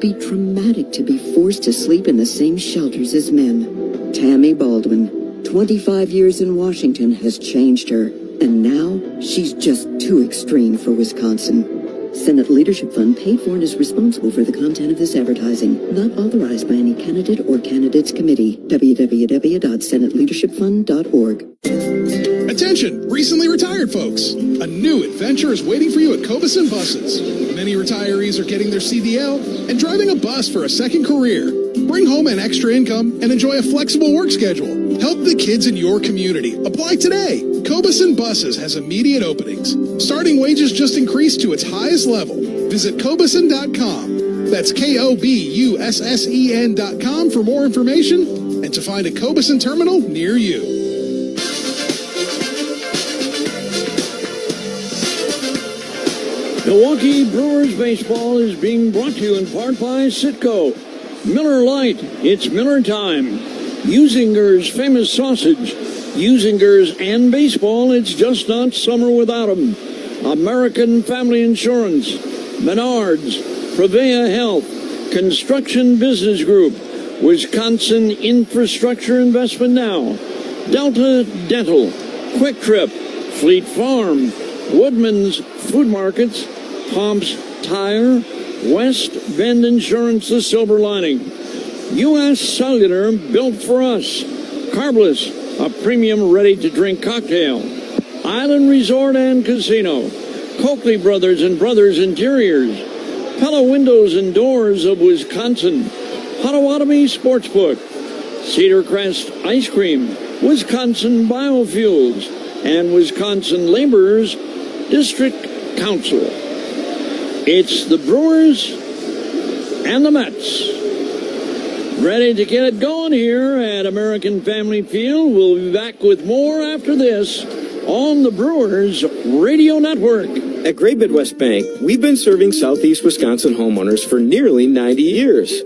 be traumatic to be forced to sleep in the same shelters as men. Tammy Baldwin, 25 years in Washington, has changed her, and now she's just too extreme for Wisconsin. Senate Leadership Fund paid for and is responsible for the content of this advertising. Not authorized by any candidate or candidates committee. www.senateleadershipfund.org. Attention, recently retired folks. A new adventure is waiting for you at Cobeson Buses. Many retirees are getting their CDL and driving a bus for a second career. Bring home an extra income and enjoy a flexible work schedule. Help the kids in your community. Apply today. Cobeson Buses has immediate openings. Starting wages just increased to its highest level. Visit Cobeson.com. That's KOBUSSEN.com for more information and to find a Cobeson terminal near you. Milwaukee Brewers baseball is being brought to you in part by Citgo. Miller Lite, it's Miller time. Usinger's famous sausage. Usingers and baseball, it's just not summer without them. American Family Insurance, Menards, Prevea Health, Construction Business Group, Wisconsin Infrastructure Investment Now, Delta Dental, Quick Trip, Fleet Farm, Woodman's Food Markets, Pomps Tire, West Bend Insurance, the silver lining. U.S. Cellular, built for us. Carbless, a premium ready-to-drink cocktail. Island Resort and Casino. Coakley Brothers and Brothers Interiors. Pella Windows and Doors of Wisconsin. Potawatomi Sportsbook. Cedar Crest Ice Cream. Wisconsin Biofuels. And Wisconsin Laborers District Council. It's the Brewers and the Mets. Ready to get it going here at American Family Field. We'll be back with more after this on the Brewers Radio Network. At Great Midwest Bank, we've been serving Southeast Wisconsin homeowners for nearly 90 years.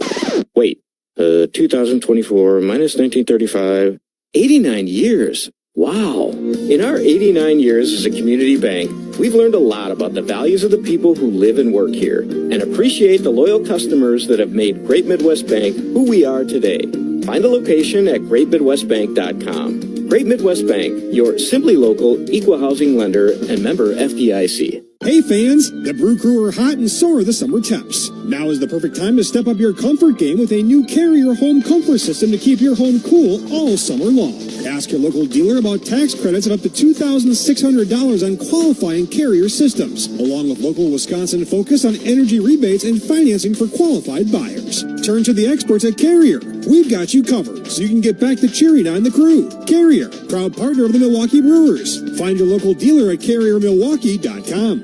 Wait, 2024 minus 1935, 89 years. Wow. In our 89 years as a community bank, we've learned a lot about the values of the people who live and work here and appreciate the loyal customers that have made Great Midwest Bank who we are today. Find a location at greatmidwestbank.com. Great Midwest Bank, your simply local, equal housing lender and member FDIC. Hey fans, the Brew Crew are hot and so are the summer temps. Now is the perfect time to step up your comfort game with a new Carrier home comfort system to keep your home cool all summer long. Ask your local dealer about tax credits of up to $2,600 on qualifying Carrier systems, along with local Wisconsin focus on energy rebates and financing for qualified buyers. Turn to the experts at Carrier. We've got you covered so you can get back to cheering on the crew. Carrier, proud partner of the Milwaukee Brewers. Find your local dealer at carriermilwaukee.com.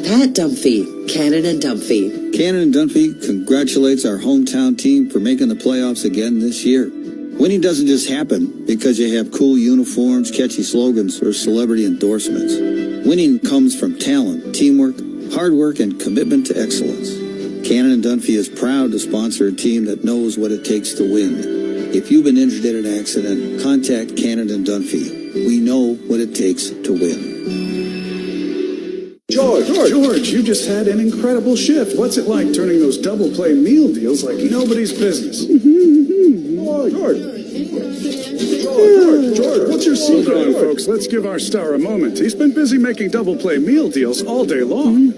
Pat Dunphy, Cannon and Dunphy. Cannon and Dunphy congratulates our hometown team for making the playoffs again this year. Winning doesn't just happen because you have cool uniforms, catchy slogans, or celebrity endorsements. Winning comes from talent, teamwork, hard work, and commitment to excellence. Cannon and Dunphy is proud to sponsor a team that knows what it takes to win. If you've been injured in an accident, contact Cannon and Dunphy. We know what it takes to win. George, you just had an incredible shift. What's it like turning those double play meal deals like nobody's business? George, what's your secret? Hold on, folks. Let's give our star a moment. He's been busy making double play meal deals all day long.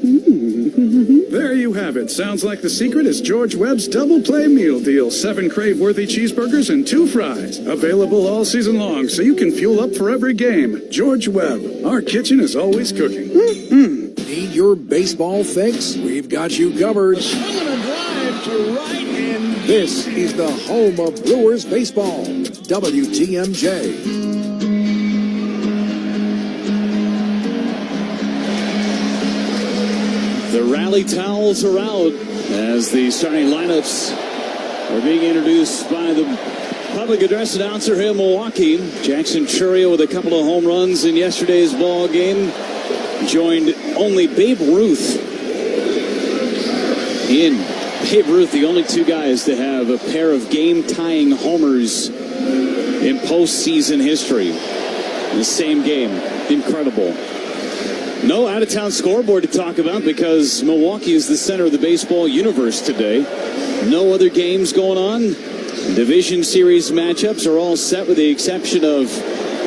There you have it. Sounds like the secret is George Webb's double play meal deal. 7 crave-worthy cheeseburgers and 2 fries. Available all season long, so you can fuel up for every game. George Webb, our kitchen is always cooking. Need your baseball fix? We've got you covered. Swing and a drive to right, and this is the home of Brewers baseball. WTMJ. The rally towels are out as the starting lineups are being introduced by the public address announcer here in Milwaukee. Jackson Chourio with a couple of home runs in yesterday's ball game. Joined only Babe Ruth. Babe Ruth, the only 2 guys to have a pair of game-tying homers in postseason history. In the same game. Incredible. No out-of-town scoreboard to talk about because Milwaukee is the center of the baseball universe today. No other games going on. Division series matchups are all set with the exception of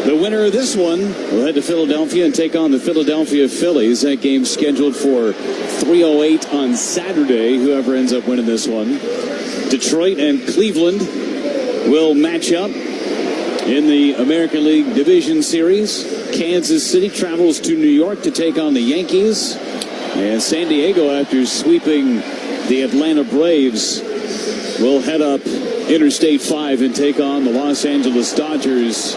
the winner of this one will head to Philadelphia and take on the Philadelphia Phillies. That game's scheduled for 3:08 on Saturday, whoever ends up winning this one. Detroit and Cleveland will match up in the American League Division Series. Kansas City travels to New York to take on the Yankees. And San Diego, after sweeping the Atlanta Braves, will head up Interstate 5 and take on the Los Angeles Dodgers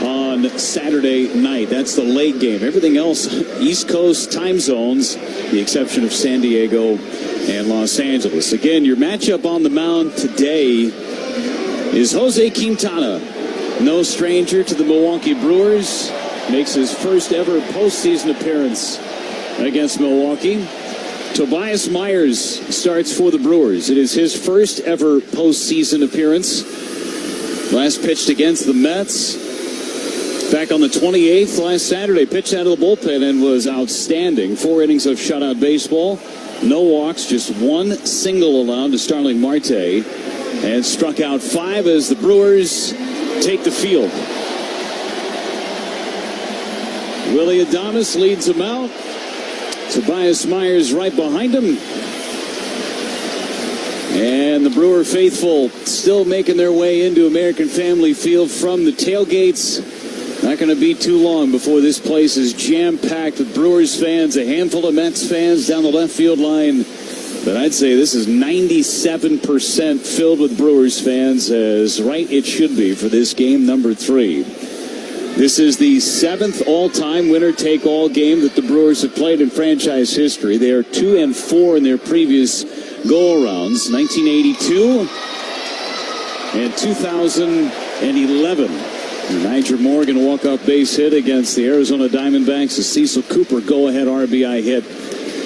on Saturday night. That's the late game. Everything else, East Coast time zones, the exception of San Diego and Los Angeles. Again, your matchup on the mound today is Jose Quintana. No stranger to the Milwaukee Brewers. Makes his first ever postseason appearance against Milwaukee. Tobias Myers starts for the Brewers. It is his first ever postseason appearance. Last pitched against the Mets back on the 28th last Saturday. Pitched out of the bullpen and was outstanding. 4 innings of shutout baseball. No walks, just 1 single allowed to Starling Marte. And struck out 5 as the Brewers take the field. Willie Adames leads them out. Tobias Myers right behind him. And the Brewer faithful still making their way into American Family Field from the tailgates. Not going to be too long before this place is jam-packed with Brewers fans, a handful of Mets fans down the left field line. But I'd say this is 97% filled with Brewers fans, as right it should be for this game number 3. This is the 7th all-time winner-take-all game that the Brewers have played in franchise history. They are 2-4 in their previous go-arounds, 1982 and 2011. Niger Morgan walk-off base hit against the Arizona Diamondbacks. A Cecil Cooper go-ahead RBI hit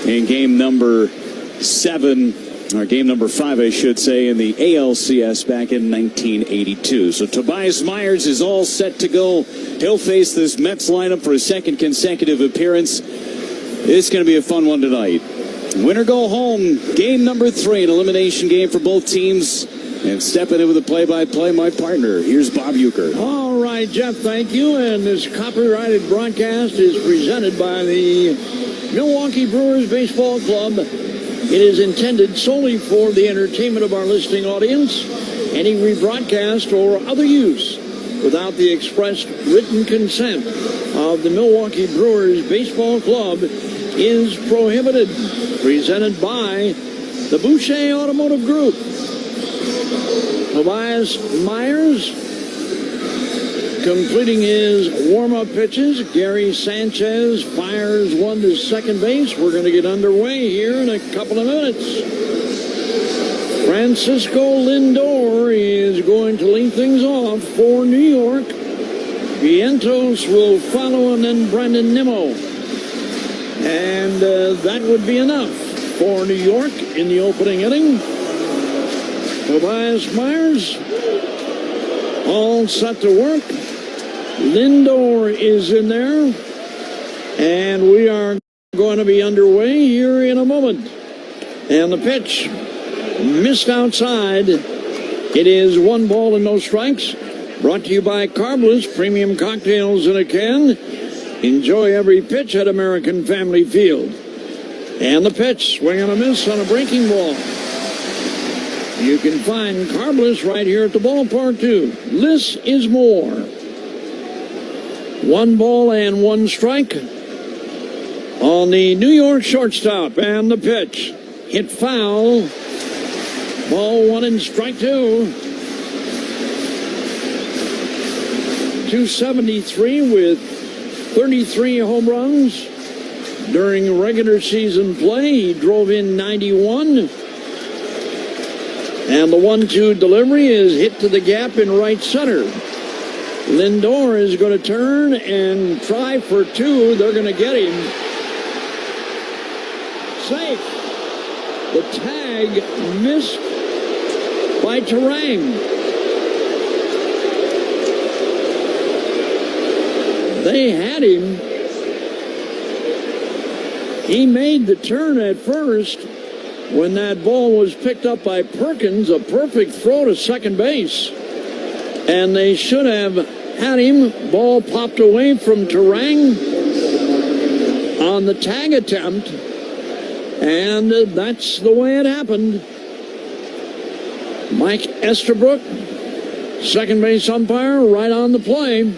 in game number 7, or game number 5, I should say, in the ALCS back in 1982. So Tobias Myers is all set to go. He'll face this Mets lineup for a second consecutive appearance. It's going to be a fun one tonight. Winner go home. Game number 3, an elimination game for both teams. And stepping in with the play-by-play, my partner. Here's Bob Uecker. All right, Jeff, thank you. And this copyrighted broadcast is presented by the Milwaukee Brewers Baseball Club. It is intended solely for the entertainment of our listening audience. Any rebroadcast or other use without the expressed written consent of the Milwaukee Brewers Baseball Club is prohibited. Presented by the Boucher Automotive Group. Tobias Myers completing his warm-up pitches. Gary Sanchez fires one to second base. We're going to get underway here in a couple of minutes. Francisco Lindor is going to lead things off for New York. Vientos will follow, and then Brandon Nimmo. And that would be enough for New York in the opening inning. Tobias Myers all set to work. Lindor is in there. And we are going to be underway here in a moment. And the pitch missed outside. It is 1 ball and no strikes. Brought to you by Carbless Premium Cocktails in a Can. Enjoy every pitch at American Family Field. And the pitch, swing and a miss on a breaking ball. You can find Carbless right here at the ballpark, too. Less is more. 1 ball and 1 strike on the New York shortstop. And the pitch hit foul. Ball 1 and strike 2. 273 with 33 home runs during regular season play. He drove in 91. And the 1-2 delivery is hit to the gap in right center. Lindor is going to turn and try for 2. They're going to get him. Safe. The tag missed by Terang. They had him He made the turn at first when that ball was picked up by Perkins, a perfect throw to second base. And they should have had him. Ball popped away from Terang on the tag attempt. And that's the way it happened. Mike Estabrook, second base umpire, right on the play.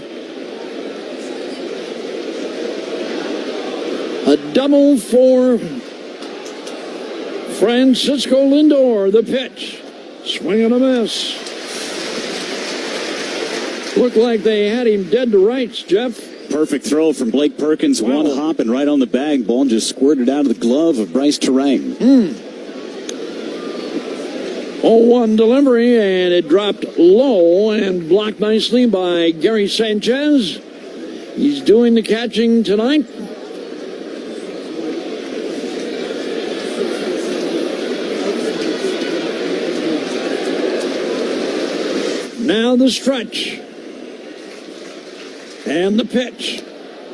A double for Francisco Lindor. The pitch. Swing and a miss. Looked like they had him dead to rights, Jeff. Perfect throw from Blake Perkins. Wow. One hop and right on the bag. Ball just squirted out of the glove of Bryce Terang. 0-1 delivery, and it dropped low and blocked nicely by Gary Sanchez. He's doing the catching tonight. Now the stretch. And the pitch.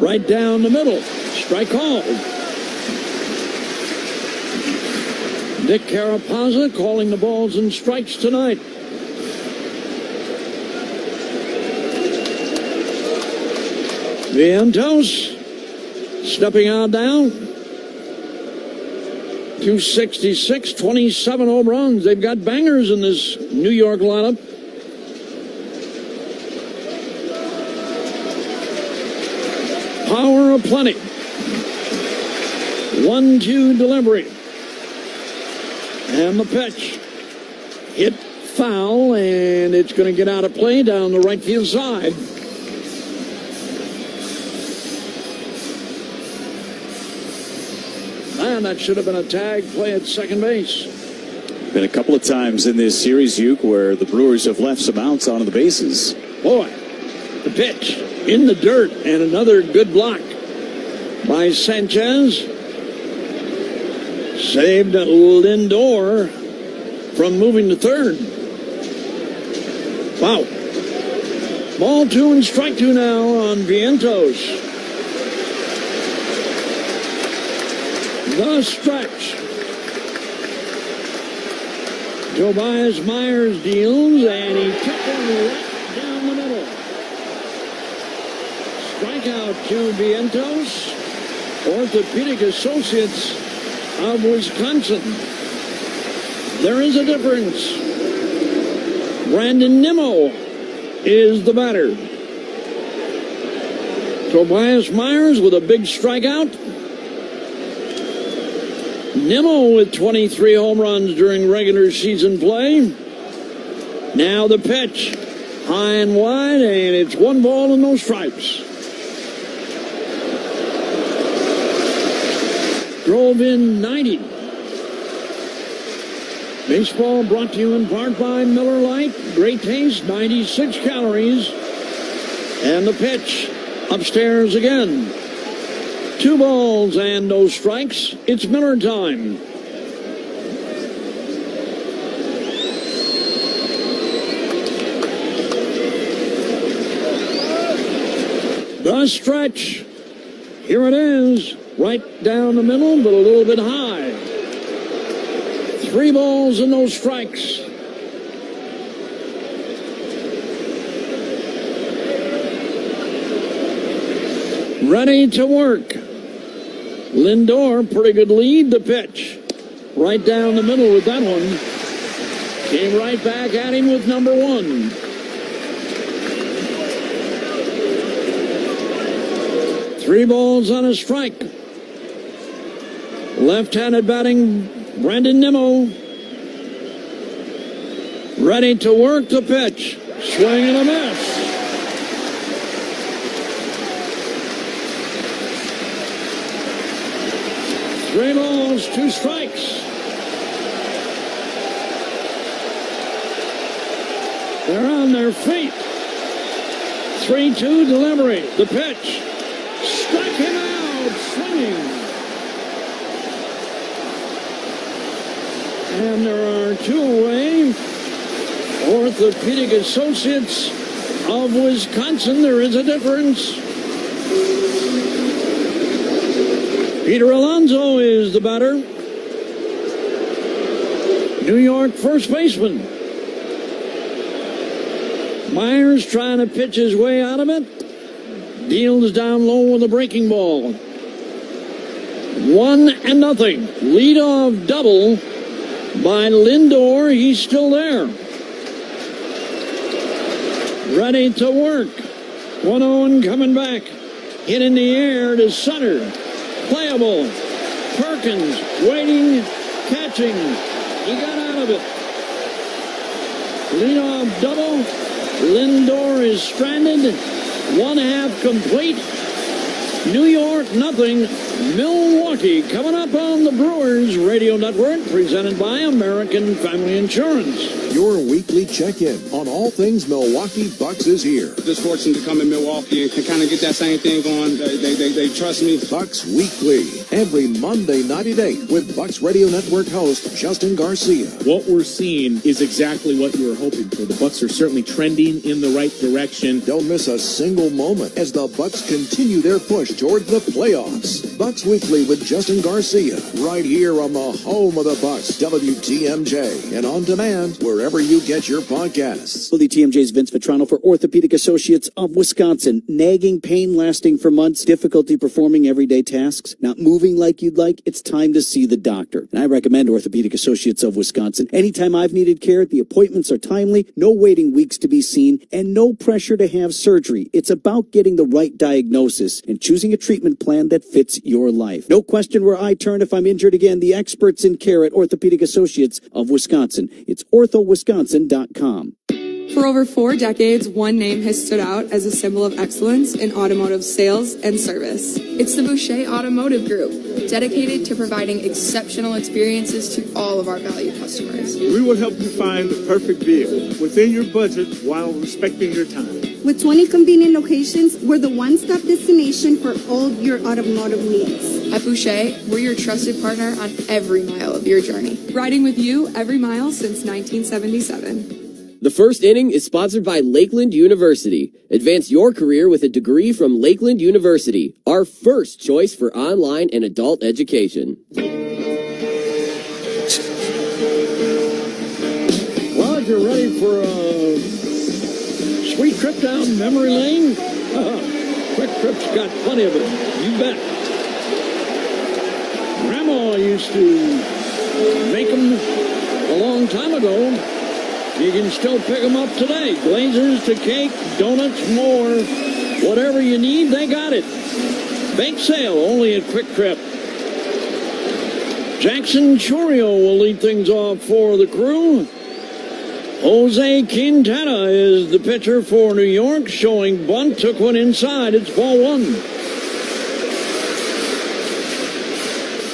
Right down the middle. Strike called. Dick Carapazza calling the balls and strikes tonight. Vientos stepping out now. 266, 27 home runs. They've got bangers in this New York lineup. Power aplenty. 1-2 delivery. And the pitch. Hit foul, and it's going to get out of play down the right field side. Man, that should have been a tag play at second base. Been a couple of times in this series, Uke, where the Brewers have left some outs onto the bases. Boy, the pitch in the dirt, and another good block by Sanchez. Saved Lindor from moving to third. Wow. Ball 2 and strike 2 now on Vientos. The stretch. Tobias Myers deals, and he took one right down the middle. Strikeout to Vientos. Orthopedic Associates of Wisconsin. There is a difference. Brandon Nimmo is the batter. Tobias Myers with a big strikeout. Nimmo with 23 home runs during regular season play. Now the pitch. High and wide, and it's 1 ball and no strikes. Drove in 90. Baseball brought to you in part by Miller Lite. Great taste, 96 calories. And the pitch upstairs again. 2 balls and no strikes. It's Miller time. The stretch. Here it is. Right down the middle, but a little bit high. 3 balls and no strikes. Ready to work. Lindor, pretty good lead. The pitch. Right down the middle with that one. Came right back at him with number 1. Three balls on a strike. Left-handed batting, Brandon Nimmo. Ready to work the pitch. Swing and a miss. Three balls, 2 strikes. They're on their feet. 3-2 delivery. The pitch. Struck him out, swinging. And there are 2 away. Orthopedic Associates of Wisconsin. There is a difference. Peter Alonso is the batter. New York first baseman. Myers trying to pitch his way out of it. Deals down low with a breaking ball. 1-0. Leadoff double by Lindor. He's still there. Ready to work. 1-0 coming back. Hit in the air to Sutter. Playable. Perkins waiting, catching. He got out of it. Leadoff double. Lindor is stranded. 1/2 complete. New York, nothing. Milwaukee coming up on the Brewers Radio Network, presented by American Family Insurance. Your weekly check-in on all things Milwaukee Bucks is here. Just fortunate to come in Milwaukee and kind of get that same thing going. They trust me. Bucks Weekly, every Monday night at 8 with Bucks Radio Network host Justin Garcia. What we're seeing is exactly what you were hoping for. The Bucks are certainly trending in the right direction. Don't miss a single moment as the Bucks continue their push toward the playoffs. Bucks Weekly with Justin Garcia, right here on the home of the Bucks, WTMJ, and on demand wherever you get your podcasts. WTMJ's Vince Vetrano for Orthopedic Associates of Wisconsin. Nagging pain lasting for months, difficulty performing everyday tasks, not moving like you'd like, it's time to see the doctor. And I recommend Orthopedic Associates of Wisconsin. Anytime I've needed care, the appointments are timely, no waiting weeks to be seen, and no pressure to have surgery. It's about getting the right diagnosis and choosing a treatment plan that fits your life. No question where I turn if I'm injured again. The experts in care at Orthopedic Associates of Wisconsin. It's orthowisconsin.com. For over 4 decades, one name has stood out as a symbol of excellence in automotive sales and service. It's the Boucher Automotive Group, dedicated to providing exceptional experiences to all of our valued customers. We will help you find the perfect vehicle within your budget while respecting your time. With 20 convenient locations, we're the one-stop destination for all your automotive needs. At Boucher, we're your trusted partner on every mile of your journey. Riding with you every mile since 1977. The first inning is sponsored by Lakeland University. Advance your career with a degree from Lakeland University, our first choice for online and adult education. Well, if you're ready for a sweet trip down memory lane, Quick Trip's got plenty of it. You bet. Grandma used to make them a long time ago. You can still pick them up today. Glazers to cake, donuts, more. Whatever you need, they got it. Bake sale only at Quick Trip. Jackson Chourio will lead things off for the crew. Jose Quintana is the pitcher for New York, showing bunt, took one inside. It's ball 1.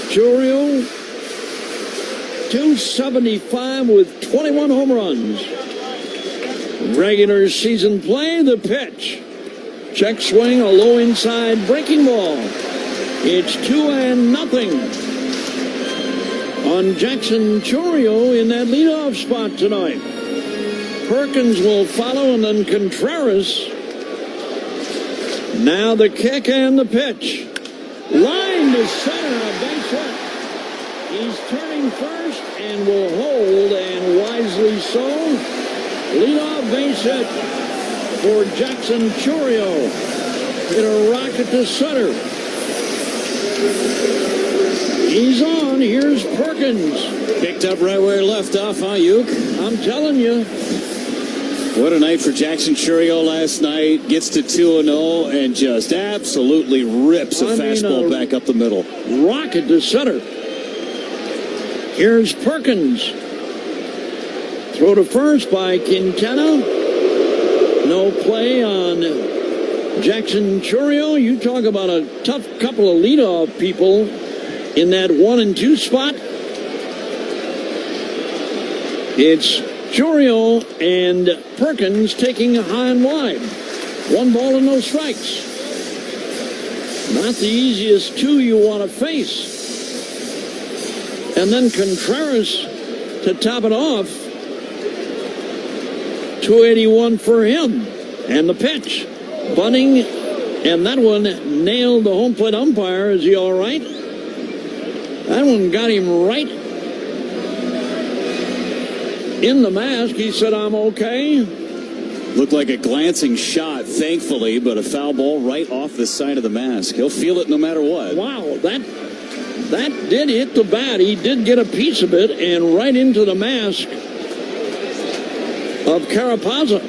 Chourio, 275 with 21 home runs. Regular season play, the pitch. Check swing, a low inside breaking ball. It's 2-0 on Jackson Chourio in that leadoff spot tonight. Perkins will follow, and then Contreras. Now the kick and the pitch. Line to center, a base hit. He's turning first and will hold, and wisely so. Leadoff base hit for Jackson Chourio. Hit a rocket to center. He's on. Here's Perkins. Picked up right where he left off, huh, Uke? I'm telling you. What a night for Jackson Chourio last night. Gets to 2-0 and just absolutely rips a fastball back up the middle. Rocket to center. Here's Perkins. Throw to first by Quintana. No play on Jackson Chourio. You talk about a tough couple of leadoff people in that 1 and 2 spot. It's Chourio and Perkins taking a high and wide. 1 ball and no strikes. Not the easiest 2 you want to face. And then Contreras to top it off. 281 for him. And the pitch. Bunting. And that one nailed the home plate umpire. Is he all right? That one got him right in the mask. He said, I'm okay. Looked like a glancing shot, thankfully, but a foul ball right off the side of the mask. He'll feel it no matter what. Wow, that did hit the bat. He did get a piece of it and right into the mask of Carapazza.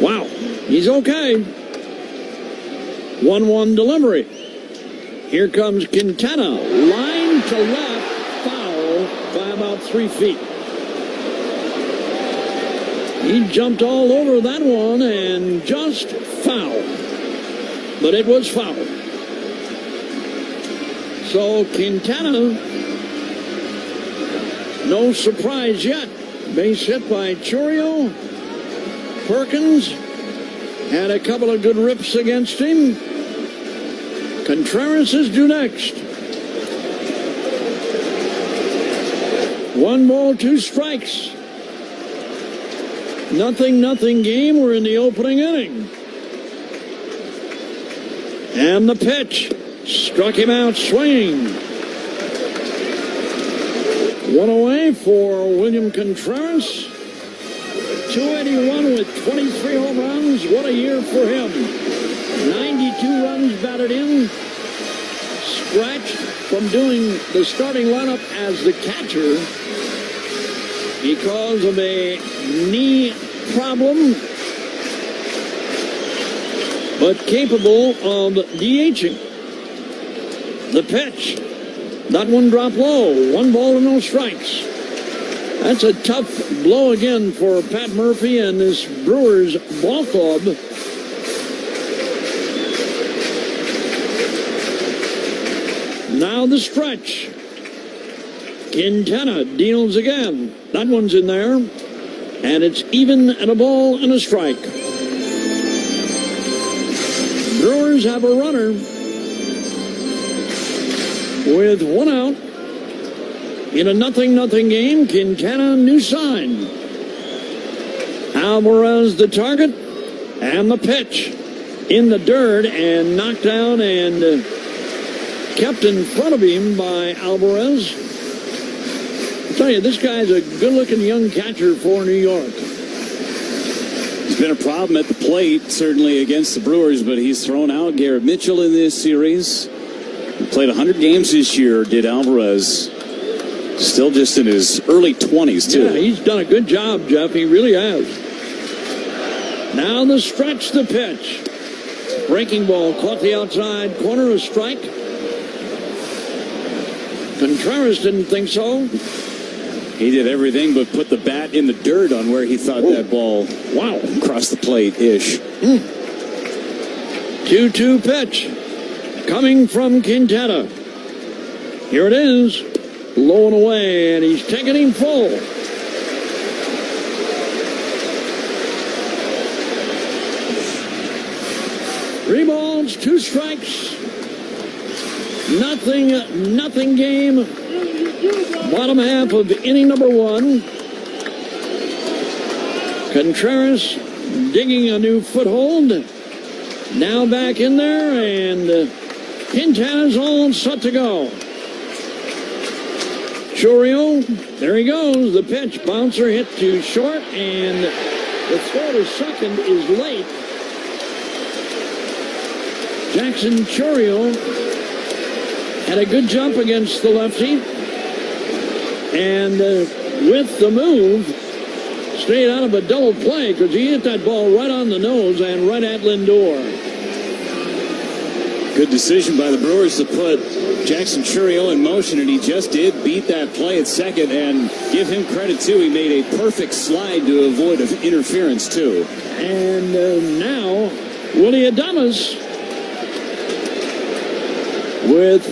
Wow, he's okay. 1-1 delivery. Here comes Quintana. Line to left, foul by about 3 feet. He jumped all over that one and just foul. But it was foul. So Quintana, no surprise yet. Base hit by Chourio. Perkins had a couple of good rips against him. Contreras is due next. 1 ball, 2 strikes. Nothing game. We're in the opening inning. And the pitch. Struck him out swinging. 1 away for William Contreras. 281 with 23 home runs. What a year for him. 92 runs batted in. Scratched from doing the starting lineup as the catcher because of a knee problem, but capable of DHing. The pitch. That one dropped low. 1 ball and no strikes. That's a tough blow again for Pat Murphy and this Brewers ball club. Now the stretch. Quintana deals again. That one's in there. And it's even at a ball and a strike. Brewers have a runner with 1 out. In a nothing game, Quintana, new sign. Alvarez the target, and the pitch in the dirt and knocked down and kept in front of him by Alvarez. I'll tell you, this guy's a good-looking young catcher for New York. It's been a problem at the plate, certainly against the Brewers, but he's thrown out Garrett Mitchell in this series. He played 100 games this year, did Alvarez. Still just in his early 20s, too. Yeah, he's done a good job, Jeff. He really has. Now the stretch, the pitch. Breaking ball caught the outside corner, a strike. Contreras didn't think so. He did everything but put the bat in the dirt on where he thought that ball crossed the plate-ish. 2-2 pitch coming from Quintana. Here it is. Low and away, and he's taking him full. Three balls, 2 strikes. Nothing game. Bottom half of inning number 1. Contreras digging a new foothold. Now back in there, and Quintana's all set to go. Chourio, there he goes. The pitch, bouncer hit to short, and the throw to second is late. Jackson Chourio had a good jump against the lefty, and with the move, stayed out of a double play because he hit that ball right on the nose and right at Lindor. Good decision by the Brewers to put Jackson Chourio in motion, and he just did beat that play at second, and give him credit, too. He made a perfect slide to avoid interference, too. And now, Willie Adames with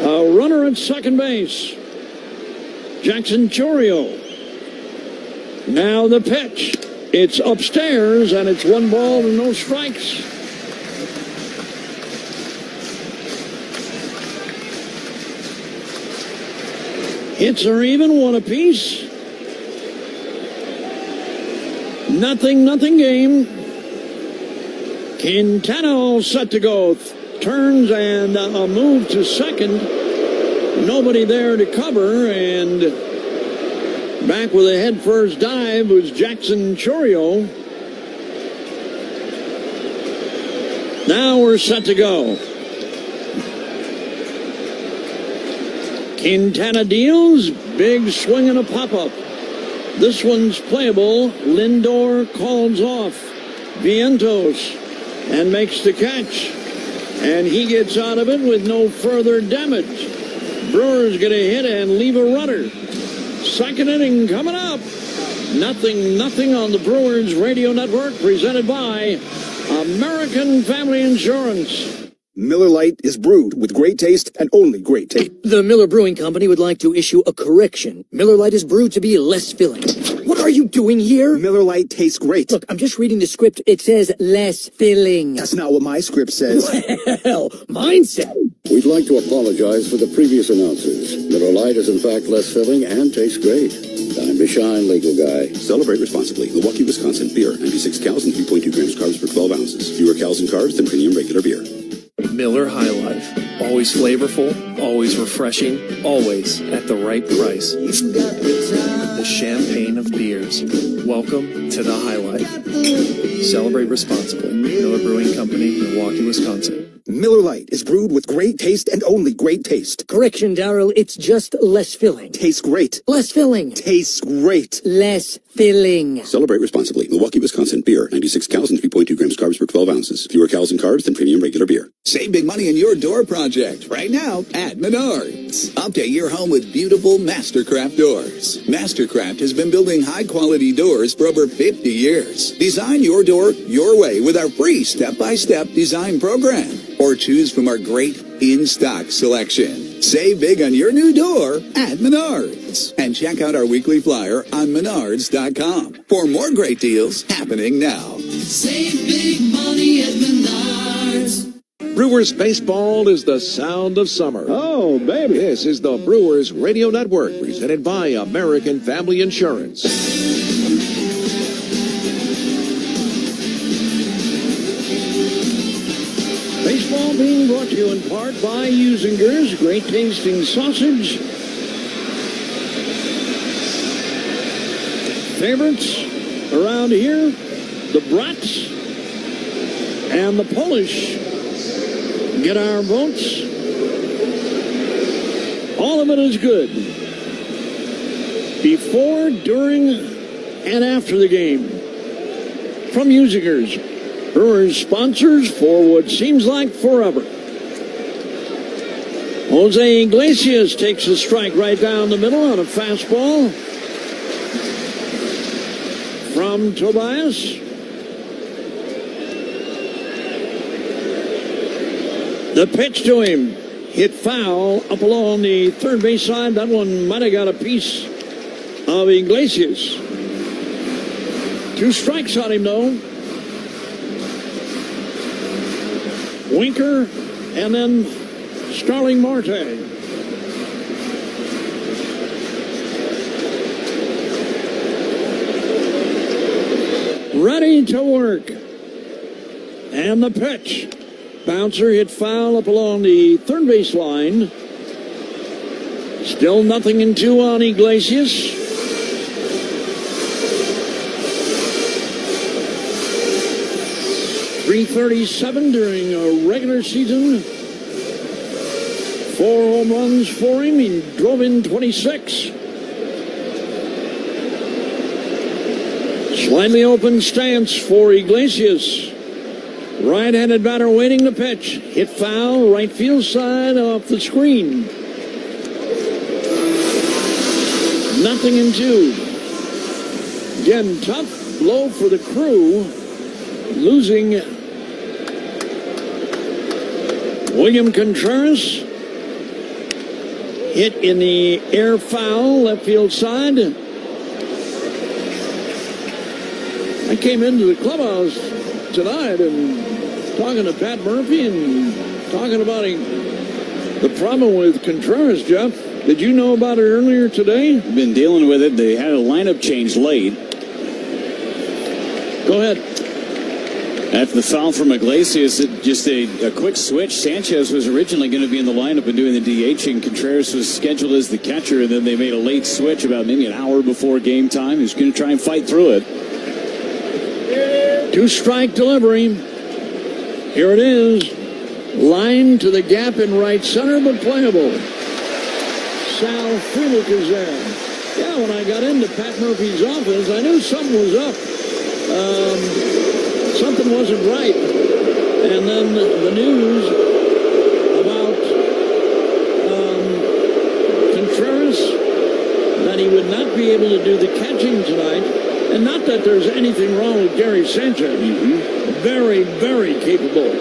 a runner at second base. Jackson Chourio. Now the pitch. It's upstairs, and it's 1 ball and no strikes. Hits are even, 1 apiece. Nothing game. Quintana all set to go. turns and a move to second. Nobody there to cover, and back with a head-first dive was Jackson Chourio. Now we're set to go. Quintana deals, big swing and a pop-up. This one's playable. Lindor calls off Vientos and makes the catch. And he gets out of it with no further damage. Brewers get a hit and leave a runner. Second inning coming up. 0-0 on the Brewers Radio Network, presented by American Family Insurance. Miller Lite is brewed with great taste and only great taste. The Miller Brewing Company would like to issue a correction. Miller Lite is brewed to be less filling. What are you doing here? Miller Lite tastes great. Look, I'm just reading the script. It says less filling. That's not what my script says. Well, mine said. We'd like to apologize for the previous announcers. Miller Lite is in fact less filling and tastes great. Time to shine, legal guy. Celebrate responsibly. Milwaukee, Wisconsin. Beer. 96 calories and 3.2 grams carbs per 12 ounces. Fewer calories and carbs than premium regular beer. Miller High Life. Always flavorful, always refreshing, always at the right price. The champagne of beers. Welcome to the High Life. Celebrate responsibly. Miller Brewing Company, Milwaukee, Wisconsin. Miller Lite is brewed with great taste and only great taste. Correction, Darryl. It's just less filling. Tastes great. Less filling. Tastes great. Less filling. Celebrate responsibly. Milwaukee, Wisconsin. Beer. 96 calories and 3.2 grams carbs per 12 ounces. Fewer calories and carbs than premium regular beer. Save big money in your door project right now at Menards. Update your home with beautiful Mastercraft doors. Mastercraft has been building high-quality doors for over 50 years. Design your door your way with our free step-by-step design program. Or choose from our great in-stock selection. Save big on your new door at Menards. And check out our weekly flyer on Menards.com for more great deals happening now. Save big money at Menards. Brewers baseball is the sound of summer. Oh, baby. This is the Brewers Radio Network, presented by American Family Insurance. Baseball being brought to you in part by Usinger's great tasting sausage. Favorites around here, the brats and the Polish get our votes. All of it is good. Before, during, and after the game. From Usinger's, Brewers sponsors for what seems like forever. Jose Iglesias takes a strike right down the middle on a fastball from Tobias. The pitch to him, hit foul up along the third base side. That one might have got a piece of Iglesias. 2 strikes on him, though. Winker, and then Starling Marte. Ready to work. And the pitch. Bouncer hit foul up along the third base line. Still 0-2 on Iglesias. .337 during a regular season. 4 home runs for him. He drove in 26. Slightly open stance for Iglesias. Right-handed batter waiting to pitch. Hit foul, right field side off the screen. 0-2. Again, tough blow for the Crew. Losing William Contreras. Hit in the air foul, left field side. I came into the clubhouse tonight and talking to Pat Murphy and talking about the problem with Contreras, Jeff. Did you know about it earlier today? Been dealing with it. They had a lineup change late. Go ahead. After the foul from Iglesias, just a quick switch. Sanchez was originally going to be in the lineup and doing the DH, and Contreras was scheduled as the catcher, and then they made a late switch about maybe an hour before game time. He's going to try and fight through it. 2-strike delivery. Here it is. Line to the gap in right center, but playable. Sal Frelick is there. Yeah, when I got into Pat Murphy's office, I knew something was up. Something wasn't right. And then the news about Contreras, that he would not be able to do the catching tonight. And not that there's anything wrong with Gary Sanchez. Very, very capable.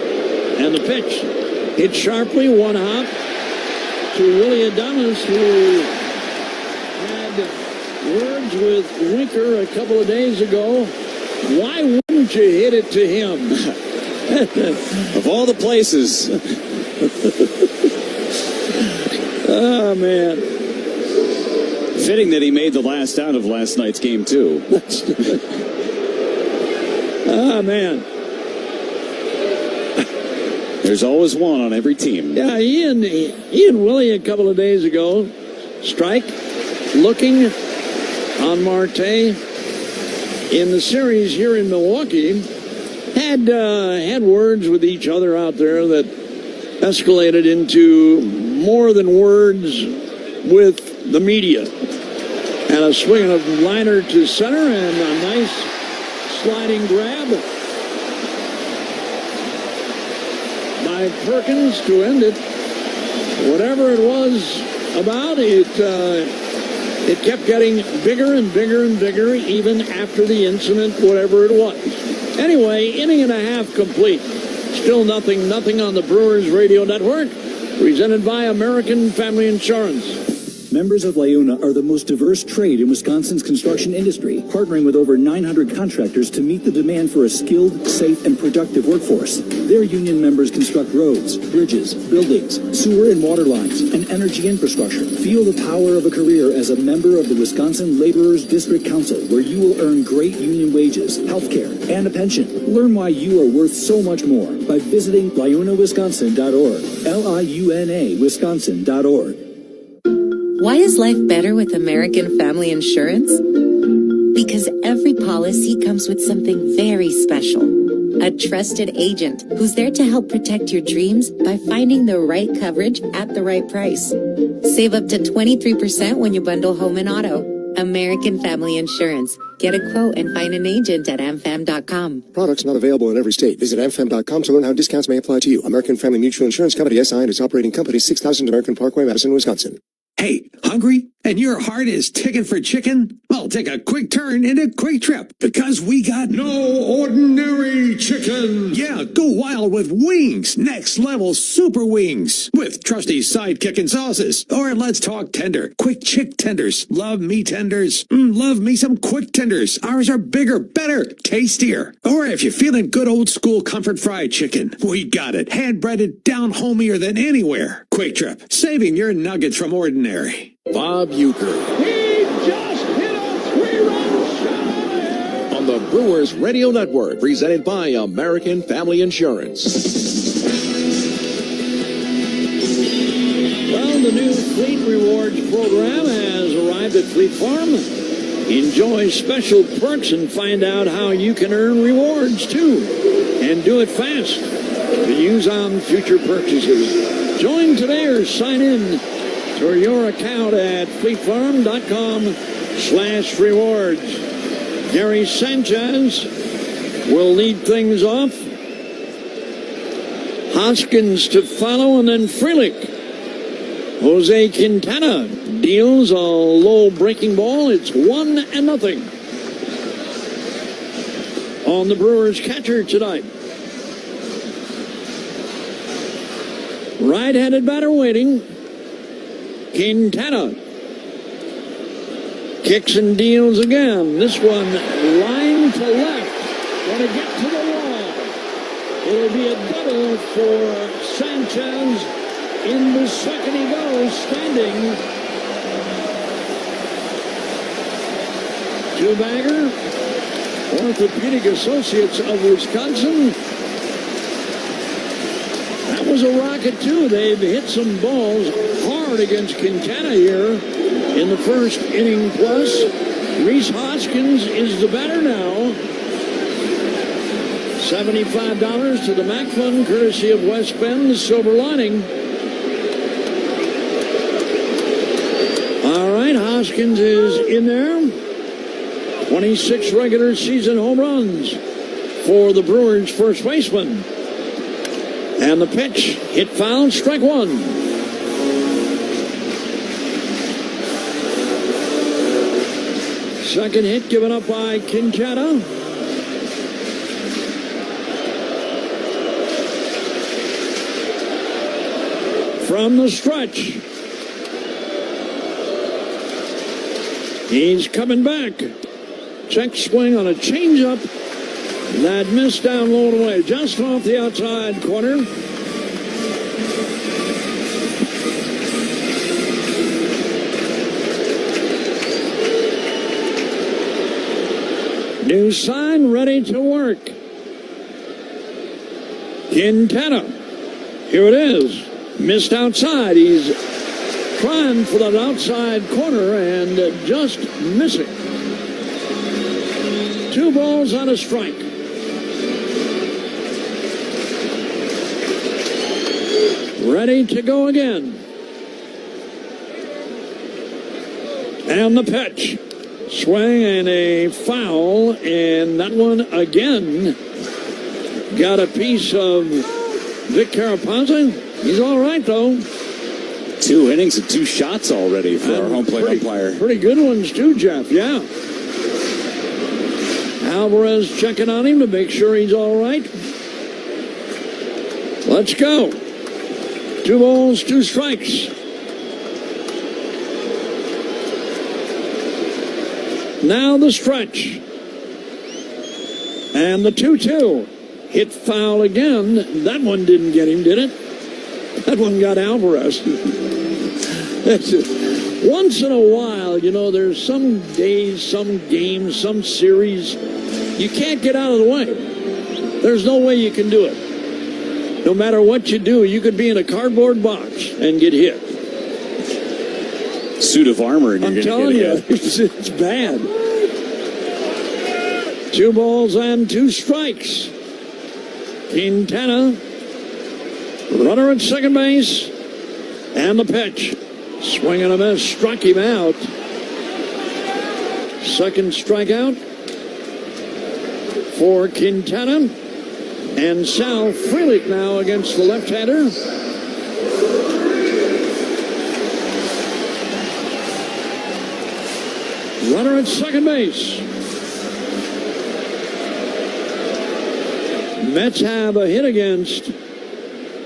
And the pitch hit sharply, one hop to Willie Adames, who had words with Winker a couple of days ago. Why wouldn't you hit it to him? Of all the places. Oh, man. Fitting that he made the last out of last night's game, too. Oh, man. There's always one on every team. Yeah, he and Willie a couple of days ago, strike, looking on Marte in the series here in Milwaukee, had words with each other out there that escalated into more than words with the media. And a swing of liner to center and a nice sliding grab by Perkins to end it. Whatever it was about, it kept getting bigger and bigger and bigger even after the incident, whatever it was. Anyway, inning and a half complete. Still nothing on the Brewers Radio Network. Presented by American Family Insurance. Members of LIUNA are the most diverse trade in Wisconsin's construction industry, partnering with over 900 contractors to meet the demand for a skilled, safe, and productive workforce. Their union members construct roads, bridges, buildings, sewer and water lines, and energy infrastructure. Feel the power of a career as a member of the Wisconsin Laborers District Council, where you will earn great union wages, health care, and a pension. Learn why you are worth so much more by visiting liunawisconsin.org. LIUNA Wisconsin.org. Why is life better with American Family Insurance? Because every policy comes with something very special. A trusted agent who's there to help protect your dreams by finding the right coverage at the right price. Save up to 23% when you bundle home and auto. American Family Insurance. Get a quote and find an agent at amfam.com. Products not available in every state. Visit amfam.com to learn how discounts may apply to you. American Family Mutual Insurance Company, SI, and its operating company, 6000 American Parkway, Madison, Wisconsin. Hey, hungry? And your heart is ticking for chicken? Well, take a quick turn into Quick Trip, because we got no ordinary chicken. Yeah, go wild with wings. Next level super wings with trusty sidekick and sauces. Or let's talk tender. Quick Chick tenders. Love me tenders. Love me some Quick tenders. Ours are bigger, better, tastier. Or if you're feeling good old school comfort fried chicken, we got it. Hand breaded, down homier than anywhere. Quick Trip, saving your nuggets from ordinary. Bob Uecker. He just hit a 3-run shot On the Brewers Radio Network, presented by American Family Insurance. Well, the new Fleet Rewards program has arrived at Fleet Farm. Enjoy special perks and find out how you can earn rewards, too. And do it fast to use on future purchases. Join today or sign in for your account at fleetfarm.com/rewards. Gary Sanchez will lead things off. Hoskins to follow, and then Frelick. Jose Quintana deals a low breaking ball. It's 1-0 on the Brewers catcher tonight. Right-handed batter waiting. Quintana kicks and deals again. This one line to left. Going to get to the wall. It'll be a double for Sanchez. In the second he goes, standing. Two-bagger. Orthopedic Associates of Wisconsin. That was a rocket, too. They've hit some balls hard against Quintana here in the first inning plus. Reese Hoskins is the batter now. $75 to the MAC Fund, courtesy of West Bend, the Silver Lining. All right, Hoskins is in there. 26 regular season home runs for the Brewers' first baseman. And the pitch, hit foul, strike one. Second hit given up by Quintana. From the stretch. He's coming back. Check swing on a changeup that missed down low and away, just off the outside corner. New sign ready to work. Quintana. Here it is. Missed outside. He's trying for that outside corner and just missing. 2 balls on a strike. Ready to go again. And the pitch. Swing and a foul, and that one again got a piece of Vic Carapazza. He's all right, though. 2 innings and 2 shots already for our home plate umpire. Pretty good ones, too, Jeff, yeah. Alvarez checking on him to make sure he's all right. Let's go. 2 balls, 2 strikes. Now the stretch. And the 2-2. Hit foul again. That one didn't get him, did it? That one got Alvarez. Once in a while, you know, there's some days, some games, some series, you can't get out of the way. There's no way you can do it. No matter what you do, you could be in a cardboard box and get hit. Suit of armor and you're going to get hit. It's bad. 2 balls and 2 strikes. Quintana, runner at second base, and the pitch. Swing and a miss, struck him out. Second strikeout for Quintana. And Sal Frelick now against the left-hander. Runner at second base. Mets have a hit against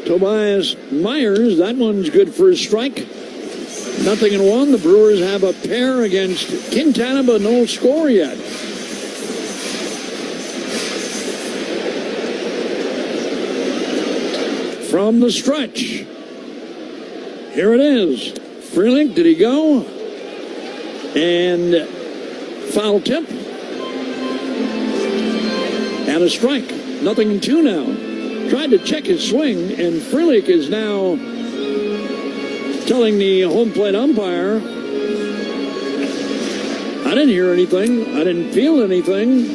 Tobias Myers. That one's good for a strike. 0-1. The Brewers have a pair against Quintana, but no score yet. From the stretch. Here it is. Frelick, did he go? And foul tip. And a strike. 0-2 now. Tried to check his swing, and Frelick is now telling the home plate umpire, I didn't hear anything. I didn't feel anything.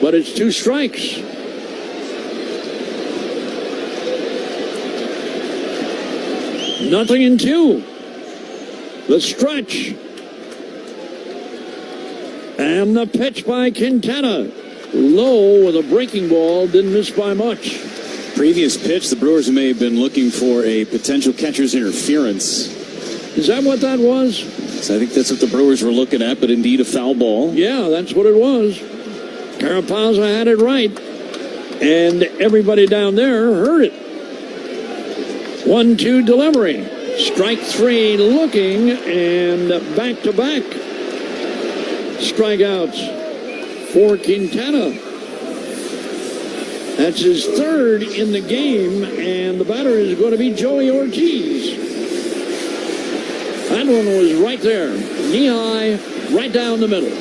But it's 2 strikes. Nothing in 2. The stretch. And the pitch by Quintana. Low with a breaking ball. Didn't miss by much. Previous pitch, the Brewers may have been looking for a potential catcher's interference. Is that what that was? So I think that's what the Brewers were looking at, but indeed a foul ball. Yeah, that's what it was. Carapazza had it right. And everybody down there heard it. 1-2 delivery. Strike 3 looking, and back-to-back strikeouts for Quintana. That's his 3rd in the game, and the batter is going to be Joey Ortiz. That one was right there, knee-high, right down the middle.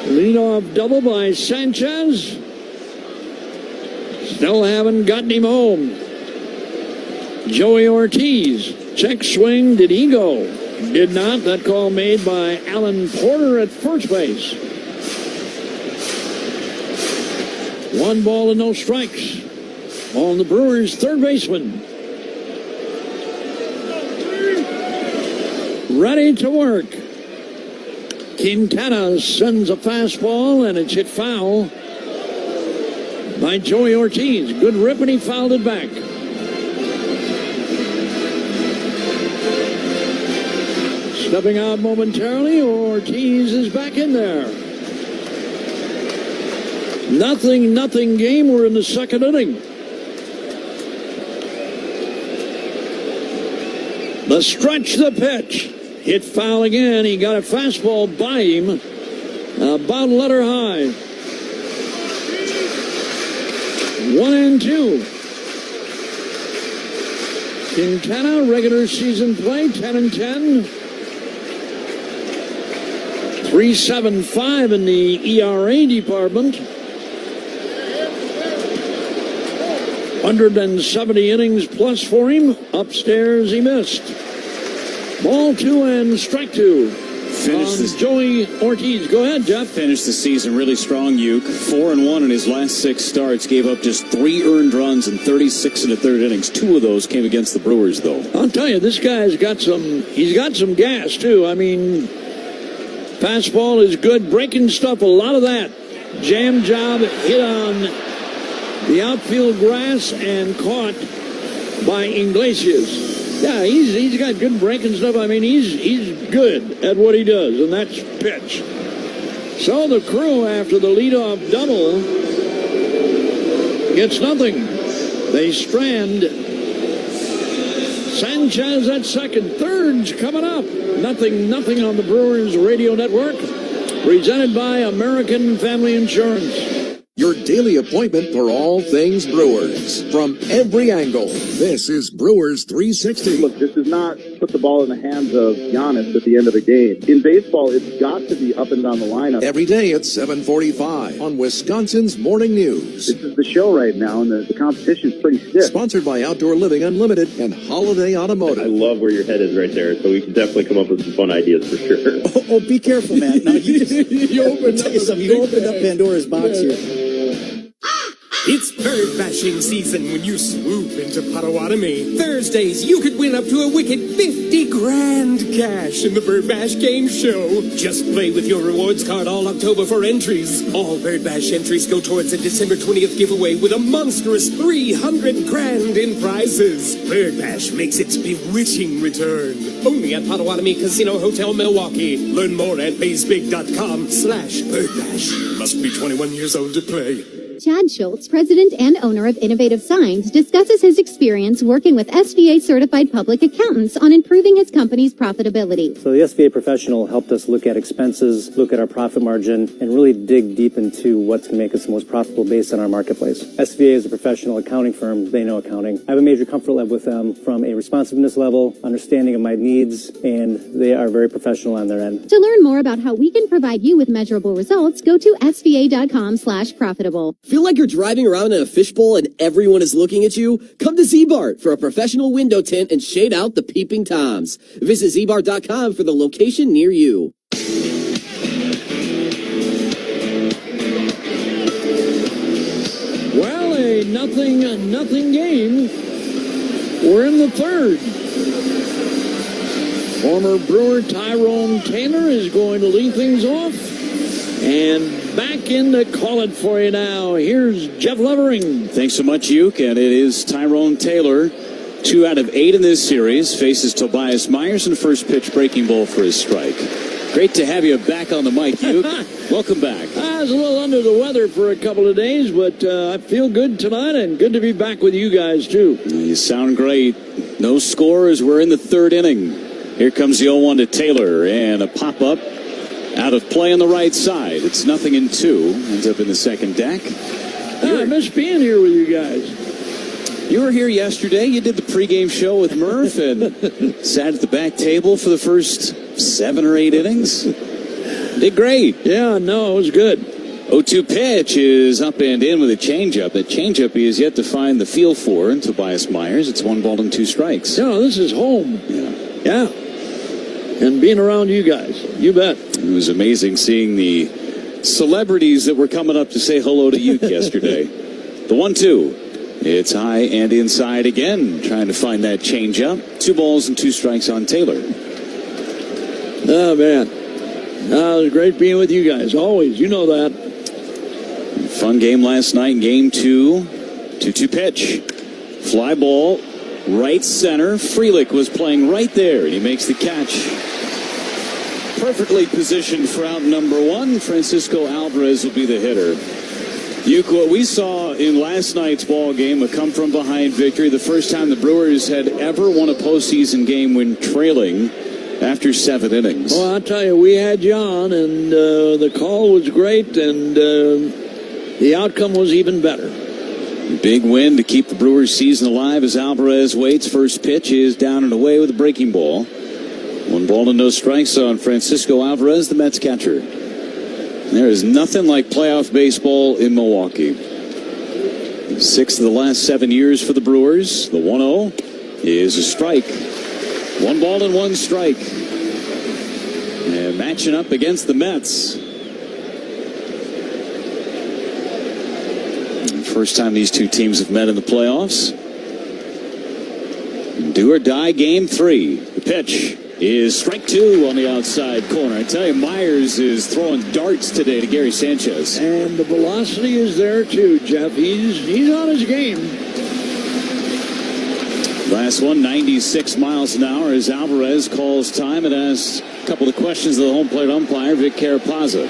Leadoff double by Sanchez. Still haven't gotten him home. Joey Ortiz. Check swing. Did he go? Did not. That call made by Alan Porter at first base. 1 ball and no strikes on the Brewers' third baseman. Ready to work. Quintana sends a fastball, and it's hit foul by Joey Ortiz. Good rip, and he fouled it back. Stepping out momentarily, Ortiz is back in there. Nothing game. We're in the second inning. The stretch, the pitch. Hit foul again. He got a fastball by him. About letter high. 1-2. Quintana, regular season play, 10-10. 3.75 in the ERA department. 170 innings plus for him. Upstairs he missed. Ball 2 and strike 2. Joey Ortiz. Go ahead, Jeff. Finished the season really strong, Uke. 4-1 in his last 6 starts. Gave up just 3 earned runs in 36 1/3 innings. 2 of those came against the Brewers, though. I'll tell you, this guy's got some gas, too. I mean, fastball is good. Breaking stuff, a lot of that. Jam job, hit on the outfield grass and caught by Iglesias. Yeah, he's got good breaking stuff. I mean, he's good at what he does, and that's pitch. So the Crew, after the leadoff double, gets nothing. They strand Sanchez at second. Third's coming up. Nothing on the Brewers radio network. Presented by American Family Insurance. Your daily appointment for all things Brewers. From every angle, this is Brewers 360. Look, this does not put the ball in the hands of Giannis at the end of the game. In baseball, it's got to be up and down the lineup. Every day at 7:45 on Wisconsin's Morning News. This is the show right now, and the competition's pretty stiff. Sponsored by Outdoor Living Unlimited and Holiday Automotive. I love where your head is right there, so we can definitely come up with some fun ideas for sure. Oh, be careful, man. Now, you opened up Pandora's box here. It's bird bashing season when you swoop into Potawatomi. Thursdays, you could win up to a wicked 50 grand cash in the Bird Bash Game Show. Just play with your rewards card all October for entries. All Bird Bash entries go towards a December 20th giveaway with a monstrous 300 grand in prizes. Bird Bash makes its bewitching return. Only at Potawatomi Casino Hotel, Milwaukee. Learn more at baysbig.com/birdbash. Must be 21 years old to play. Chad Schultz, president and owner of Innovative Signs, discusses his experience working with SVA-certified public accountants on improving his company's profitability. So the SVA professional helped us look at expenses, look at our profit margin, and really dig deep into what's going to make us the most profitable based on our marketplace. SVA is a professional accounting firm. They know accounting. I have a major comfort level with them from a responsiveness level, understanding of my needs, and they are very professional on their end. To learn more about how we can provide you with measurable results, go to sva.com/profitable. Feel like you're driving around in a fishbowl and everyone is looking at you? Come to Z-Bart for a professional window tint and shade out the peeping Toms. Visit zbart.com for the location near you. Well, a nothing game. We're in the third. Former Brewer Tyrone Taylor is going to lead things off. And back in to call it for you now. Here's Jeff Levering. Thanks so much, Uke. And it is Tyrone Taylor, 2 out of 8 in this series. Faces Tobias Myers in first pitch breaking ball for his strike. Great to have you back on the mic, Uke. Welcome back. I was a little under the weather for a couple of days, but I feel good tonight and good to be back with you guys, too. You sound great. No scores. We're in the third inning. Here comes the 0-1 to Taylor and a pop-up. Out of play on the right side. It's 0-2. Ends up in the second deck. I miss being here with you guys. You were here yesterday. You did the pregame show with Murph and sat at the back table for the first 7 or 8 innings. Did great. Yeah, no, it was good. 0-2 pitch is up and in with a changeup. That changeup he has yet to find the feel for in Tobias Myers. It's 1 ball and 2 strikes. Yeah, this is home. Yeah. And being around you guys. You bet. It was amazing seeing the celebrities that were coming up to say hello to you yesterday. The 1-2. It's high and inside again. Trying to find that changeup. 2 balls and 2 strikes on Taylor. Oh, man. It was great being with you guys. Always. You know that. Fun game last night in game 2. 2-2 pitch. Fly ball. Right center. Frelick was playing right there, and he makes the catch. Perfectly positioned for out number 1. Francisco Alvarez will be the hitter. What we saw in last night's ball game, a come-from-behind victory, the first time the Brewers had ever won a postseason game when trailing after 7 innings. Well, I'll tell you, we had you on, and the call was great, and the outcome was even better. Big win to keep the Brewers season alive as Alvarez waits. First pitch is down and away with a breaking ball. 1 ball and no strikes on Francisco Alvarez, the Mets catcher. There is nothing like playoff baseball in Milwaukee. 6 of the last 7 years for the Brewers. The 1-0 is a strike. 1 ball and 1 strike. And matching up against the Mets. First time these two teams have met in the playoffs. Do or die game 3. The pitch is strike 2 on the outside corner. I tell you, Myers is throwing darts today to Gary Sanchez. And the velocity is there too, Jeff. He's on his game. Last one, 96 miles an hour as Alvarez calls time and asks a couple of questions of the home plate umpire, Vic Carapazza.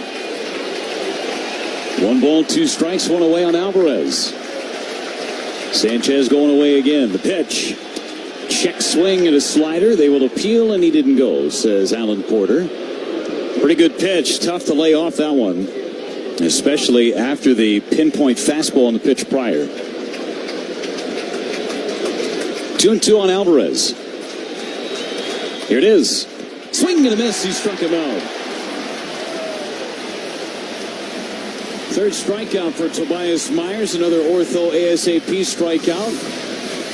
1 ball, 2 strikes, 1 away on Alvarez. Sanchez going away again. The pitch. Check swing and a slider. They will appeal, and he didn't go, says Alan Porter. Pretty good pitch. Tough to lay off that one, especially after the pinpoint fastball on the pitch prior. 2-2 on Alvarez. Here it is. Swing and a miss. He struck him out. Third strikeout for Tobias Myers. Another ortho ASAP strikeout.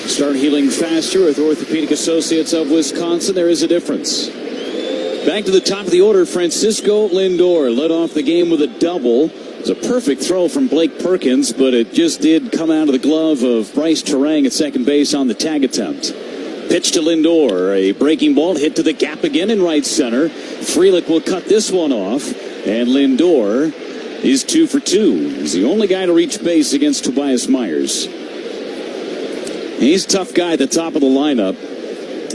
Start healing faster with Orthopedic Associates of Wisconsin. There is a difference. Back to the top of the order, Francisco Lindor led off the game with a double. It was a perfect throw from Blake Perkins, but it just did come out of the glove of Bryce Terang at second base on the tag attempt. Pitch to Lindor, a breaking ball hit to the gap again in right center. Frelick will cut this one off, and Lindor is 2 for 2. He's the only guy to reach base against Tobias Myers. He's a tough guy at the top of the lineup.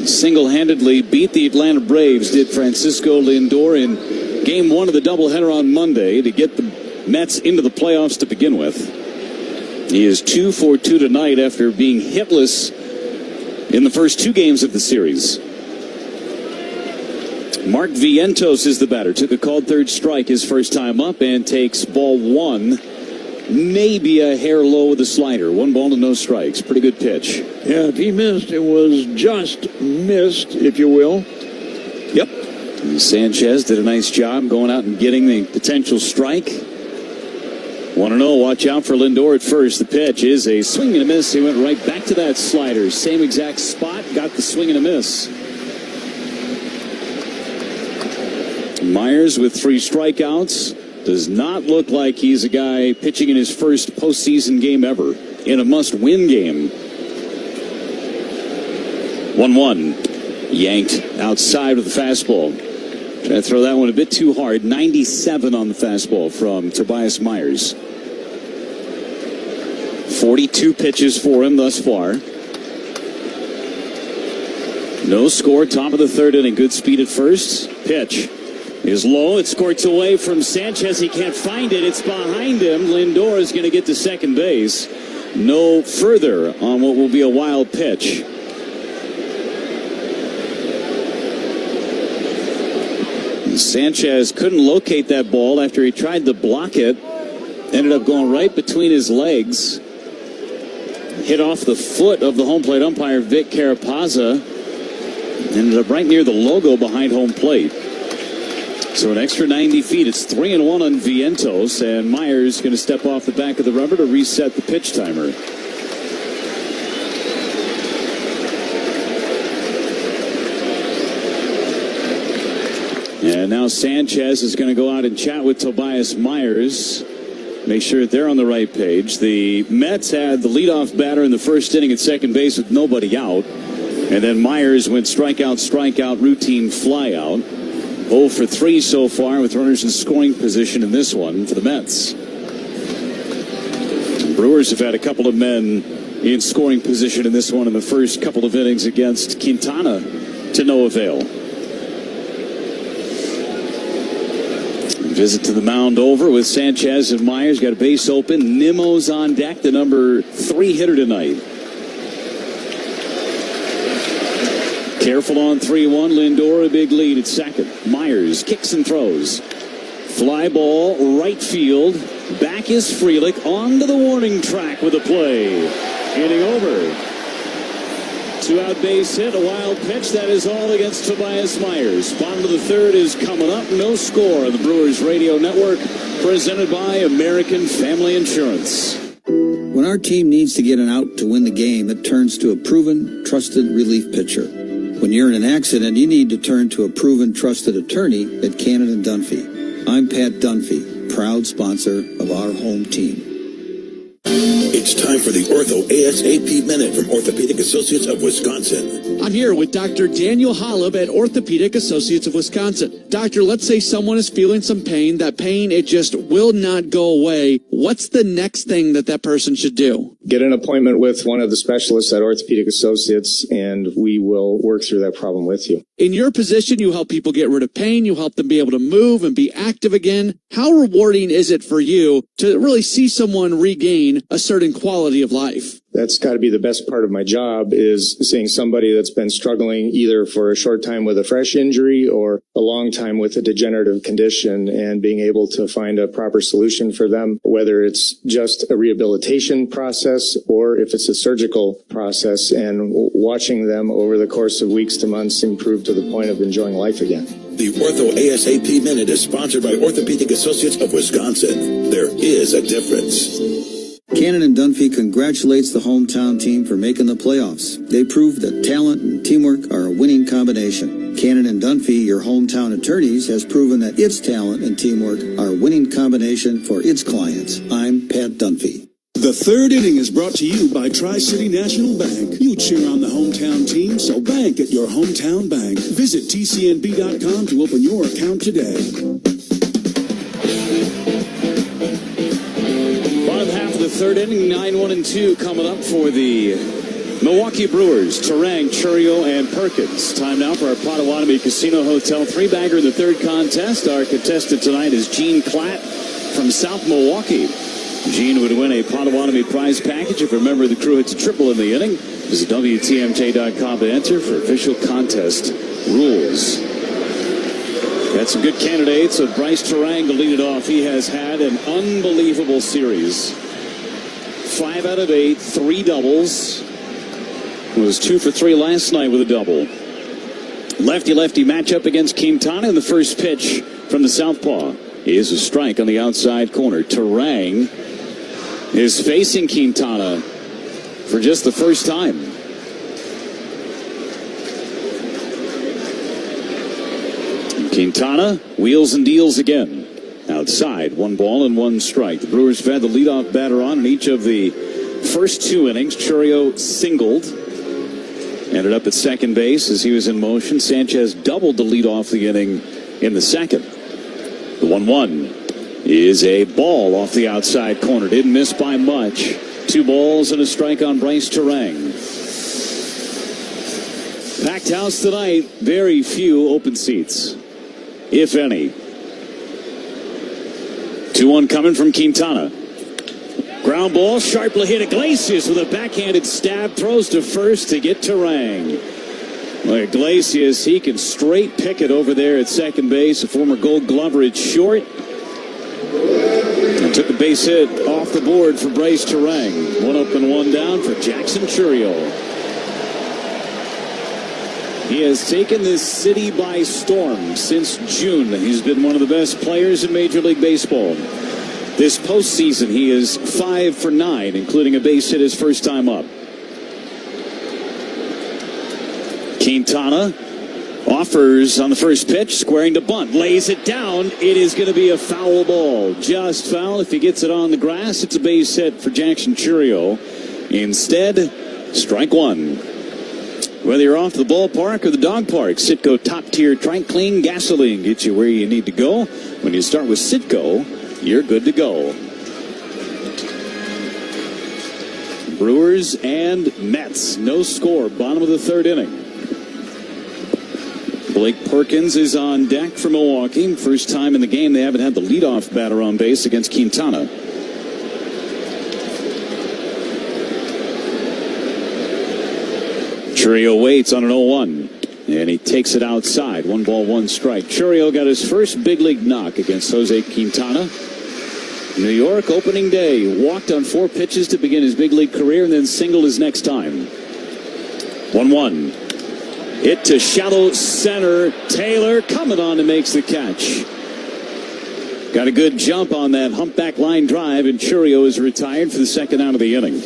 Single-handedly beat the Atlanta Braves, did Francisco Lindor in Game 1 of the doubleheader on Monday to get the Mets into the playoffs to begin with. He is 2 for 2 tonight after being hitless in the first 2 games of the series. Mark Vientos is the batter. Took a called third strike his first time up and takes ball 1. Maybe a hair low with a slider. 1 ball and no strikes. Pretty good pitch. Yeah, if he missed, it was just missed, if you will. Yep. And Sanchez did a nice job going out and getting the potential strike. 1-0. Watch out for Lindor at first. The pitch is a swing and a miss. He went right back to that slider. Same exact spot. Got the swing and a miss. Myers with 3 strikeouts. Does not look like he's a guy pitching in his first postseason game ever in a must-win game. 1-1. Yanked outside with the fastball. Trying to throw that one a bit too hard. 97 on the fastball from Tobias Myers. 42 pitches for him thus far. No score, top of the 3rd inning. Good speed at first. Pitch is low. It squirts away from Sanchez. He can't find it. It's behind him. Lindor is going to get to second base. No further on what will be a wild pitch. Sanchez couldn't locate that ball after he tried to block it. Ended up going right between his legs. Hit off the foot of the home plate umpire, Vic Carapazza. Ended up right near the logo behind home plate. So an extra 90 feet. It's 3-1 on Vientos, and Myers going to step off the back of the rubber to reset the pitch timer. And now Sanchez is going to go out and chat with Tobias Myers. Make sure that they're on the right page. The Mets had the leadoff batter in the first inning at second base with nobody out. And then Myers went strikeout, routine flyout. 0 for 3 so far with runners in scoring position in this one for the Mets. The Brewers have had a couple of men in scoring position in this one in the first couple of innings against Quintana to no avail. Visit to the mound over with Sanchez and Myers. Got a base open. Nimmo's on deck, the number 3 hitter tonight. Careful on 3-1. Lindor a big lead at second. Myers kicks and throws. Fly ball, right field. Back is Frelick onto the warning track with a play. Inning over. 2-out base hit, a wild pitch. That is all against Tobias Myers. Bottom of the third is coming up. No score on the Brewers Radio Network. Presented by American Family Insurance. When our team needs to get an out to win the game, it turns to a proven, trusted relief pitcher. When you're in an accident, you need to turn to a proven, trusted attorney at Cannon & Dunphy. I'm Pat Dunphy, proud sponsor of our home team. It's time for the Ortho ASAP Minute from Orthopedic Associates of Wisconsin. I'm here with Dr. Daniel Holub at Orthopedic Associates of Wisconsin. Doctor, let's say someone is feeling some pain. That pain, it just will not go away. What's the next thing that person should do? Get an appointment with one of the specialists at Orthopedic Associates, and we will work through that problem with you. In your position, you help people get rid of pain. You help them be able to move and be active again. How rewarding is it for you to really see someone regain a certain quality of life? That's got to be the best part of my job, is seeing somebody that's been struggling either for a short time with a fresh injury or a long time with a degenerative condition, and being able to find a proper solution for them, whether it's just a rehabilitation process or if it's a surgical process, and watching them over the course of weeks to months improve to the point of enjoying life again. The Ortho ASAP Minute is sponsored by Orthopedic Associates of Wisconsin. There is a difference. Cannon & Dunphy congratulates the hometown team for making the playoffs. They proved that talent and teamwork are a winning combination. Cannon & Dunphy, your hometown attorneys, has proven that its talent and teamwork are a winning combination for its clients. I'm Pat Dunphy. The third inning is brought to you by Tri-City National Bank. You cheer on the hometown team, so bank at your hometown bank. Visit tcnb.com to open your account today. Bottom half of the third inning, 9-1-2 coming up for the Milwaukee Brewers. Terang, Churio, and Perkins. Time now for our Potawatomi Casino Hotel 3-bagger in the third contest. Our contestant tonight is Gene Klatt from South Milwaukee. Gene would win a Potawatomi prize package if a member of the crew hits a triple in the inning. Visit WTMJ.com to enter for official contest rules. Got some good candidates with Bryce Terang to lead it off. He has had an unbelievable series. 5 out of 8, 3 doubles. Was 2 for 3 last night with a double. Lefty-lefty matchup against Quintana, in the first pitch from the southpaw is a strike on the outside corner. Terang is facing Quintana for just the first time. Quintana wheels and deals again. Outside, 1 ball and 1 strike. The Brewers have had the leadoff batter on in each of the first 2 innings. Churio singled. Ended up at second base as he was in motion. Sanchez doubled to lead off the inning in the second. The 1-1 is a ball off the outside corner. Didn't miss by much. 2 balls and a strike on Bryce Terang. Packed house tonight. Very few open seats, if any. 2-1 coming from Quintana. Ground ball, sharply hit. Iglesias with a backhanded stab. Throws to first to get Terang. Well, Iglesias, he can straight pick it over there at second base. A former Gold Glover at short. And took a base hit off the board for Bryce Terang. 1 up and 1 down for Jackson Churio. He has taken this city by storm since June. He's been one of the best players in Major League Baseball. This postseason, he is 5 for 9, including a base hit his first time up. Quintana offers on the first pitch, squaring to bunt, lays it down. It is going to be a foul ball. Just foul. If he gets it on the grass, it's a base hit for Jackson Churio. Instead, strike one. Whether you're off the ballpark or the dog park, Citgo top-tier Tri-Clean gasoline gets you where you need to go. When you start with Citgo, you're good to go. Brewers and Mets. No score. Bottom of the third inning. Blake Perkins is on deck for Milwaukee. First time in the game they haven't had the leadoff batter on base against Quintana. Churio waits on an 0-1, and he takes it outside. 1 ball, 1 strike. Churio got his first big league knock against Jose Quintana. New York opening day. Walked on 4 pitches to begin his big league career and then singled his next time. 1-1. Hit to shallow center. Taylor coming on and makes the catch. Got a good jump on that humpback line drive, and Churio is retired for the second out of the inning.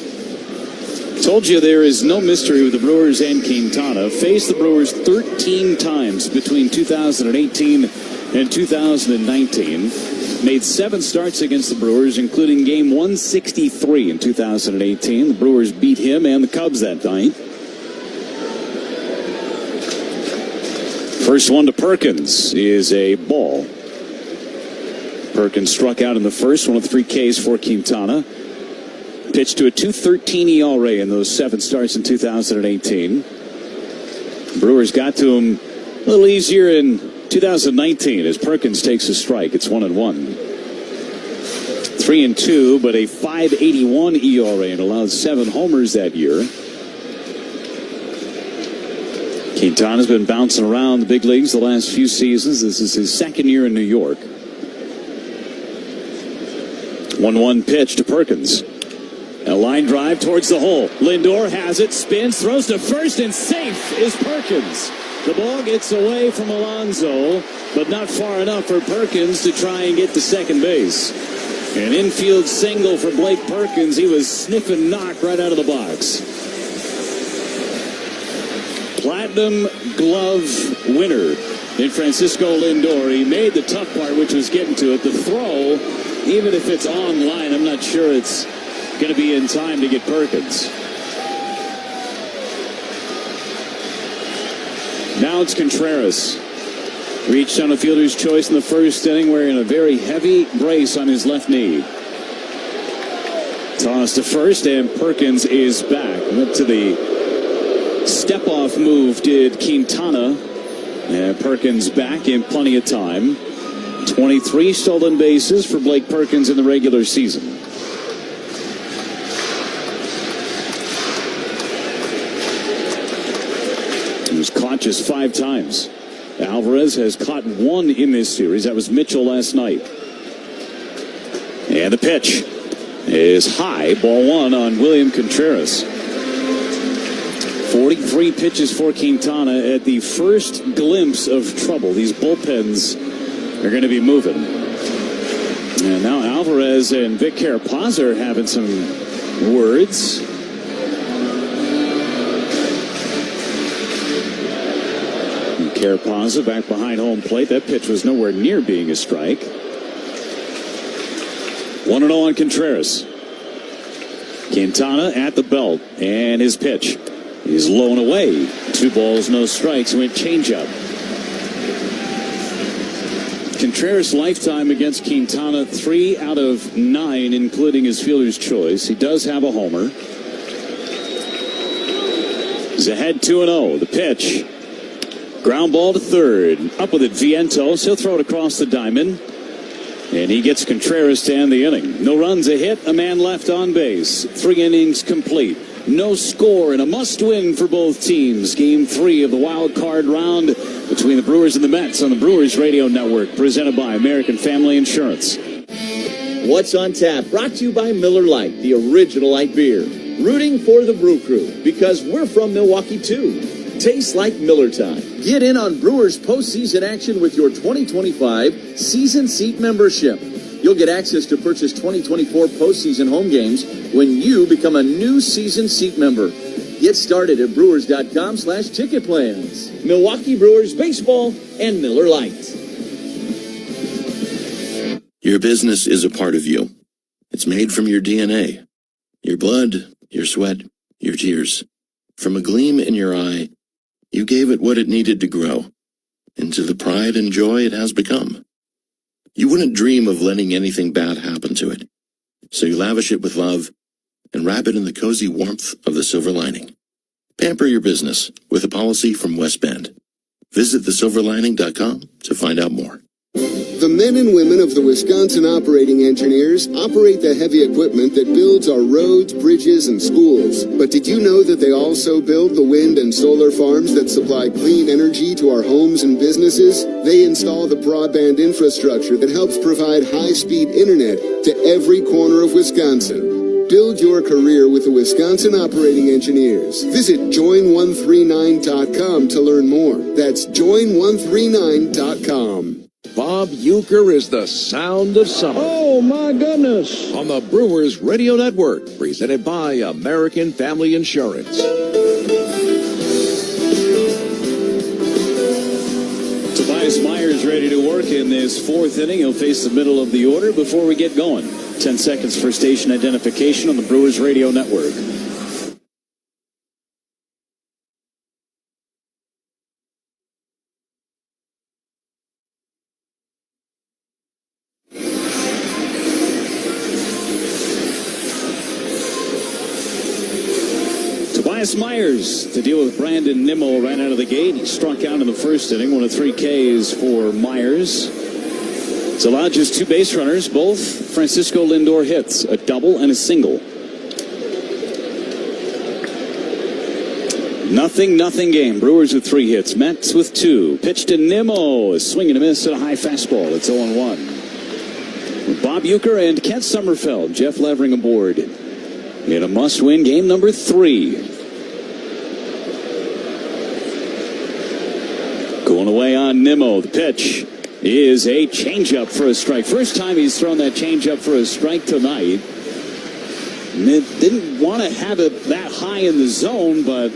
Told you there is no mystery with the Brewers and Quintana. Faced the Brewers 13 times between 2018 and 2019. Made 7 starts against the Brewers, including game 163 in 2018. The Brewers beat him and the Cubs that night. First one to Perkins is a ball. Perkins struck out in the first, one of 3 Ks for Quintana. Pitched to a 2.13 ERA in those 7 starts in 2018. Brewers got to him a little easier in 2019 as Perkins takes a strike. It's 1-1. 3-2, but a 5.81 ERA and allowed 7 homers that year. Quintana's been bouncing around the big leagues the last few seasons. This is his second year in New York. 1-1 pitch to Perkins. A line drive towards the hole. Lindor has it, spins, throws to first, and safe is Perkins. The ball gets away from Alonso, but not far enough for Perkins to try and get to second base. An infield single for Blake Perkins. He was sniffing knock right out of the box. Platinum glove winner in Francisco Lindor. He made the tough part, which was getting to it. The throw, even if it's online, I'm not sure it's going to be in time to get Perkins. Now it's Contreras. Reached on a fielder's choice in the first inning, wearing a very heavy brace on his left knee. Toss to first, and Perkins is back. Went to the step-off move, did Quintana. And Perkins back in plenty of time. 23 stolen bases for Blake Perkins in the regular season. Caught just 5 times. Alvarez has caught 1 in this series. That was Mitchell last night. And the pitch is high. Ball 1 on William Contreras. 43 pitches for Quintana at the first glimpse of trouble. These bullpens are going to be moving. And now Alvarez and Vic Carapaz are having some words. Carapaz back behind home plate. That pitch was nowhere near being a strike. 1-0 on Contreras. Quintana at the belt, and his pitch is low and away. 2 balls, no strikes. Went changeup. Contreras' lifetime against Quintana, 3 out of 9, including his fielder's choice. He does have a homer. He's ahead 2-0. The pitch. Ground ball to third. Up with it, Vientos. He'll throw it across the diamond. And he gets Contreras to end the inning. No runs, a hit, a man left on base. 3 innings complete. No score and a must-win for both teams. Game 3 of the wild card round between the Brewers and the Mets on the Brewers Radio Network. Presented by American Family Insurance. What's on Tap? Brought to you by Miller Lite, the original light beer. Rooting for the Brew Crew because we're from Milwaukee too. tastes like Miller time. Get in on Brewers postseason action with your 2025 season seat membership. You'll get access to purchase 2024 postseason home games when you become a new season seat member. Get started at brewers.com/ticket plans. Milwaukee Brewers baseball and Miller Lite. Your business is a part of you. It's made from your DNA, your blood, your sweat, your tears. From a gleam in your eye, you gave it what it needed to grow into the pride and joy it has become. You wouldn't dream of letting anything bad happen to it, so you lavish it with love and wrap it in the cozy warmth of the silver lining. Pamper your business with a policy from West Bend. Visit thesilverlining.com to find out more. The men and women of the Wisconsin Operating Engineers operate the heavy equipment that builds our roads, bridges, and schools. But did you know that they also build the wind and solar farms that supply clean energy to our homes and businesses? They install the broadband infrastructure that helps provide high-speed internet to every corner of Wisconsin. Build your career with the Wisconsin Operating Engineers. Visit join139.com to learn more. That's join139.com. Bob Uecker is the sound of summer. Oh, my goodness. On the Brewers Radio Network, presented by American Family Insurance. Tobias Myers ready to work in this fourth inning. He'll face the middle of the order before we get going. 10 seconds for station identification on the Brewers Radio Network. Tobias Myers to deal with Brandon Nimmo right out of the gate. He struck out in the first inning, one of 3 Ks for Myers. It's allowed just 2 base runners, both Francisco Lindor hits, a double and a single. Nothing game. Brewers with 3 hits, Mets with 2. Pitch to Nimmo, a swing and a miss at a high fastball. It's 0-1. With Bob Uecker and Kent Sommerfeld, Jeff Levering aboard in a must-win game number 3. Going away on Nimmo. The pitch is a changeup for a strike. First time he's thrown that changeup for a strike tonight. Didn't want to have it that high in the zone, but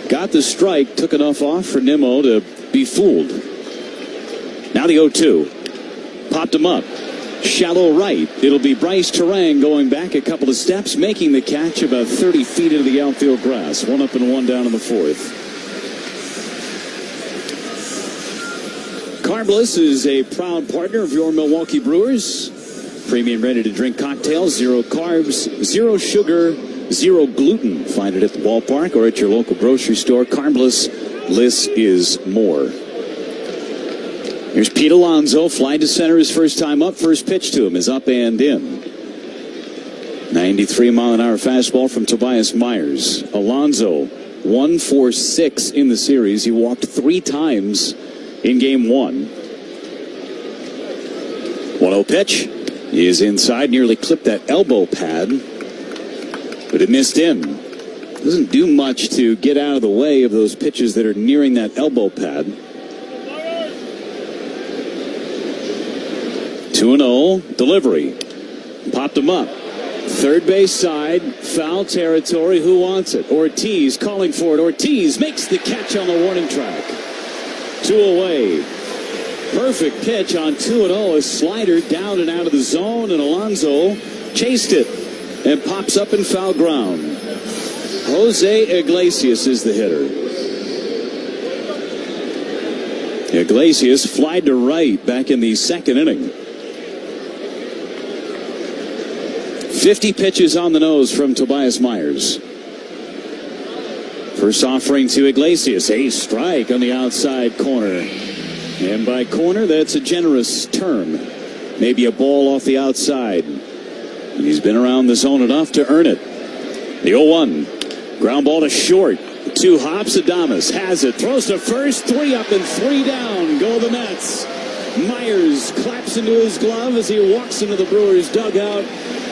got the strike. Took enough off for Nimmo to be fooled. Now the 0-2. Popped him up. Shallow right. It'll be Bryce Terang going back a couple of steps, making the catch about 30 feet into the outfield grass. 1 up and 1 down in the 4th. Carbless is a proud partner of your Milwaukee Brewers. Premium ready-to-drink cocktails, 0 carbs, 0 sugar, 0 gluten. Find it at the ballpark or at your local grocery store. Carbless, less is more. Here's Pete Alonso, fly to center his first time up. First pitch to him is up and in. 93-mile-an-hour fastball from Tobias Myers. Alonso, 1 for 6 in the series. He walked 3 times in game 1. 1-0 pitch is inside, nearly clipped that elbow pad, but it missed in. Doesn't do much to get out of the way of those pitches that are nearing that elbow pad. 2-0 delivery. Popped him up. Third base side, foul territory. Who wants it? Ortiz calling for it. Ortiz makes the catch on the warning track. 2 away. Perfect pitch on 2-0. A slider down and out of the zone, and Alonso chased it and pops up in foul ground. Jose Iglesias is the hitter. Iglesias flied to right back in the second inning. 50 pitches on the nose from Tobias Myers. First offering to Iglesias, a strike on the outside corner. And by corner, that's a generous term. Maybe a ball off the outside. And he's been around the zone enough to earn it. The 0-1. Ground ball to short. 2 hops. Adames has it. Throws to first. 3 up and 3 down. Go the Mets. Myers claps into his glove as he walks into the Brewers dugout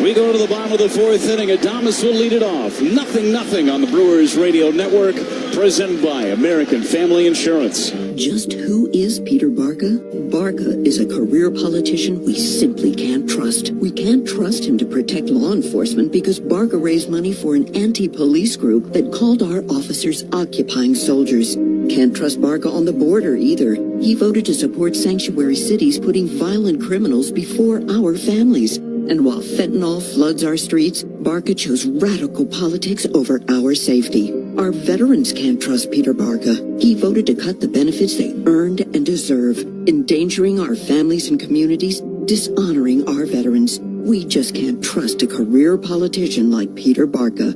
We go to the bottom of the fourth inning. Adames will lead it off. 0-0 on the Brewers Radio Network, presented by American Family Insurance. Just who is Peter Barca? Barca is a career politician we simply can't trust. We can't trust him to protect law enforcement because Barca raised money for an anti-police group that called our officers occupying soldiers. Can't trust Barca on the border either. He voted to support sanctuary cities putting violent criminals before our families. And while fentanyl floods our streets, Barca chose radical politics over our safety. Our veterans can't trust Peter Barca. He voted to cut the benefits they earned and deserve, endangering our families and communities, dishonoring our veterans. We just can't trust a career politician like Peter Barca.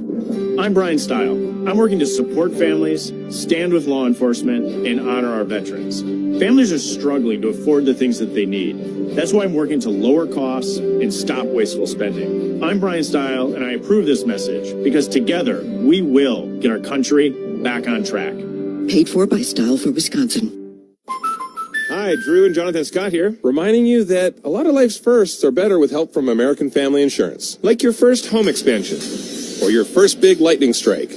I'm Brian Stile. I'm working to support families, stand with law enforcement, and honor our veterans. Families are struggling to afford the things that they need. That's why I'm working to lower costs and stop wasteful spending. I'm Brian Stile, and I approve this message because together we will get our country back on track. Paid for by Stile for Wisconsin. Hi, Drew and Jonathan Scott here, reminding you that a lot of life's firsts are better with help from American Family Insurance. Like your first home expansion, or your first big lightning strike.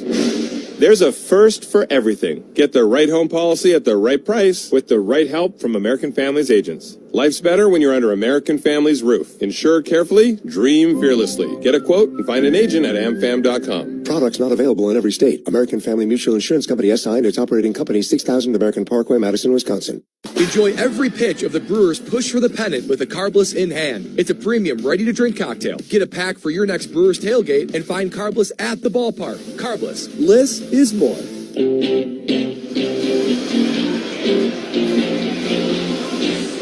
There's a first for everything. Get the right home policy at the right price with the right help from American Family's agents. Life's better when you're under American Family's roof. Insure carefully, dream fearlessly. Get a quote and find an agent at amfam.com. Products not available in every state. American Family Mutual Insurance Company SI and its operating company 6000 American Parkway, Madison, Wisconsin. Enjoy every pitch of the Brewers' push for the pennant with a Carbless in hand. It's a premium, ready-to-drink cocktail. Get a pack for your next Brewers tailgate and find Carbless at the ballpark. Carbless. Less is more.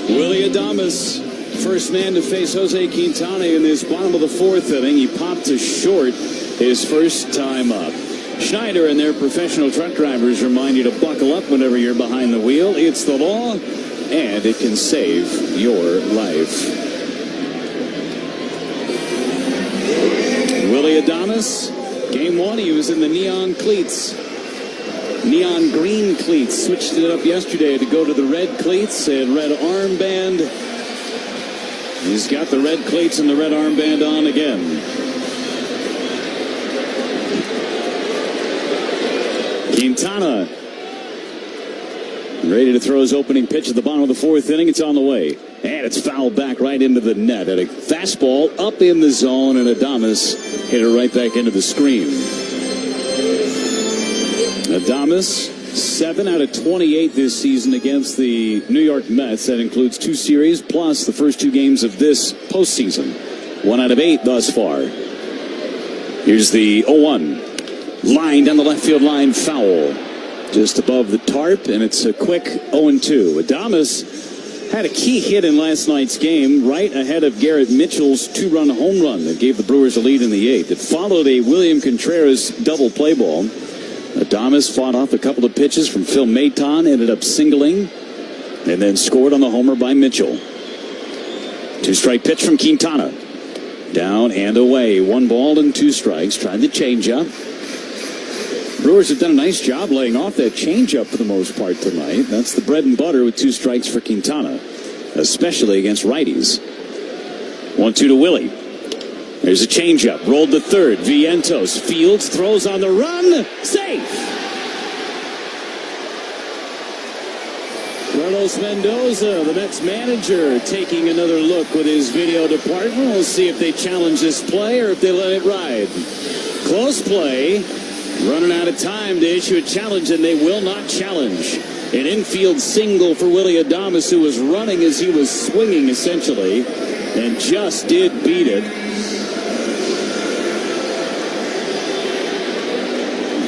Willie Adames, first man to face Jose Quintana in this bottom of the fourth inning. He popped to short his first time up. Schneider and their professional truck drivers remind you to buckle up whenever you're behind the wheel. It's the law, and it can save your life. Willie Adames, game one, he was in the neon cleats. Neon green cleats. Switched it up yesterday to go to the red cleats and red armband. He's got the red cleats and the red armband on again. Quintana ready to throw his opening pitch at the bottom of the fourth inning. It's on the way. And it's fouled back right into the net. And a fastball up in the zone, and Adames hit it right back into the screen. Adames, 7 out of 28 this season against the New York Mets. That includes 2 series plus the first 2 games of this postseason. 1 out of 8 thus far. Here's the 0-1. Line down the left field line, foul. Just above the tarp, and it's a quick 0-2. Adames had a key hit in last night's game right ahead of Garrett Mitchell's 2-run home run that gave the Brewers a lead in the 8th. It followed a William Contreras double play ball. Adames fought off a couple of pitches from Phil Maton, ended up singling, and then scored on the homer by Mitchell. 2-strike pitch from Quintana. Down and away. 1 ball and 2 strikes. Tried the changeup. Brewers have done a nice job laying off that changeup for the most part tonight. That's the bread and butter with 2 strikes for Quintana, especially against righties. 1-2 to Willie. There's a changeup. Rolled to third. Vientos. Fields throws on the run. Safe. Carlos Mendoza, the Mets manager, taking another look with his video department. We'll see if they challenge this play or if they let it ride. Close play. Running out of time to issue a challenge, and they will not challenge. An infield single for Willie Adames, who was running as he was swinging, essentially, and just did beat it.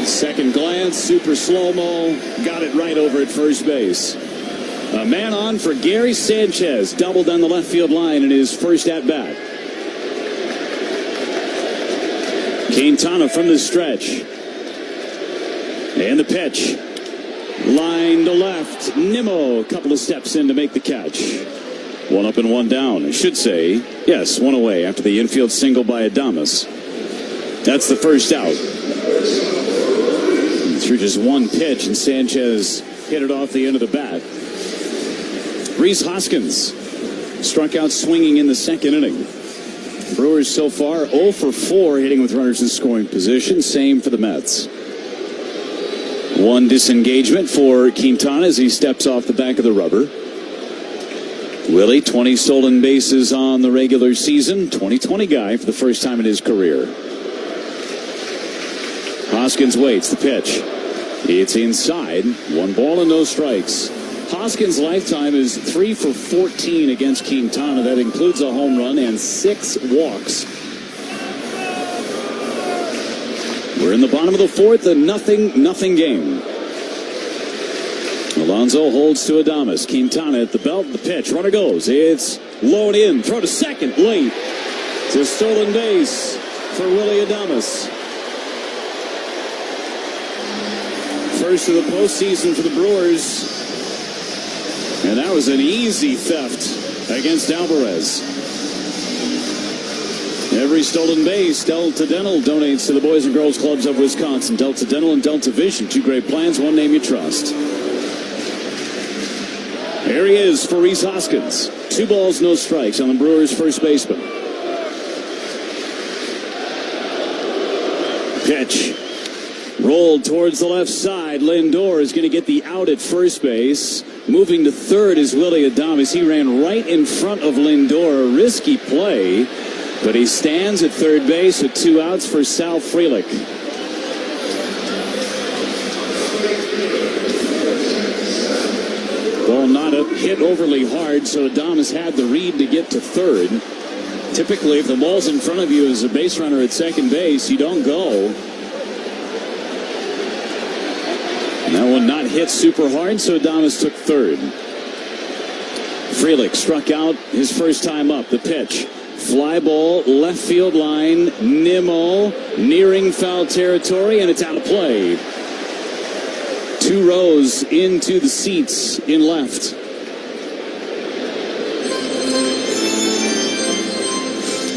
Second glance, super slow-mo, got it right over at first base. A man on for Gary Sanchez, doubled down the left field line in his first at-bat. Quintana from the stretch. And the pitch. Line to left. Nimmo, a couple of steps in to make the catch. 1 up and 1 down. I should say, yes, 1 away after the infield single by Adames. That's the first out. And through just 1 pitch, and Sanchez hit it off the end of the bat. Rhys Hoskins struck out swinging in the second inning. Brewers so far 0 for 4 hitting with runners in scoring position. Same for the Mets. One disengagement for Quintana as he steps off the back of the rubber. Willie, 20 stolen bases on the regular season. 2020 guy for the first time in his career. Hoskins waits the pitch. It's inside. 1 ball and no strikes. Hoskins' lifetime is 3 for 14 against Quintana. That includes a home run and 6 walks. We're in the bottom of the 4th, a nothing game. Alonso holds to Adames. Quintana at the belt. The pitch. Runner goes. It's low and in. Throw to second. Late. It's a stolen base for Willie Adames. First of the postseason for the Brewers. And that was an easy theft against Alvarez. Every stolen base, Delta Dental donates to the Boys and Girls Clubs of Wisconsin. Delta Dental and Delta Vision, 2 great plans, one name you trust. There he is for Rhys Hoskins. 2 balls, no strikes on the Brewers' first baseman. Pitch. Rolled towards the left side. Lindor is going to get the out at first base. Moving to third is Willie Adames. He ran right in front of Lindor. A risky play, but he stands at third base with 2 outs for Sal Frelick. Ball not hit overly hard, so Adames had the read to get to third. Typically, if the ball's in front of you as a base runner at second base, you don't go. And that one not hit super hard, so Adames took third. Frelick struck out his first time up. The pitch. Fly ball, left field line. Nimmo nearing foul territory, and it's out of play. 2 rows into the seats in left.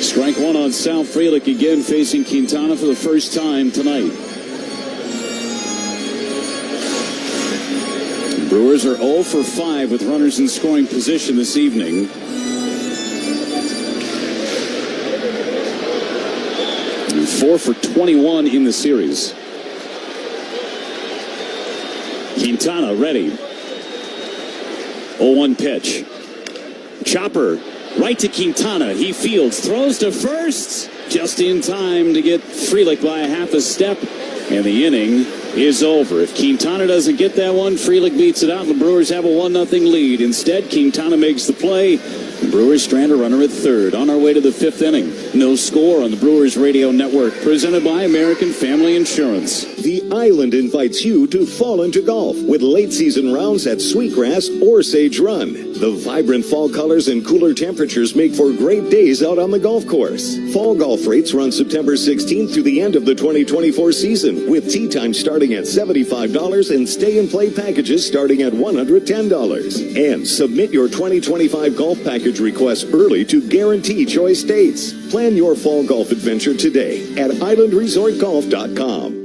Strike 1 on Sal Frelick again, facing Quintana for the first time tonight. Brewers are 0 for 5 with runners in scoring position this evening. And 4 for 21 in the series. Quintana ready. 0-1 pitch. Chopper right to Quintana. He fields, throws to first. Just in time to get Frelick by a half a step. And the inning is over. If Quintana doesn't get that one, Frelick beats it out, and the Brewers have a 1-0 lead. Instead, Quintana makes the play. The Brewers strand a runner at third. On our way to the 5th inning. No score on the Brewers Radio Network. Presented by American Family Insurance. The Island invites you to fall into golf with late season rounds at Sweetgrass or Sage Run. The vibrant fall colors and cooler temperatures make for great days out on the golf course. Fall golf rates run September 16th through the end of the 2024 season, with tee time starting at $75 and stay and play packages starting at $110. And submit your 2025 golf package request early to guarantee choice dates. Plan your fall golf adventure today at islandresortgolf.com.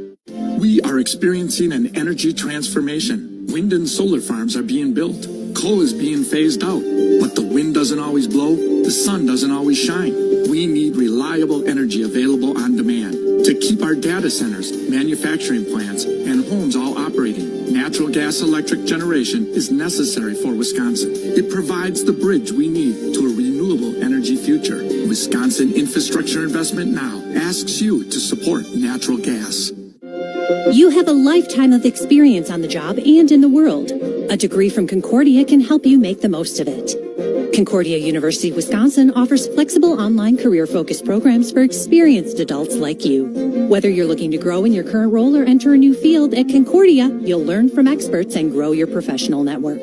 We are experiencing an energy transformation. Wind and solar farms are being built. Coal is being phased out. But the wind doesn't always blow. The sun doesn't always shine. We need reliable energy available on demand to keep our data centers, manufacturing plants, and homes all operating. Natural gas electric generation is necessary for Wisconsin. It provides the bridge we need to a renewable energy future. Wisconsin Infrastructure Investment Now asks you to support natural gas. You have a lifetime of experience on the job and in the world. A degree from Concordia can help you make the most of it. Concordia University, Wisconsin offers flexible online career-focused programs for experienced adults like you. Whether you're looking to grow in your current role or enter a new field, at Concordia, you'll learn from experts and grow your professional network.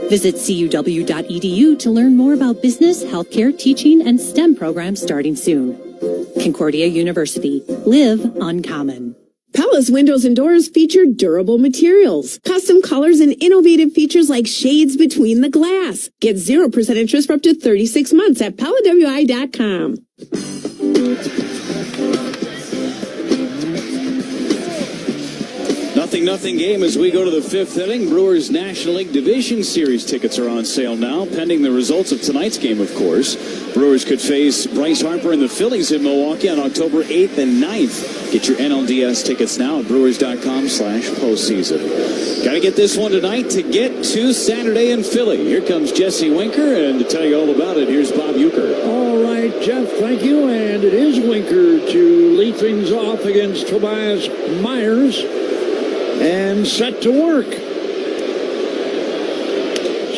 Visit cuw.edu to learn more about business, healthcare, teaching, and STEM programs starting soon. Concordia University. Live uncommon. Pella's windows and doors feature durable materials, custom colors, and innovative features like shades between the glass. Get 0% interest for up to 36 months at PellaWI.com. 0-0 game as we go to the fifth inning. Brewers National League Division Series tickets are on sale now, pending the results of tonight's game, of course. Brewers could face Bryce Harper and the Phillies in Milwaukee on October 8th and 9th. Get your NLDS tickets now at brewers.com/postseason. Got to get this one tonight to get to Saturday in Philly. Here comes Jesse Winker, and to tell you all about it, here's Bob Uecker. All right, Jeff, thank you. And it is Winker to lead things off against Tobias Myers. And set to work.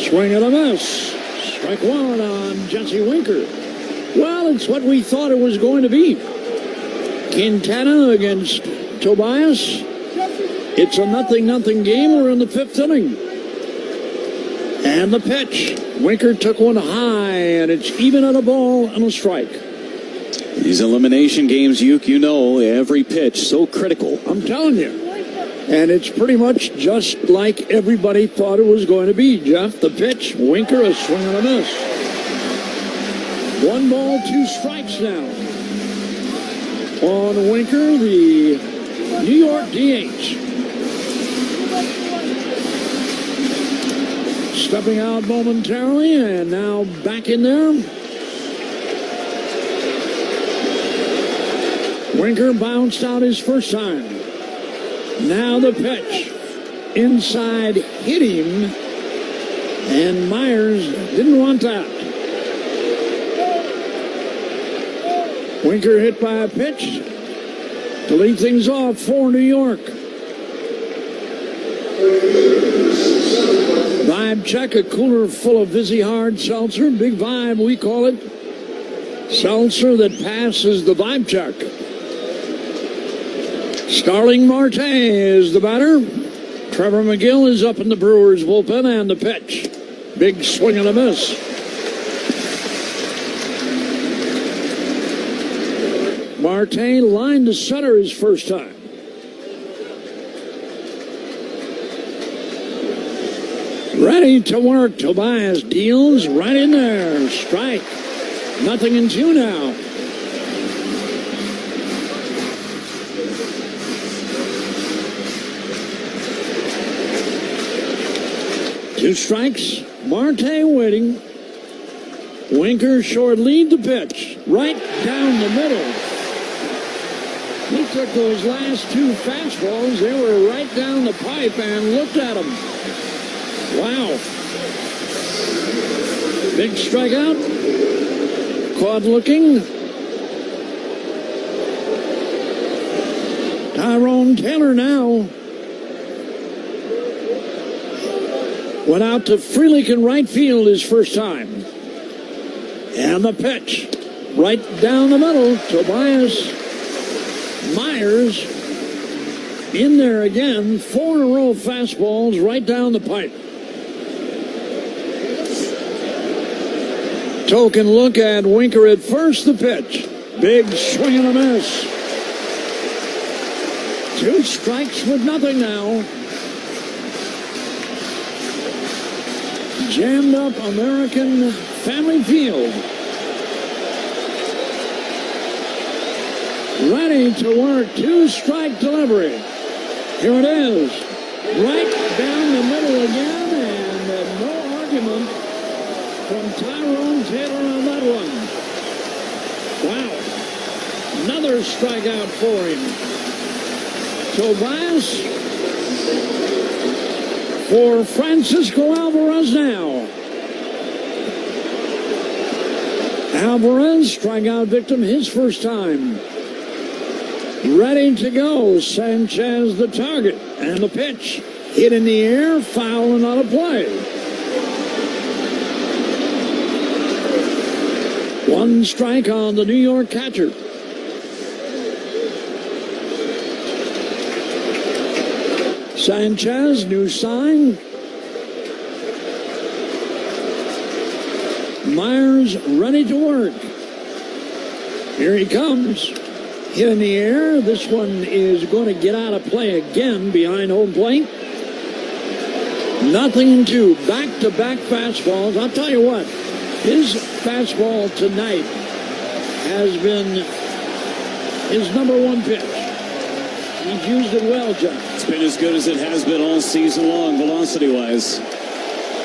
Swing and a miss. Strike one on Jesse Winker. Well, it's what we thought it was going to be. Quintana against Tobias. It's a 0-0 game. We're in the fifth inning. And the pitch. Winker took one high, and it's even at a ball and a strike. These elimination games, you know, every pitch so critical. I'm telling you. And it's pretty much just like everybody thought it was going to be, Jeff. The pitch, Winker, a swing and a miss. 1 ball, 2 strikes now. On Winker, the New York DH. Stepping out momentarily, and now back in there. Winker bounced out his first time. Now the pitch. Inside hit him, and Myers didn't want that. Winker hit by a pitch to lead things off for New York. Vibe check, a cooler full of Vizzy Hard Seltzer. Big Vibe, we call it. Seltzer that passes the Vibe check. Starling Marte is the batter. Trevor McGill is up in the Brewers bullpen, and the pitch. Big swing and a miss. Marte lined to center his first time. Ready to work. Tobias deals right in there. Strike. 0-2 now. Two strikes. Marte waiting. Winker short lead the pitch. Right down the middle. He took those last 2 fastballs. They were right down the pipe and looked at them. Wow. Big strikeout. Caught looking. Tyrone Taylor now. Went out to Frelick in right field his first time. And the pitch. Right down the middle. Tobias Myers in there again. 4 in a row fastballs right down the pipe. Token look at Winker at first. The pitch. Big swing and a miss. 2 strikes with nothing now. Jammed up American Family Field. Ready to work. 2-strike delivery. Here it is. Right down the middle again, and no argument from Tyrone Taylor on that one. Wow. Another strikeout for him. Tobias for Francisco Alvarez now. Alvarez, strikeout victim, his first time. Ready to go. Sanchez the target. And the pitch. Hit in the air. Foul and not a play. 1 strike on the New York catcher. Sanchez, new sign. Myers ready to work. Here he comes. Hit in the air. This one is going to get out of play again behind home plate. 0-2. Back-to-back fastballs. I'll tell you what. His fastball tonight has been his number 1 pitch. He's used it well, John. been as good as it has been all season long, velocity-wise.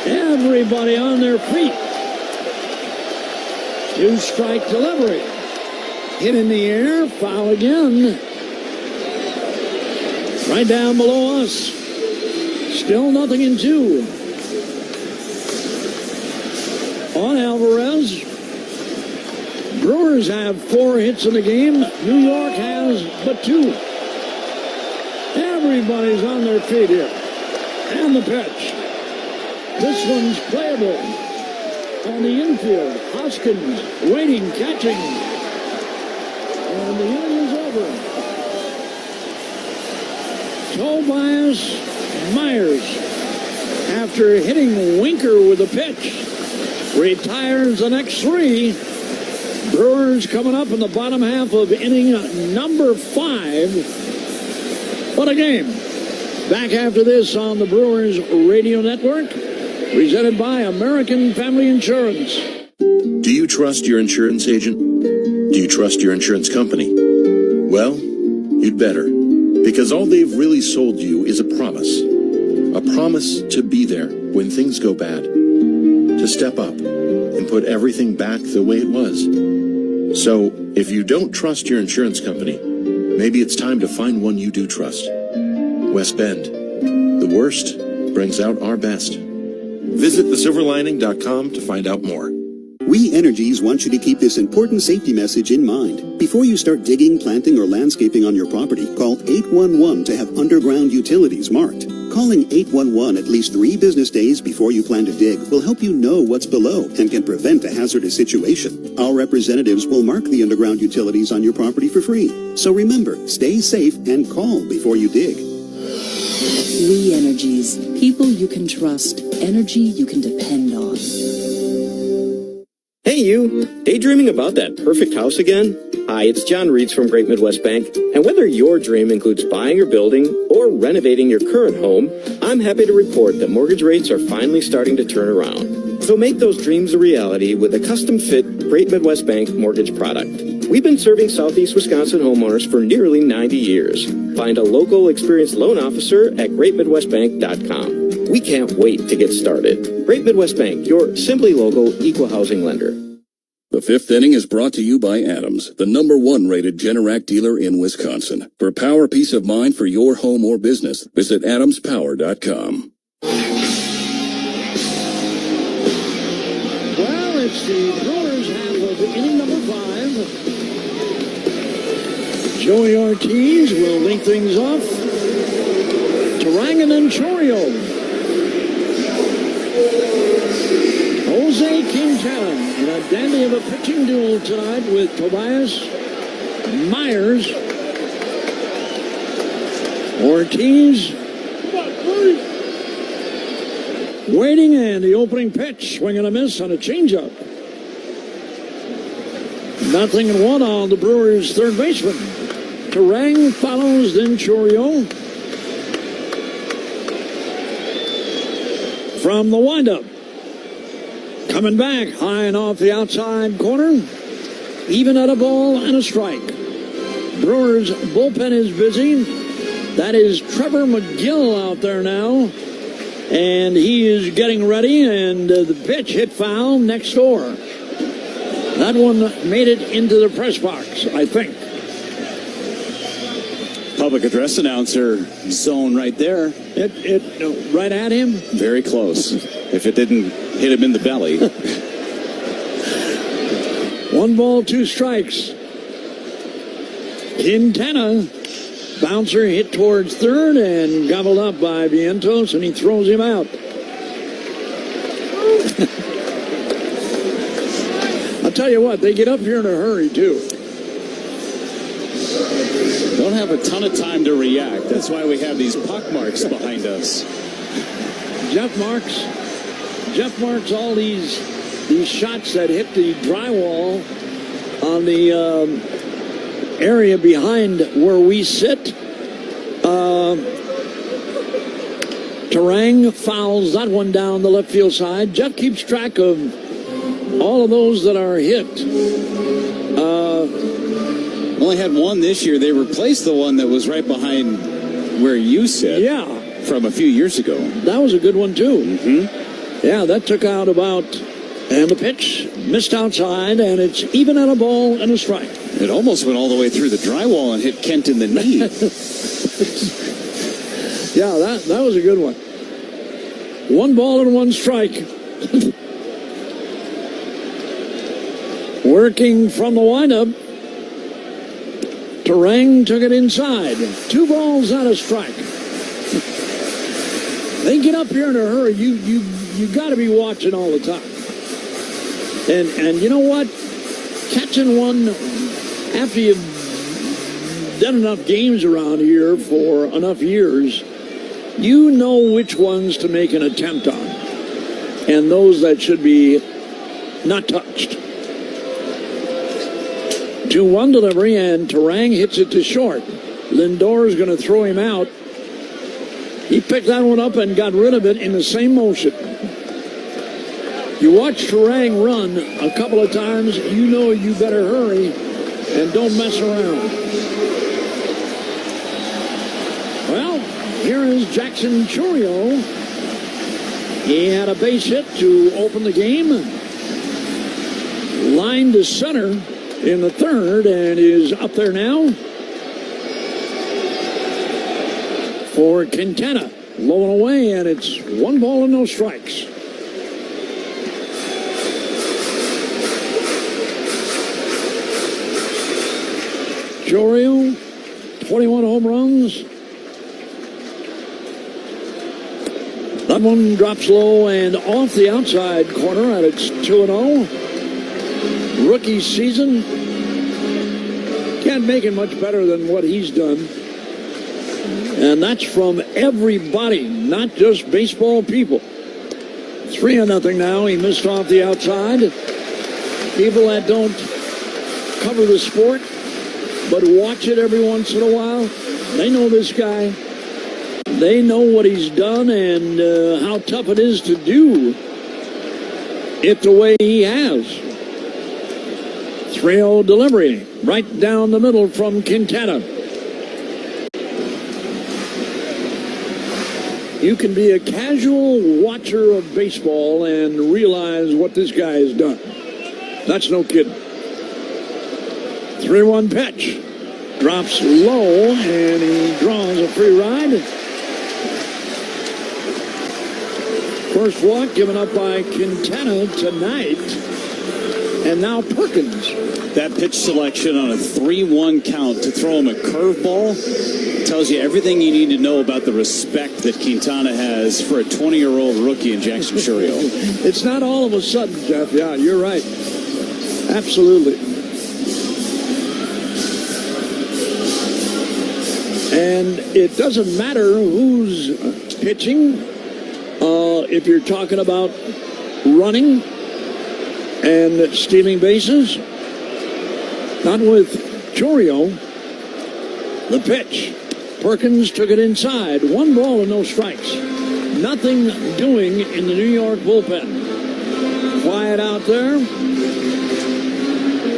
Everybody on their feet. 2-strike delivery. Hit in the air, foul again. Right down below us. Still nothing in 2. On Alvarez. Brewers have 4 hits in the game. New York has but 2. Everybody's on their feet here. And the pitch. This one's playable. On the infield, Hoskins waiting, catching. And the inning is over. Tobias Myers, after hitting Winker with a pitch, retires the next 3. Brewers coming up in the bottom half of inning number 5. What a game. Back after this on the Brewers Radio Network, presented by American Family Insurance. Do you trust your insurance agent? Do you trust your insurance company? Well, you'd better, because all they've really sold you is a promise to be there when things go bad, to step up and put everything back the way it was. So, if you don't trust your insurance company, maybe it's time to find one you do trust. West Bend. The worst brings out our best. Visit thesilverlining.com to find out more. We Energies want you to keep this important safety message in mind. Before you start digging, planting, or landscaping on your property, call 811 to have underground utilities marked. Calling 811 at least 3 business days before you plan to dig will help you know what's below and can prevent a hazardous situation. Our representatives will mark the underground utilities on your property for free. So remember, stay safe and call before you dig. We Energies. People you can trust. Energy you can depend on. Hey you! Daydreaming about that perfect house again? Hi, it's John Reeds from Great Midwest Bank. And whether your dream includes buying or building or renovating your current home, I'm happy to report that mortgage rates are finally starting to turn around. So make those dreams a reality with a custom-fit Great Midwest Bank mortgage product. We've been serving Southeast Wisconsin homeowners for nearly 90 years. Find a local experienced loan officer at greatmidwestbank.com. We can't wait to get started. Great Midwest Bank, your simply local equal housing lender. The 5th inning is brought to you by Adams, the #1 rated Generac dealer in Wisconsin. For power, peace of mind for your home or business, visit adamspower.com. Well, it's the Brewers half of inning number 5. Joey Ortiz will lead things off. Turang and then Chourio. Jose Quintana in a dandy of a pitching duel tonight with Tobias Myers. Ortiz waiting, and the opening pitch, swing and a miss on a changeup. 0-1 on the Brewers' third baseman. Turang follows, then Chourio. From the windup. Coming back, high and off the outside corner. Even at a ball and a strike. Brewers' bullpen is busy. That is Trevor McGill out there now. And he is getting ready, and the pitch hit foul next door. That one made it into the press box, I think. Public address announcer zone right there. It right at him? Very close. If it didn't hit him in the belly. 1 ball, 2 strikes. Quintana, bouncer hit towards third and gobbled up by Vientos, and he throws him out. I'll tell you what, they get up here in a hurry, too. Don't have a ton of time to react. That's why we have these puck marks behind us. Jeff marks all these shots that hit the drywall on the area behind where we sit. Turang fouls that one down the left field side. Jeff keeps track of all of those that are hit. Only had one this year. They replaced the one that was right behind where you sit. Yeah. From a few years ago. That was a good one, too. Mm-hmm. Yeah, that took out about... And the pitch missed outside, and it's even at a ball and a strike. It almost went all the way through the drywall and hit Kent in the knee. Yeah, that was a good one. 1 ball and 1 strike. Working from the windup. Terang took it inside. 2 balls and a strike. They get up here in a hurry. You got to be watching all the time. And you know what? Catching one after you've done enough games around here for enough years, you know which ones to make an attempt on, and those that should be not touched. 2-1 delivery, and Terang hits it to short. Lindor is going to throw him out. He picked that one up and got rid of it in the same motion. You watch Terang run a couple of times, you know you better hurry and don't mess around. Well, here is Jackson Chourio. He had a base hit to open the game. Line to center in the third and is up there now for Quintana. Low and away, and it's 1 ball and no strikes. Chourio, 21 home runs. That one drops low and off the outside corner, and it's 2-0. Rookie season. Can't make it much better than what he's done. And that's from everybody, not just baseball people. 3-0 now. He missed off the outside. People that don't cover the sport but watch it every once in a while, they know this guy. They know what he's done and how tough it is to do it the way he has. 3-0 delivery right down the middle from Quintana. You can be a casual watcher of baseball and realize what this guy has done. That's no kidding. 3-1 pitch. Drops low, and he draws a free ride. First walk given up by Quintana tonight. And now Perkins. That pitch selection on a 3-1 count to throw him a curveball tells you everything you need to know about the respect that Quintana has for a 20-year-old rookie in Jackson Chourio. It's not all of a sudden, Jeff. Yeah, you're right. Absolutely. And it doesn't matter who's pitching. If you're talking about running and stealing bases. Not with Chourio. The pitch. Perkins took it inside. 1 ball and no strikes. Nothing doing in the New York bullpen. Quiet out there.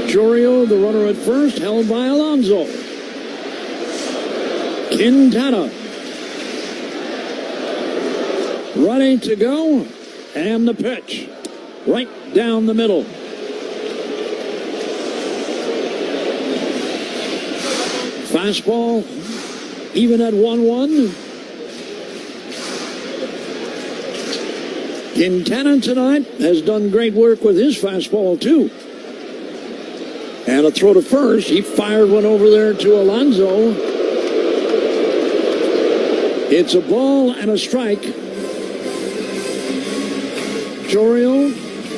Chourio, the runner at first, held by Alonso. Quintana. Ready to go. And the pitch. Right down the middle. Fastball. Even at 1-1. Quintana tonight has done great work with his fastball, too. And a throw to first. He fired one over there to Alonso. It's a ball and a strike. Chourio,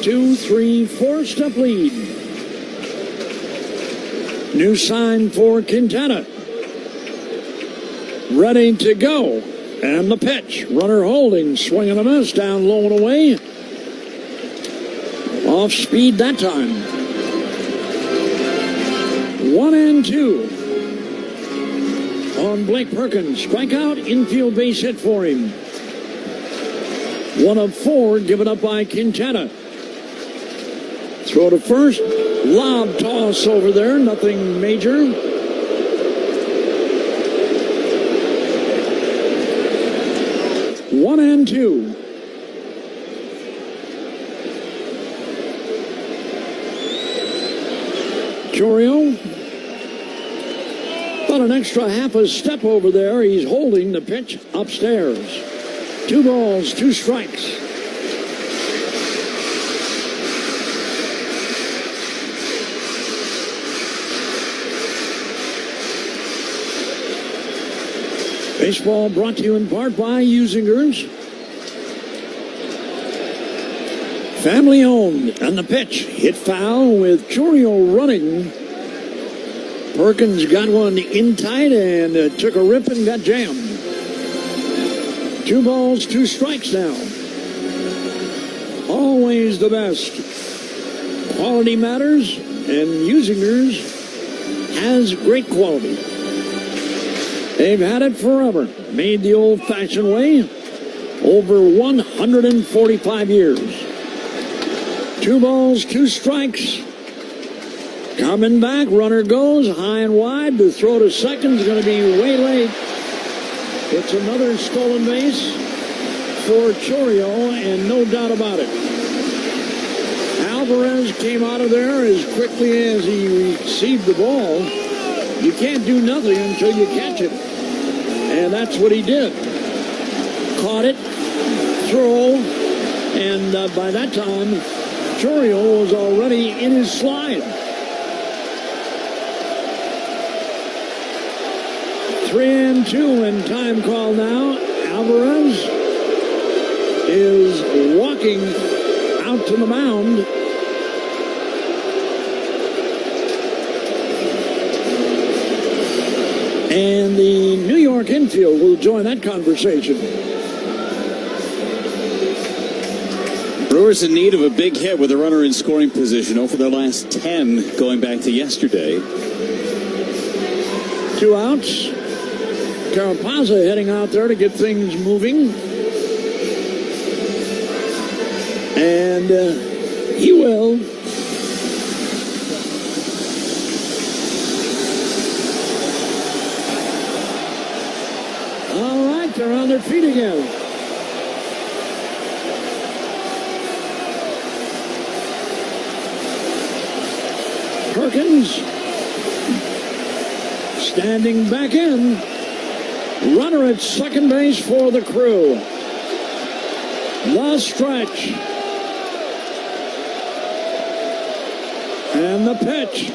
2-3, 4-step lead. New sign for Quintana. Ready to go. And the pitch. Runner holding. Swing and a miss. Down low and away. Off speed that time. 1-2. On Blake Perkins. Strikeout. Infield base hit for him. 1 of 4 given up by Quintana. Throw to first. Lob toss over there. Nothing major. 3-2. Chourio. About an extra half a step over there. He's holding the pitch upstairs. 2 balls, 2 strikes. Baseball brought to you in part by Usingers. Family owned. And the pitch hit foul with Chourio running. Perkins got one in tight and took a rip and got jammed. 2 balls, 2 strikes now. Always the best. Quality matters, and Usingers has great quality. They've had it forever. Made the old-fashioned way. Over 145 years. 2 balls, 2 strikes. Coming back, runner goes high and wide. The throw to second is going to be way late. It's another stolen base for Chourio, and no doubt about it. Alvarez came out of there as quickly as he received the ball. You can't do nothing until you catch it. And that's what he did. Caught it, throw, and by that time, Chourio was already in his slide. 3-2 and time call now. Alvarez is walking out to the mound. And the New York infield will join that conversation. Brewers in need of a big hit with a runner in scoring position. 0 for their last 10 going back to yesterday. 2 outs. Carapazza heading out there to get things moving. And he will. All right, they're on their feet again. Perkins standing back in. Runner at second base for the Crew. The stretch. And the pitch.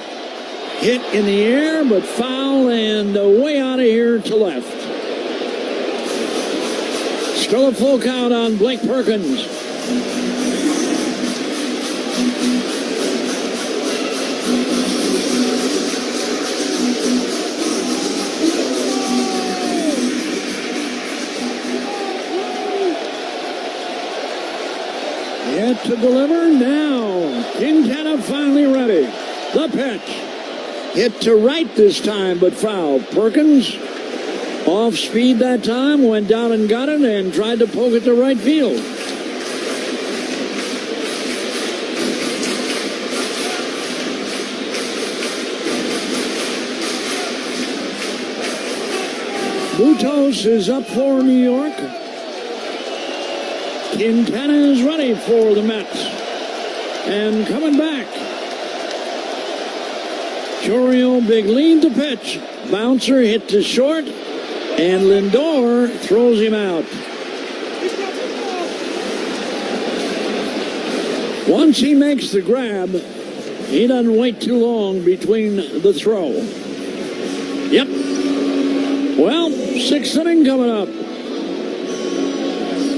Hit in the air, but foul and way out of here to left. Still a full count on Blake Perkins. Yet to deliver now. Quintana finally ready. The pitch. Hit to right this time, but foul. Perkins off speed that time, went down and got it and tried to poke it to right field. Butos is up for New York. Quintana is ready for the Mets. And coming back. Chourio, big lead to pitch. Bouncer hit to short. And Lindor throws him out. Once he makes the grab, he doesn't wait too long between the throw. Yep. Well, 6th inning coming up.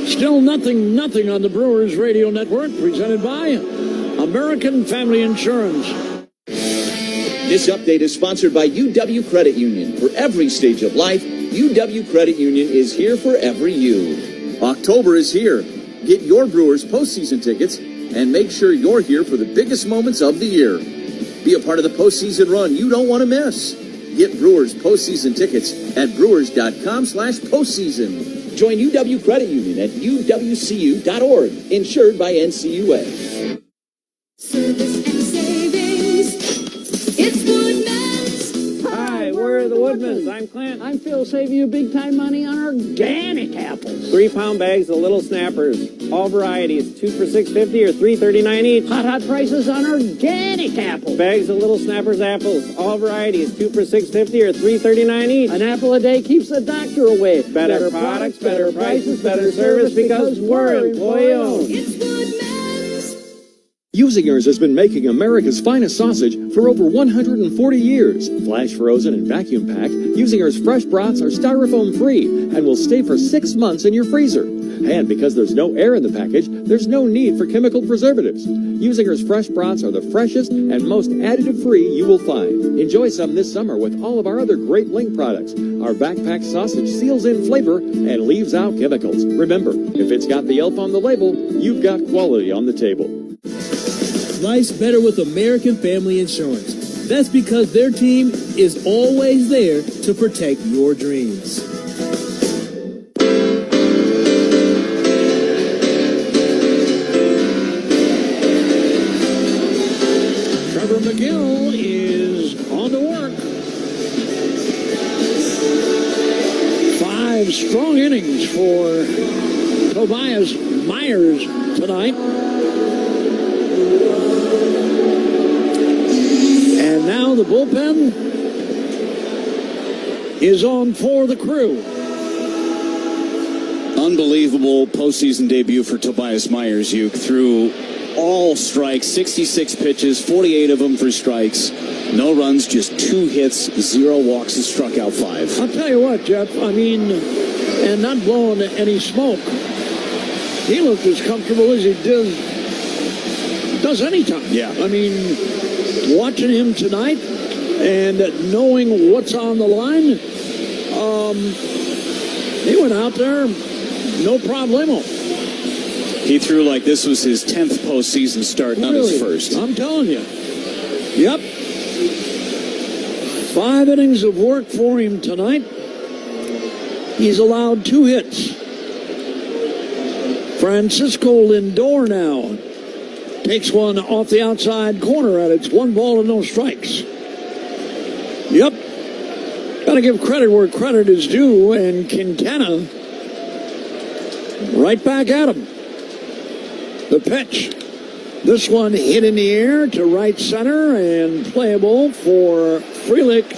Still nothing on the Brewers Radio Network, presented by American Family Insurance. This update is sponsored by UW Credit Union. For every stage of life, UW Credit Union is here for every you. October is here. Get your Brewers postseason tickets and make sure you're here for the biggest moments of the year. Be a part of the postseason run you don't want to miss. Get Brewers postseason tickets at brewers.com/postseason. Join UW Credit Union at uwcu.org. Insured by NCUA. Service and savings. It's Woodman's. Hi, we're the Goodman's. I'm Clint. I'm Phil, saving you big time money on organic apples. 3-pound bags of Little Snappers. All varieties. 2 for $6.50 or $3.39 each. Hot prices on organic apples. Bags of Little Snappers apples. All varieties. 2 for $6.50 or $3.39 each. An apple a day keeps the doctor away. Better products, better prices, better service because we're employee owned. It's Goodman's. Usingers has been making America's finest sausage for over 140 years. Flash frozen and vacuum packed, Usingers fresh brats are styrofoam free and will stay for 6 months in your freezer. And because there's no air in the package, there's no need for chemical preservatives. Usingers fresh brats are the freshest and most additive free you will find. Enjoy some this summer with all of our other great Link products. Our backpack sausage seals in flavor and leaves out chemicals. Remember, if it's got the elf on the label, you've got quality on the table. Life's better with American Family Insurance. That's because their team is always there to protect your dreams. Trevor McGill is on to work. 5 strong innings for Tobias Myers tonight. And now the bullpen is on for the Crew. Unbelievable postseason debut for Tobias Myers. You threw all strikes, 66 pitches, 48 of them for strikes. No runs, just 2 hits, 0 walks, and struck out 5. I'll tell you what, Jeff, I mean, and not blowing any smoke, he looked as comfortable as he does anytime. Yeah. I mean, watching him tonight and knowing what's on the line, he went out there, no problemo. He threw like this was his 10th postseason start, not his first. I'm telling you. Yep. 5 innings of work for him tonight. He's allowed 2 hits. Francisco Lindor now takes one off the outside corner at it's 1 ball and no strikes. Yep. Got to give credit where credit is due, and Quintana right back at him. The pitch. This one hit in the air to right center and playable for Frelick.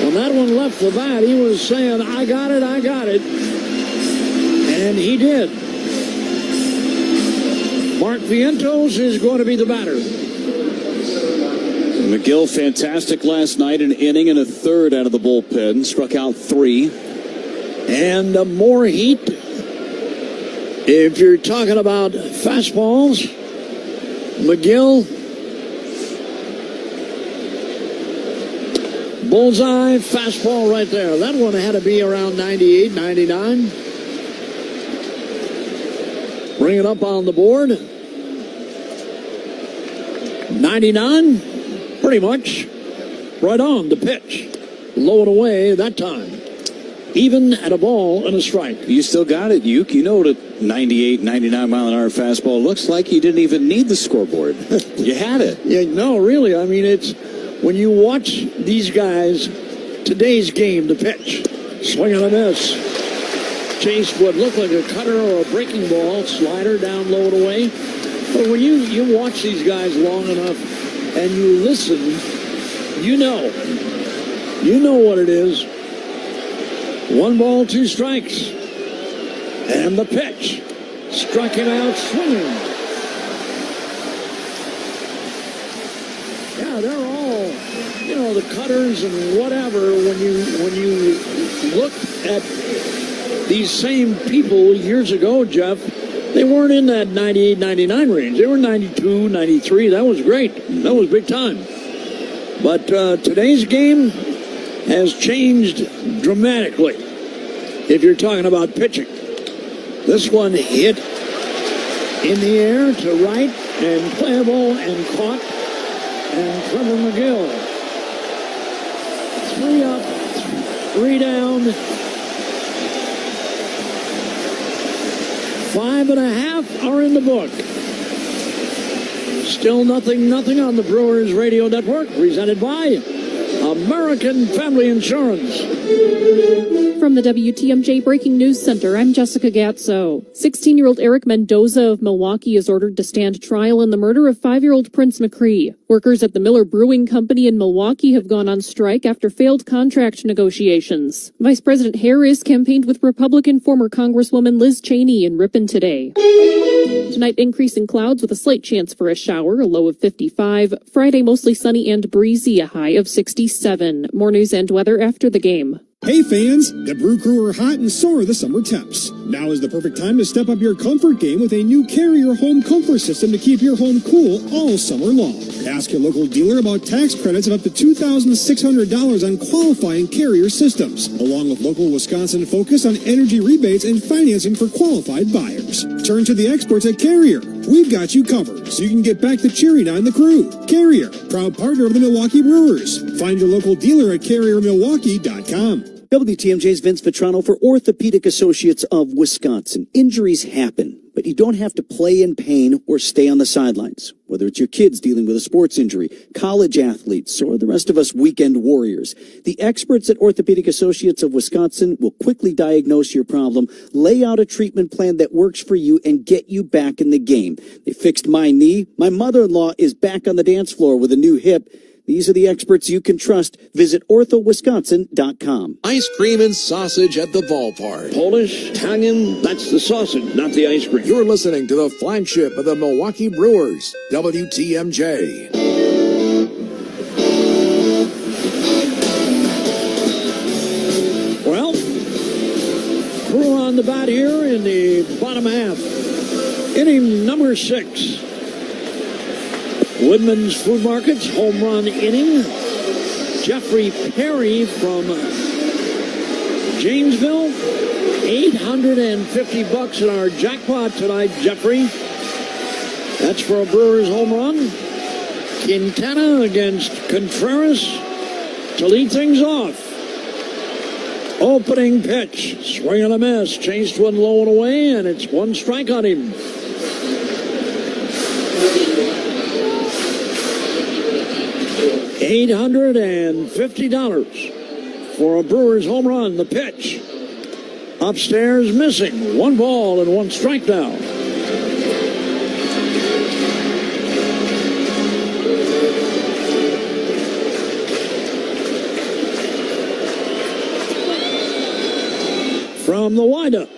When that one left the bat, he was saying, I got it, I got it. And he did. Mark Vientos is going to be the batter. McGill, fantastic last night, an inning and a third out of the bullpen, struck out 3. And more heat. If you're talking about fastballs, McGill, bullseye fastball right there. That one had to be around 98, 99. Bring it up on the board. 99, pretty much. Right on the pitch. Low and away that time. Even at a ball and a strike. You still got it, Uke. You know what a 98, 99 mile an hour fastball looks like. You didn't even need the scoreboard. You had it. Yeah, no, really. I mean, it's when you watch these guys, today's game, the pitch, swing and a miss. Chase what looked like a cutter or a breaking ball, slider down low and away. But when you watch these guys long enough and you listen, you know what it is. 1 ball, 2 strikes. And the pitch. Struck him out swinging. Yeah, they're all, the cutters and whatever. When you look at these same people years ago, Jeff, they weren't in that 98, 99 range. They were 92, 93. That was great. That was big time. But today's game has changed dramatically if you're talking about pitching. This one hit in the air to right and playable and caught. And Trevor McGill. 3 up, 3 down. 5.5 are in the book. Still nothing on the Brewers Radio Network, presented by American Family Insurance. From the WTMJ Breaking News Center, I'm Jessica Gatso. 16-year-old Eric Mendoza of Milwaukee is ordered to stand trial in the murder of 5-year-old Prince McCree. Workers at the Miller Brewing Company in Milwaukee have gone on strike after failed contract negotiations. Vice President Harris campaigned with Republican former Congresswoman Liz Cheney in Ripon today. Tonight, increasing clouds with a slight chance for a shower, a low of 55. Friday, mostly sunny and breezy, a high of 67. More news and weather after the game. Hey fans, the Brew Crew are hot and so are the summer temps. Now is the perfect time to step up your comfort game with a new Carrier home comfort system to keep your home cool all summer long. Ask your local dealer about tax credits of up to $2,600 on qualifying Carrier systems, along with local Wisconsin focus on energy rebates and financing for qualified buyers. Turn to the experts at Carrier. We've got you covered, so you can get back to cheering on the crew. Carrier, proud partner of the Milwaukee Brewers. Find your local dealer at CarrierMilwaukee.com. WTMJ's Vince Vitrano for Orthopedic Associates of Wisconsin. Injuries happen, but you don't have to play in pain or stay on the sidelines. Whether it's your kids dealing with a sports injury, college athletes, or the rest of us weekend warriors, the experts at Orthopedic Associates of Wisconsin will quickly diagnose your problem, lay out a treatment plan that works for you, and get you back in the game. They fixed my knee. My mother-in-law is back on the dance floor with a new hip. These are the experts you can trust. Visit orthowisconsin.com. Ice cream and sausage at the ballpark. Polish, Italian, that's the sausage, not the ice cream. You're listening to the flagship of the Milwaukee Brewers, WTMJ. Well, Crew on the bat here in the bottom half. Inning number 6. Woodman's Food Market's home run inning. Jeffrey Perry from Janesville. $850 in our jackpot tonight, Jeffrey. That's for a Brewers home run. Quintana against Contreras to lead things off. Opening pitch. Swing and a miss. Chased one low and away, and it's one strike on him. $850 for a Brewers home run. The pitch. Upstairs missing. 1 ball and 1 strike now. From the windup,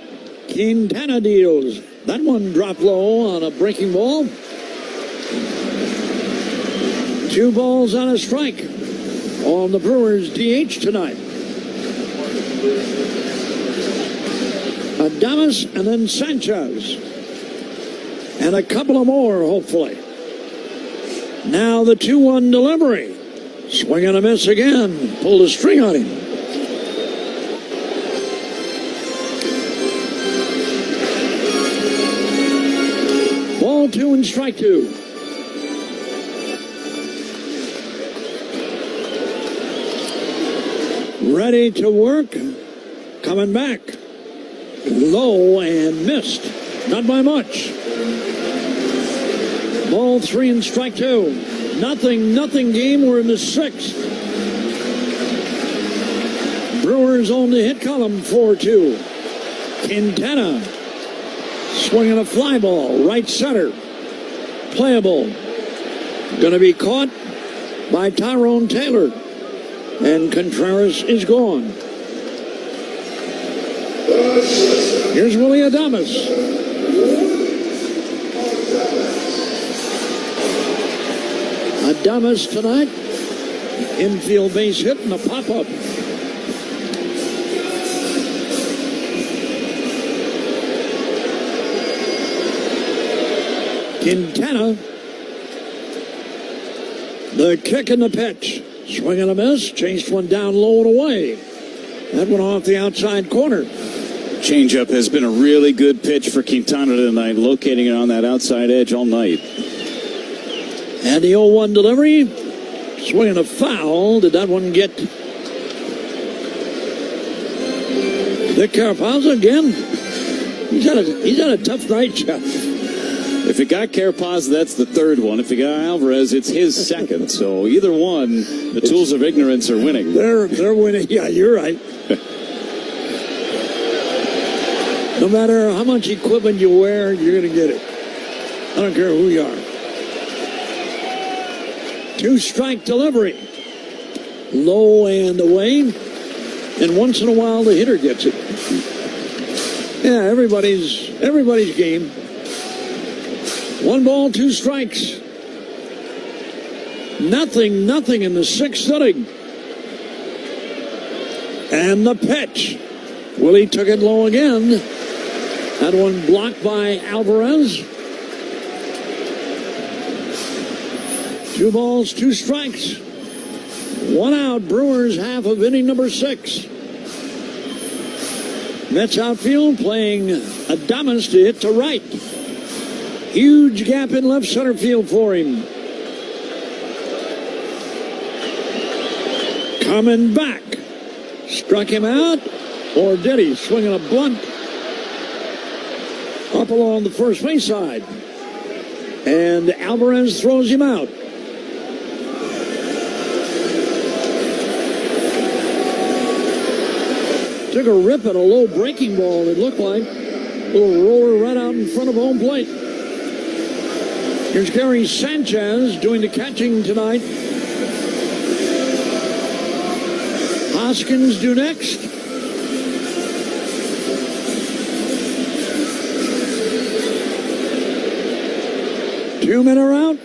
Quintana deals. That one dropped low on a breaking ball. 2 balls and a strike on the Brewers DH tonight. Adames and then Sanchez. And a couple of more, hopefully. Now the 2-1 delivery. Swing and a miss again. Pulled a string on him. Ball 2 and strike 2. Ready to work. Coming back. Low and missed. Not by much. Ball 3 and strike 2. Nothing game. We're in the 6th. Brewers on the hit column 4-2. Quintana swinging a fly ball. Right center. Playable. Going to be caught by Tyrone Taylor. And Contreras is gone. Here's Willie Adames. Adames tonight. Infield base hit and a pop-up. Quintana. The kick and the pitch. Swing and a miss. Chased one down low and away. That went off the outside corner. Changeup has been a really good pitch for Quintana tonight, locating it on that outside edge all night. And the 0-1 delivery. Swinging a foul. Did that one get Vic Carapazza again? He's had a tough night, Jeff. If it got Carapaz, that's the third one. If it got Alvarez, it's his second. So either one, the tools of ignorance are winning. They're winning. Yeah, you're right. No matter how much equipment you wear, you're going to get it. I don't care who you are. 2-strike delivery. Low and away. And once in a while, the hitter gets it. Yeah, everybody's game. 1 ball, 2 strikes. Nothing in the 6th inning. And the pitch. Willie took it low again. That one blocked by Alvarez. 2 balls, 2 strikes. 1 out. Brewers half of inning number 6. Mets outfield playing Adames to hit to right. Huge gap in left center field for him. Coming back. Struck him out, or did he? Swinging a blunt up along the first base side. And Alvarez throws him out. Took a rip at a low breaking ball, it looked like. A little roller right out in front of home plate. Here's Gary Sanchez doing the catching tonight. Hoskins do next. Two men are out.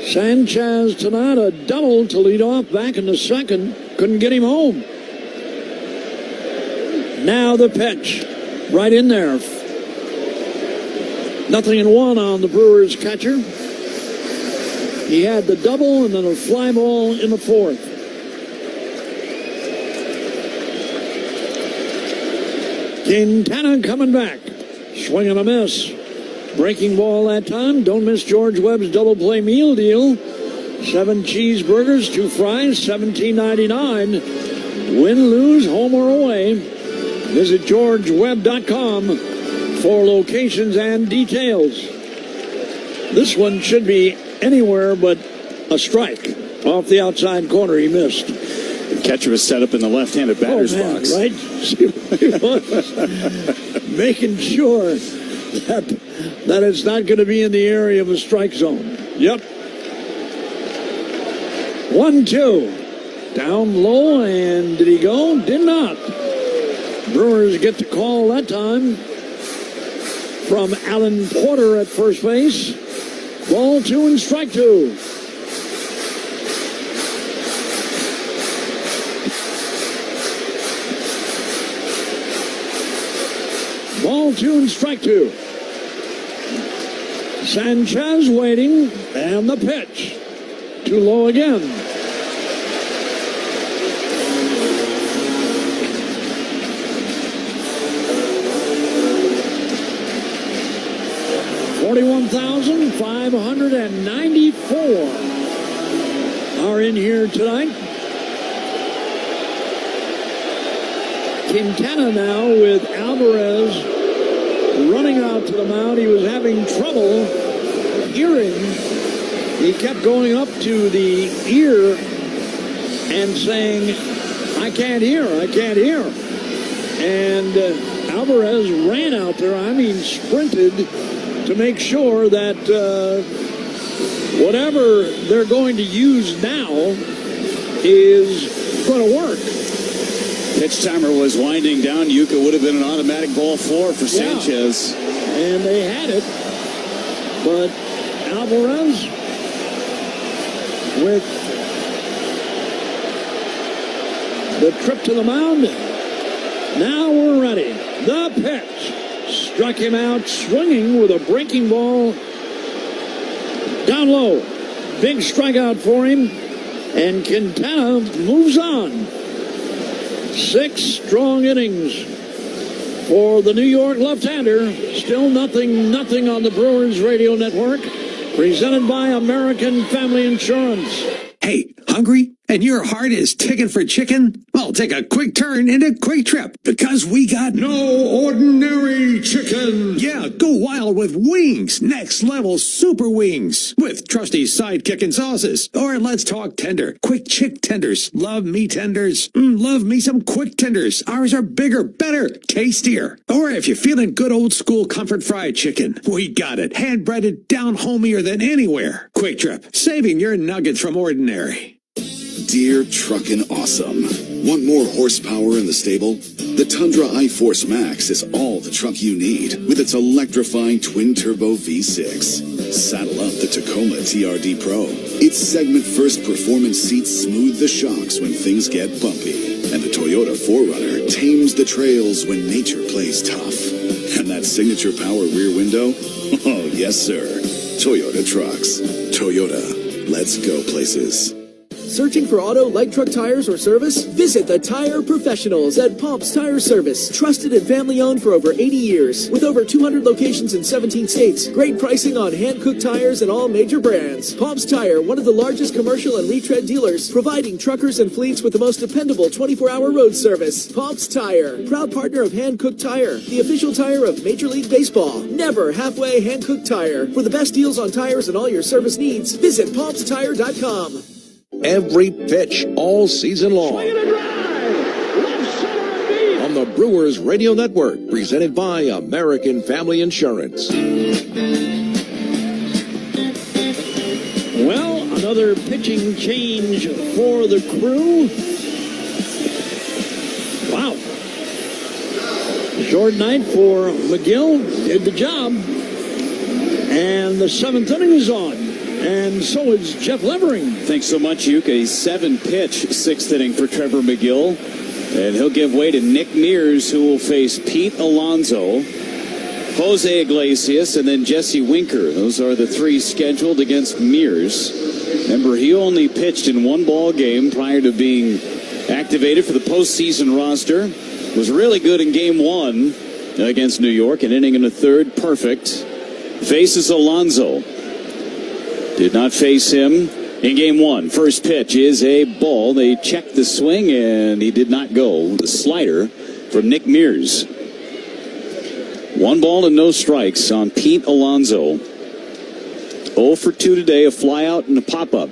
Sanchez tonight a double to lead off back in the second. Couldn't get him home. Now the pitch. Right in there. 0-1 on the Brewers catcher. He had the double and then a fly ball in the 4th. Quintana coming back. Swing and a miss. Breaking ball that time. Don't miss George Webb's double play meal deal. 7 cheeseburgers, 2 fries, $17.99. Win, lose, home or away. Visit GeorgeWebb.com for locations and details. This one should be anywhere but a strike. Off the outside corner, he missed. The catcher was set up in the left-handed batter's box. Right? Making sure that it's not going to be in the area of a strike zone. Yep. 1-2. Down low, and did he go? Did not. Brewers get the call that time from Alan Porter at first base. Ball 2 and strike 2. Ball 2 and strike 2. Sanchez waiting, and the pitch. Too low again. $41,594 are in here tonight. Quintana now with Alvarez running out to the mound. He was having trouble hearing. He kept going up to the ear and saying, I can't hear, I can't hear. And Alvarez ran out there, sprinted to make sure that whatever they're going to use now is going to work. Pitch timer was winding down. Yuka would have been an automatic ball 4 for Sanchez. Yeah. And they had it. But Alvarez with the trip to the mound. Now we're ready. The pitch. Struck him out swinging with a breaking ball down low. Big strikeout for him. And Quintana moves on. 6 strong innings for the New York left-hander. Still nothing on the Brewers Radio Network. Presented by American Family Insurance. Hey, hungry? And your heart is ticking for chicken? Well, take a quick turn into Quick Trip, because we got no ordinary chicken. Yeah, go wild with wings. Next level super wings with trusty sidekick and sauces. Or let's talk tender. Quick Chick tenders. Love me tenders. Love me some Quick tenders. Ours are bigger, better, tastier. Or if you're feeling good old school comfort fried chicken, we got it. Hand breaded, down homier than anywhere. Quick Trip, saving your nuggets from ordinary. Dear Truckin' Awesome. Want more horsepower in the stable? The Tundra iForce Max is all the truck you need with its electrifying twin-turbo V6. Saddle up the Tacoma TRD Pro. Its segment-first performance seats smooth the shocks when things get bumpy. And the Toyota 4Runner tames the trails when nature plays tough. And that signature power rear window? Oh, yes, sir. Toyota trucks. Toyota. Let's go places. Searching for auto, light truck tires, or service? Visit the Tire Professionals at Pops Tire Service. Trusted and family-owned for over 80 years. With over 200 locations in 17 states. Great pricing on hand-cooked tires and all major brands. Pops Tire, one of the largest commercial and retread dealers, providing truckers and fleets with the most dependable 24-hour road service. Pops Tire, proud partner of Hand Cooked Tire, the official tire of Major League Baseball. Never halfway hand-cooked tire. For the best deals on tires and all your service needs, visit PopsTire.com. Every pitch all season long. On the Brewers Radio Network, presented by American Family Insurance. Well, another pitching change for the Crew. Wow. Short night for McGill. Did the job. And the 7th inning is on. And so is Jeff Levering. Thanks so much, Uke. A 7-pitch 6th inning for Trevor McGill. And he'll give way to Nick Mears, who will face Pete Alonso, Jose Iglesias, and then Jesse Winker. Those are the 3 scheduled against Mears. Remember, he only pitched in 1 ball game prior to being activated for the postseason roster. Was really good in game 1 against New York, an inning and a third, perfect. Faces Alonso. Did not face him in game 1. First pitch is a ball. They checked the swing, and he did not go. The slider from Nick Mears. 1 ball and no strikes on Pete Alonso. 0 for 2 today, a flyout and a pop-up.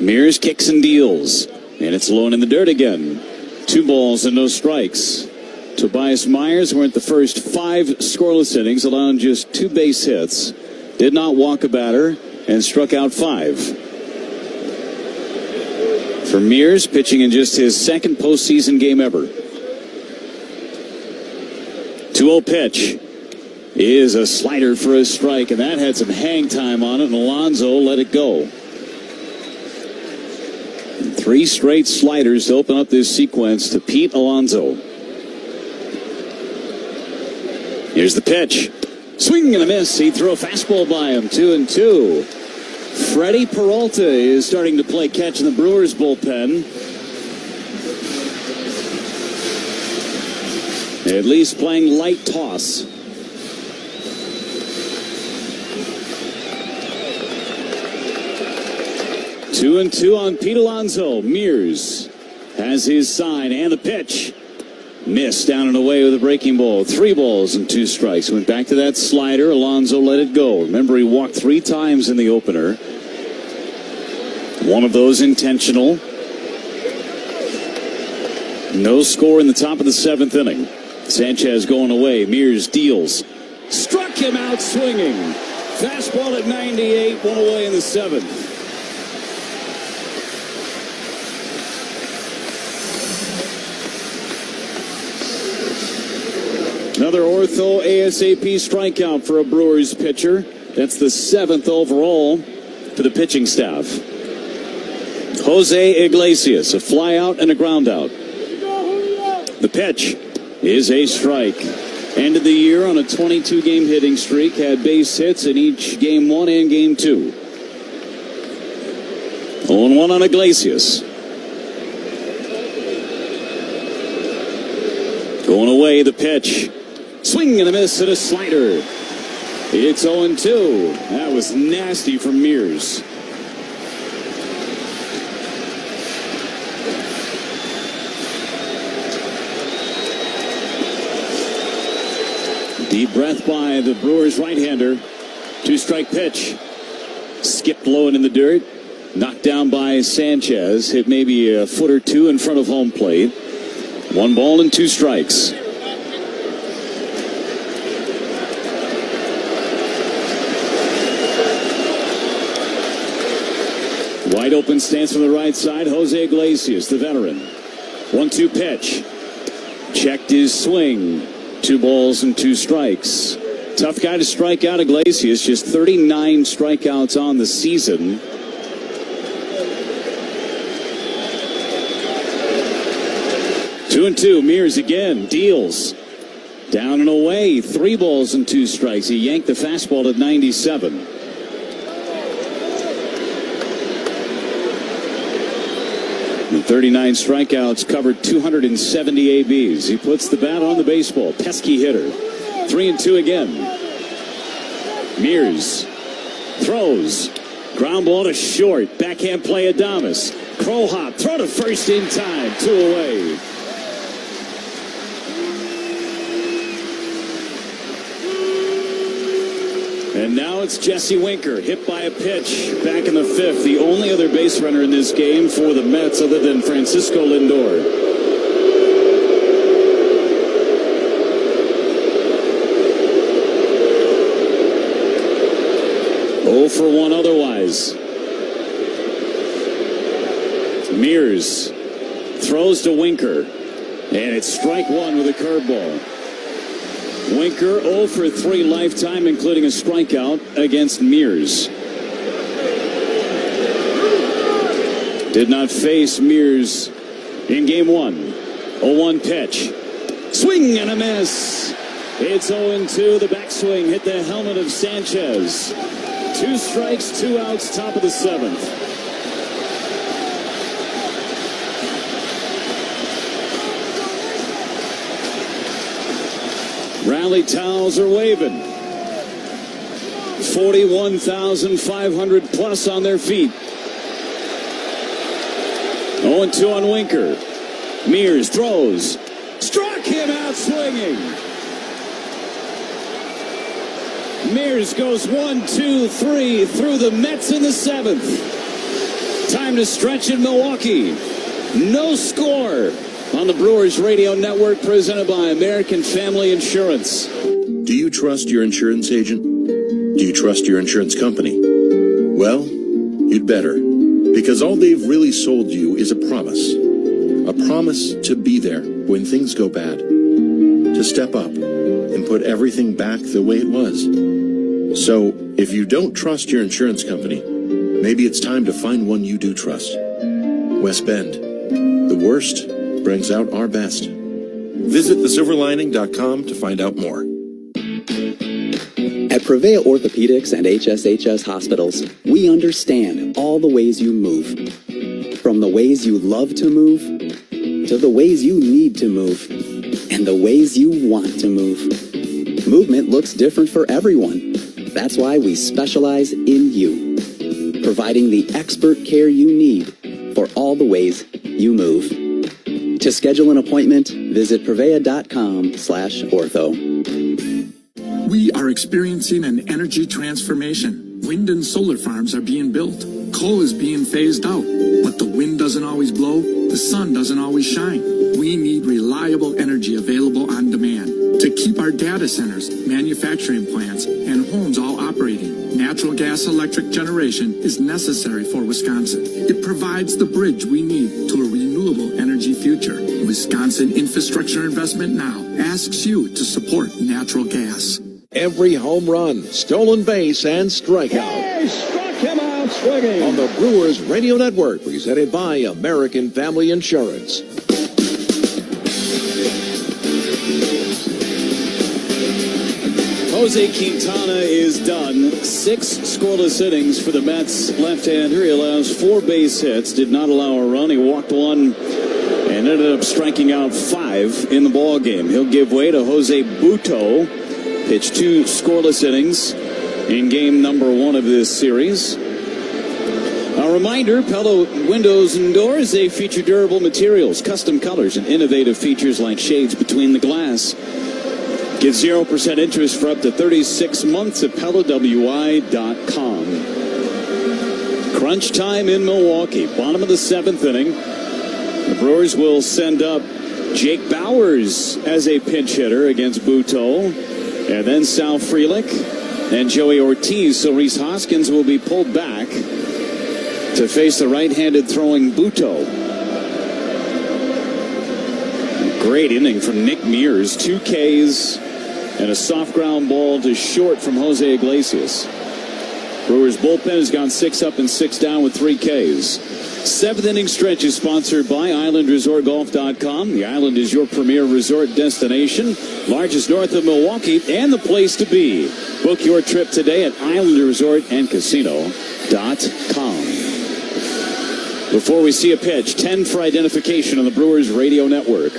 Mears kicks and deals, and it's low and in the dirt again. 2 balls and no strikes. Tobias Myers went the first 5 scoreless innings, allowing just 2 base hits. Did not walk a batter and struck out 5. For Mears, pitching in just his 2nd postseason game ever. 2-0 pitch is a slider for a strike, and that had some hang time on it, and Alonso let it go. 3 straight sliders to open up this sequence to Pete Alonso. Here's the pitch. Swing and a miss. He'd throw a fastball by him. 2-2. Freddie Peralta is starting to play catch in the Brewers bullpen. At least playing light toss. Two and two on Pete Alonso. Mears has his sign and the pitch. Missed down and away with a breaking ball. 3 balls and 2 strikes. Went back to that slider. Alonso let it go. Remember, he walked 3 times in the opener. 1 of those intentional. No score in the top of the 7th inning. Sanchez going away. Mears deals. Struck him out swinging. Fastball at 98. 1 away in the 7th. Another ortho ASAP strikeout for a Brewers pitcher. That's the 7th overall for the pitching staff. Jose Iglesias, a fly out and a ground out. The pitch is a strike. Ended the year on a 22-game hitting streak. Had base hits in each game 1 and game 2. 0-1 on Iglesias. Going away, the pitch. Swing and a miss and a slider. It's 0-2. That was nasty from Mears. Deep breath by the Brewers right-hander. 2-strike pitch. Skipped low and in the dirt. Knocked down by Sanchez. Hit maybe a foot or two in front of home plate. 1 ball and 2 strikes. Wide open stance from the right side. Jose Iglesias, the veteran. 1-2 pitch. Checked his swing. 2 balls and 2 strikes. Tough guy to strike out, Iglesias. Just 39 strikeouts on the season. Two and two. Mears again. Deals. Down and away. 3 balls and 2 strikes. He yanked the fastball at 97. And 39 strikeouts, covered 270 ABs. He puts the bat on the baseball. Pesky hitter. 3-2 again. Mears throws. Ground ball to short. Backhand play Adames. Crow hop. Throw to first in time. 2 away. And now it's Jesse Winker, hit by a pitch back in the 5th. The only other base runner in this game for the Mets other than Francisco Lindor. Oh for 1 otherwise. Mears throws to Winker. And it's strike 1 with a curveball. Winker 0 for 3 lifetime, including a strikeout against Mears. Did not face Mears in game 1. 0-1 pitch. Swing and a miss. It's 0-2. The backswing hit the helmet of Sanchez. 2 strikes, 2 outs, top of the 7th. Rally towels are waving. 41,500 plus on their feet. 0-2 on Winker. Mears throws. Struck him out swinging. Mears goes 1, 2, 3 through the Mets in the 7th. Time to stretch in Milwaukee. No score on the Brewers Radio Network, presented by American Family Insurance. Do you trust your insurance agent? Do you trust your insurance company? Well, you'd better, because all they've really sold you is a promise. A promise to be there when things go bad, to step up and put everything back the way it was. So, if you don't trust your insurance company, maybe it's time to find one you do trust. West Bend. The worst brings out our best. Visit thesilverlining.com to find out more. At Prevea Orthopedics and HSHS Hospitals, we understand all the ways you move. From the ways you love to move, to the ways you need to move, and the ways you want to move. Movement looks different for everyone. That's why we specialize in you, providing the expert care you need for all the ways you move. To schedule an appointment, visit prevea.com/ortho. We are experiencing an energy transformation. Wind and solar farms are being built. Coal is being phased out. But the wind doesn't always blow. The sun doesn't always shine. We need reliable energy available on demand to keep our data centers, manufacturing plants, and homes all operating. Natural gas electric generation is necessary for Wisconsin. It provides the bridge we need to a renewable energy future. Wisconsin Infrastructure Investment Now asks you to support natural gas. Every home run, stolen base, and strikeout. He struck him out swinging. On the Brewers Radio Network, presented by American Family Insurance. Jose Quintana is done. 6 scoreless innings for the Mets left-hander. He allows 4 base hits, did not allow a run. He walked 1 and ended up striking out 5 in the ball game. He'll give way to Jose Butto. Pitched 2 scoreless innings in game number 1 of this series. A reminder, Pella Windows and Doors, they feature durable materials, custom colors, and innovative features like shades between the glass. Get 0% interest for up to 36 months at PellaWI.com. Crunch time in Milwaukee. Bottom of the 7th inning. The Brewers will send up Jake Bowers as a pinch hitter against Buto. And then Sal Frelick and Joey Ortiz. So Rhys Hoskins will be pulled back to face the right-handed throwing Buto. Great inning from Nick Mears. 2 Ks and a soft ground ball to short from Jose Iglesias. Brewers bullpen has gone 6 up and 6 down with 3 Ks. 7th inning stretch is sponsored by IslandResortGolf.com. The Island is your premier resort destination, largest north of Milwaukee, and the place to be. Book your trip today at IslandResortAndCasino.com. Before we see a pitch, 10 for identification on the Brewers radio network.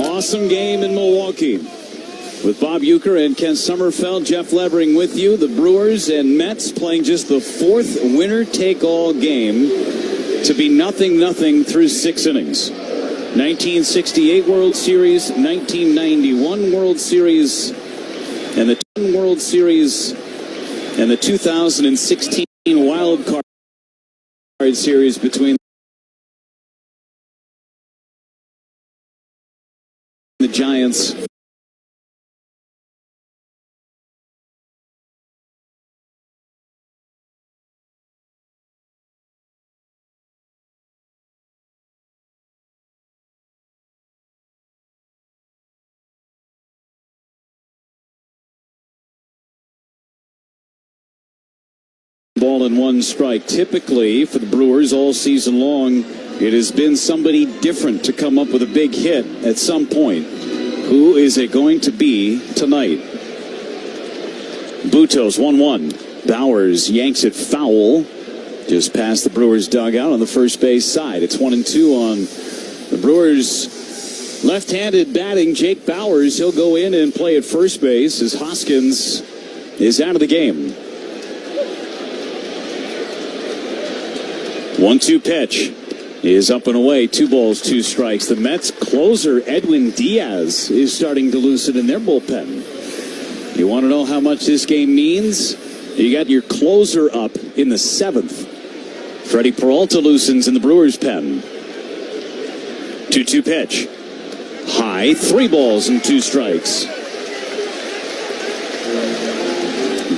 Awesome game in Milwaukee. With Bob Uecker and Ken Sommerfeld, Jeff Levering with you. The Brewers and Mets playing just the 4th winner-take-all game to be 0-0 through 6 innings. 1968 World Series, 1991 World Series, and the World Series, and the 2016 Wild Card Series between the Giants ball and 1 strike. Typically for the Brewers all season long, it has been somebody different to come up with a big hit at some point. Who is it going to be tonight? Buto's 1-1. Bowers yanks it foul just past the Brewers dugout on the first base side. It's 1-2 on the Brewers left-handed batting. Jake Bowers, he'll go in and play at first base as Hoskins is out of the game. 1-2 pitch is up and away. 2 balls, 2 strikes. The Mets closer Edwin Diaz is starting to loosen in their bullpen. You want to know how much this game means? You got your closer up in the 7th. Freddie Peralta loosens in the Brewers' pen. 2-2 pitch. High. 3 balls and 2 strikes.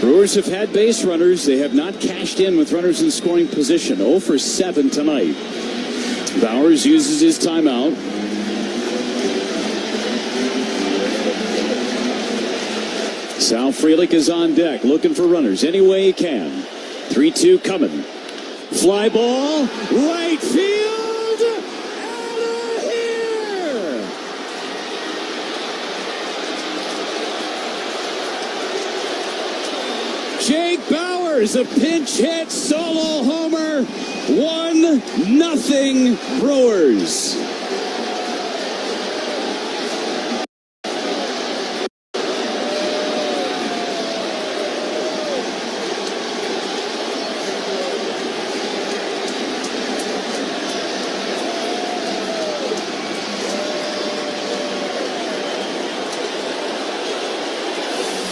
Brewers have had base runners. They have not cashed in with runners in scoring position. 0 for 7 tonight. Bowers uses his timeout. Sal Frelick is on deck, looking for runners any way he can. 3-2 coming. Fly ball, right field, out of here! Jake Bowers, a pinch hit solo homer. 1-0 Brewers.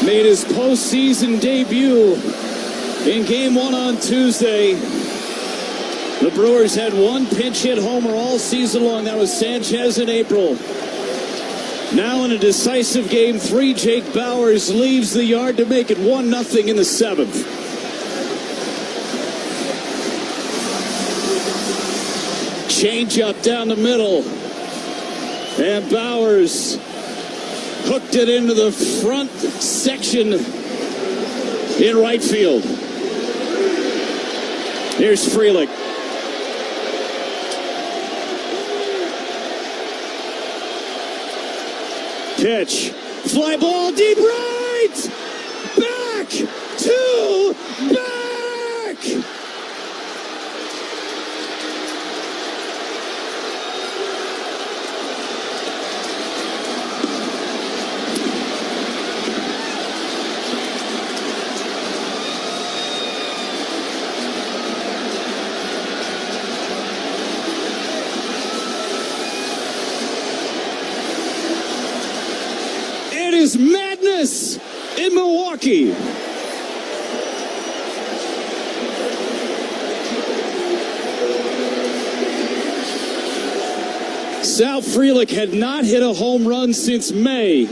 Made his postseason debut in Game 1 on Tuesday. The Brewers had 1 pinch hit homer all season long. That was Sanchez in April. Now in a decisive Game 3, Jake Bowers leaves the yard to make it 1-0 in the 7th. Change up down the middle. And Bowers hooked it into the front section in right field. Here's Frelick. Pitch. Fly ball deep right. Back to back. is madness in Milwaukee. Sal Frelick had not hit a home run since May.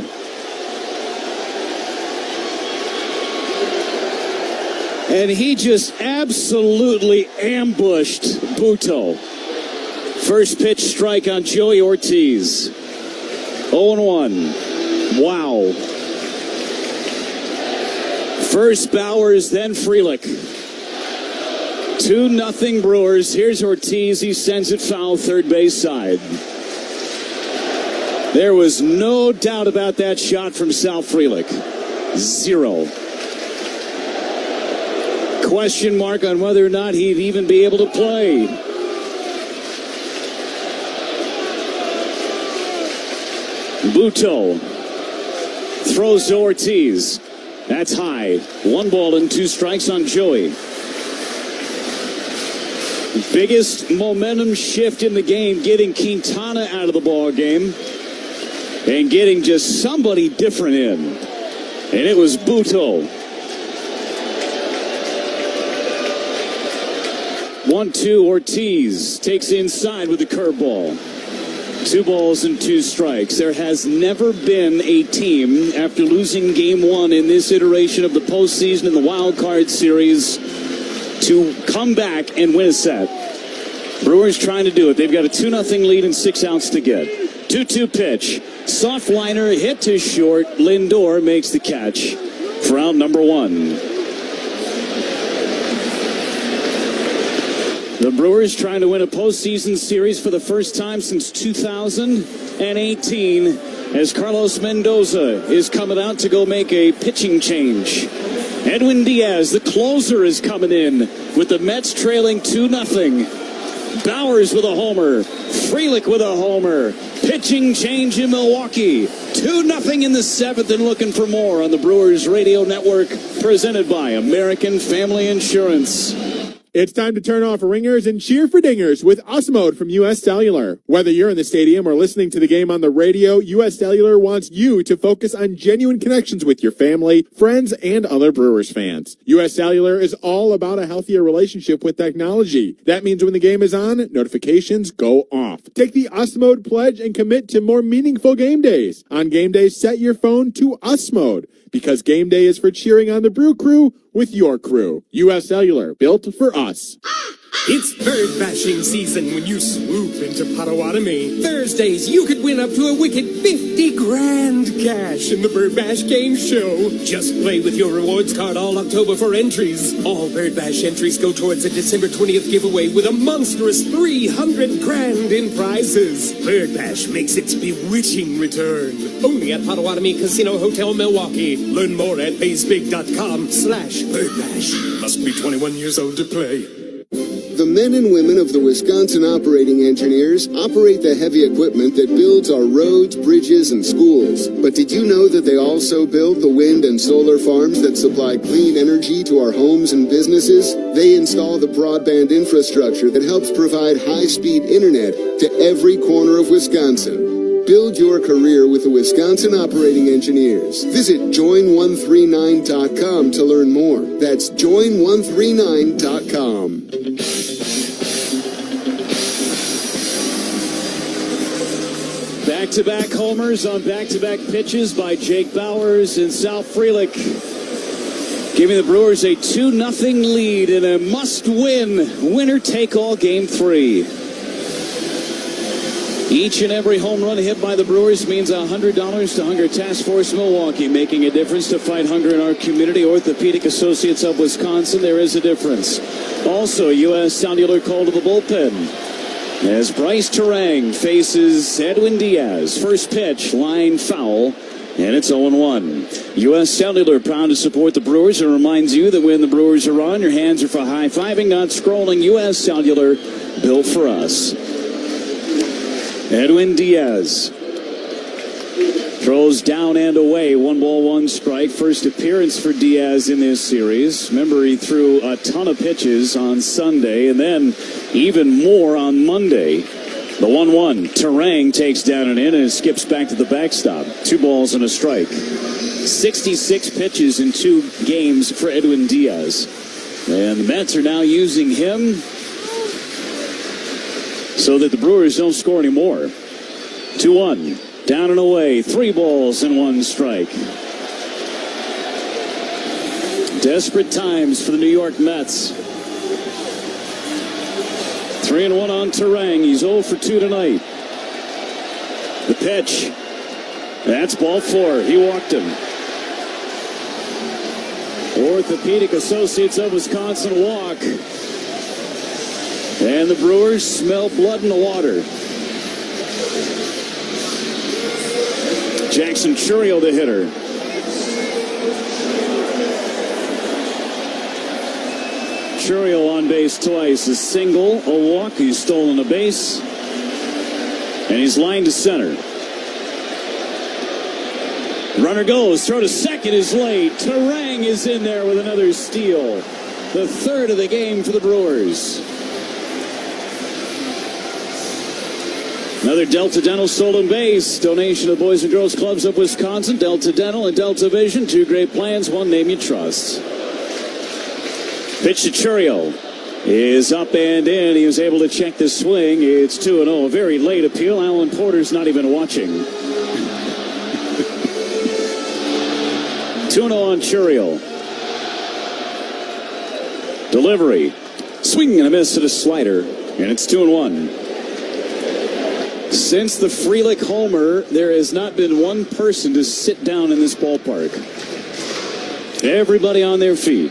And he just absolutely ambushed Buto. First pitch strike on Joey Ortiz. 0-1. Wow. First Bowers, then Frelick. 2-0 Brewers. Here's Ortiz. He sends it foul, third base side. There was no doubt about that shot from Sal Frelick. 0. Question mark on whether or not he'd even be able to play. Buto throws to Ortiz. That's high. 1 ball and 2 strikes on Joey. Biggest momentum shift in the game, getting Quintana out of the ball game and getting just somebody different in. And it was Buto. 1-2, Ortiz takes inside with the curveball. 2 balls and 2 strikes. There has never been a team, after losing game 1 in this iteration of the postseason in the Wild Card series, to come back and win a set. Brewers trying to do it. They've got a 2-0 lead and 6 outs to get. 2-2 pitch. Soft liner hit to short. Lindor makes the catch for out number 1. The Brewers trying to win a postseason series for the first time since 2018 as Carlos Mendoza is coming out to go make a pitching change. Edwin Diaz, the closer, is coming in with the Mets trailing 2-0. Bowers with a homer. Frelick with a homer. Pitching change in Milwaukee. 2-0 in the 7th and looking for more on the Brewers Radio Network, presented by American Family Insurance. It's time to turn off ringers and cheer for dingers with US Mode from US Cellular. Whether you're in the stadium or listening to the game on the radio, US Cellular wants you to focus on genuine connections with your family, friends, and other Brewers fans. US Cellular is all about a healthier relationship with technology. That means when the game is on, notifications go off. Take the US Mode pledge and commit to more meaningful game days. On game days, set your phone to US Mode, because game day is for cheering on the Brew Crew with your crew. US Cellular, built for us. It's bird bashing season when you swoop into Potawatomi. Thursdays, you could win up to a wicked 50 grand cash in the Bird Bash Game Show. Just play with your rewards card all October for entries. All Bird Bash entries go towards a December 20th giveaway with a monstrous 300 grand in prizes. Bird Bash makes its bewitching return. Only at Potawatomi Casino Hotel, Milwaukee. Learn more at paysbig.com/birdbash. Must be 21 years old to play. The men and women of the Wisconsin Operating Engineers operate the heavy equipment that builds our roads, bridges, and schools. But did you know that they also build the wind and solar farms that supply clean energy to our homes and businesses? They install the broadband infrastructure that helps provide high-speed internet to every corner of Wisconsin. Build your career with the Wisconsin Operating Engineers. Visit join139.com to learn more. That's join139.com. Back-to-back homers on back-to-back pitches by Jake Bowers and Sal Frelick, giving the Brewers a 2-0 lead in a must-win, winner-take-all Game 3. Each and every home run hit by the Brewers means $100 to Hunger Task Force Milwaukee, making a difference to fight hunger in our community. Orthopedic Associates of Wisconsin, there is a difference. Also, U.S. Cellular call to the bullpen as Bryce Terang faces Edwin Diaz. First pitch, line foul, and it's 0-1. U.S. Cellular proud to support the Brewers and reminds you that when the Brewers are on, your hands are for high-fiving, not scrolling. U.S. Cellular, built for us. Edwin Diaz throws down and away. 1 ball, 1 strike. First appearance for Diaz in this series. Remember, he threw a ton of pitches on Sunday and then even more on Monday. The 1-1. Terang takes down and in and skips back to the backstop. 2 balls and a strike. 66 pitches in 2 games for Edwin Diaz. And the Mets are now using him so that the Brewers don't score anymore. 2-1. Down and away. 3 balls and 1 strike. Desperate times for the New York Mets. 3-1 on Terang. He's 0 for 2 tonight. The pitch. That's ball 4. He walked him. Orthopedic Associates of Wisconsin walk. And the Brewers smell blood in the water. Jackson Chourio, the hitter. Chourio on base twice. A single, a walk. He's stolen a base. And he's lined to center. Runner goes. Throw to second is late. Terang is in there with another steal. The 3rd of the game for the Brewers. Another Delta Dental stolen base. Donation to the Boys and Girls Clubs of Wisconsin. Delta Dental and Delta Vision. 2 great plans. 1 name you trust. Pitch to Chourio is up and in. He was able to check the swing. It's 2-0. A very late appeal. Alan Porter's not even watching. 2-0 on Chourio. Delivery. Swing and a miss at a slider. And it's 2-1. Since the Frelick homer, there has not been one person to sit down in this ballpark. Everybody on their feet.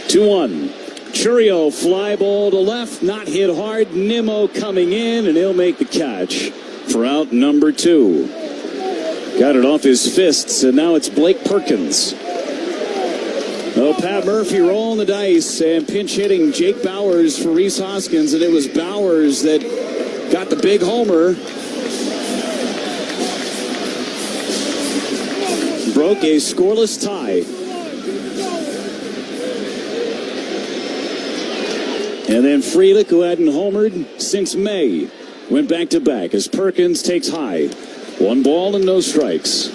2-1. Chourio, fly ball to left, not hit hard. Nimmo coming in, and he'll make the catch for out number 2. Got it off his fists, and now it's Blake Perkins. Oh, Pat Murphy rolling the dice and pinch hitting Jake Bowers for Rhys Hoskins, and it was Bowers that got the big homer. Broke a scoreless tie. And then Frelick, who hadn't homered since May, went back-to-back as Perkins takes high. 1 ball and no strikes.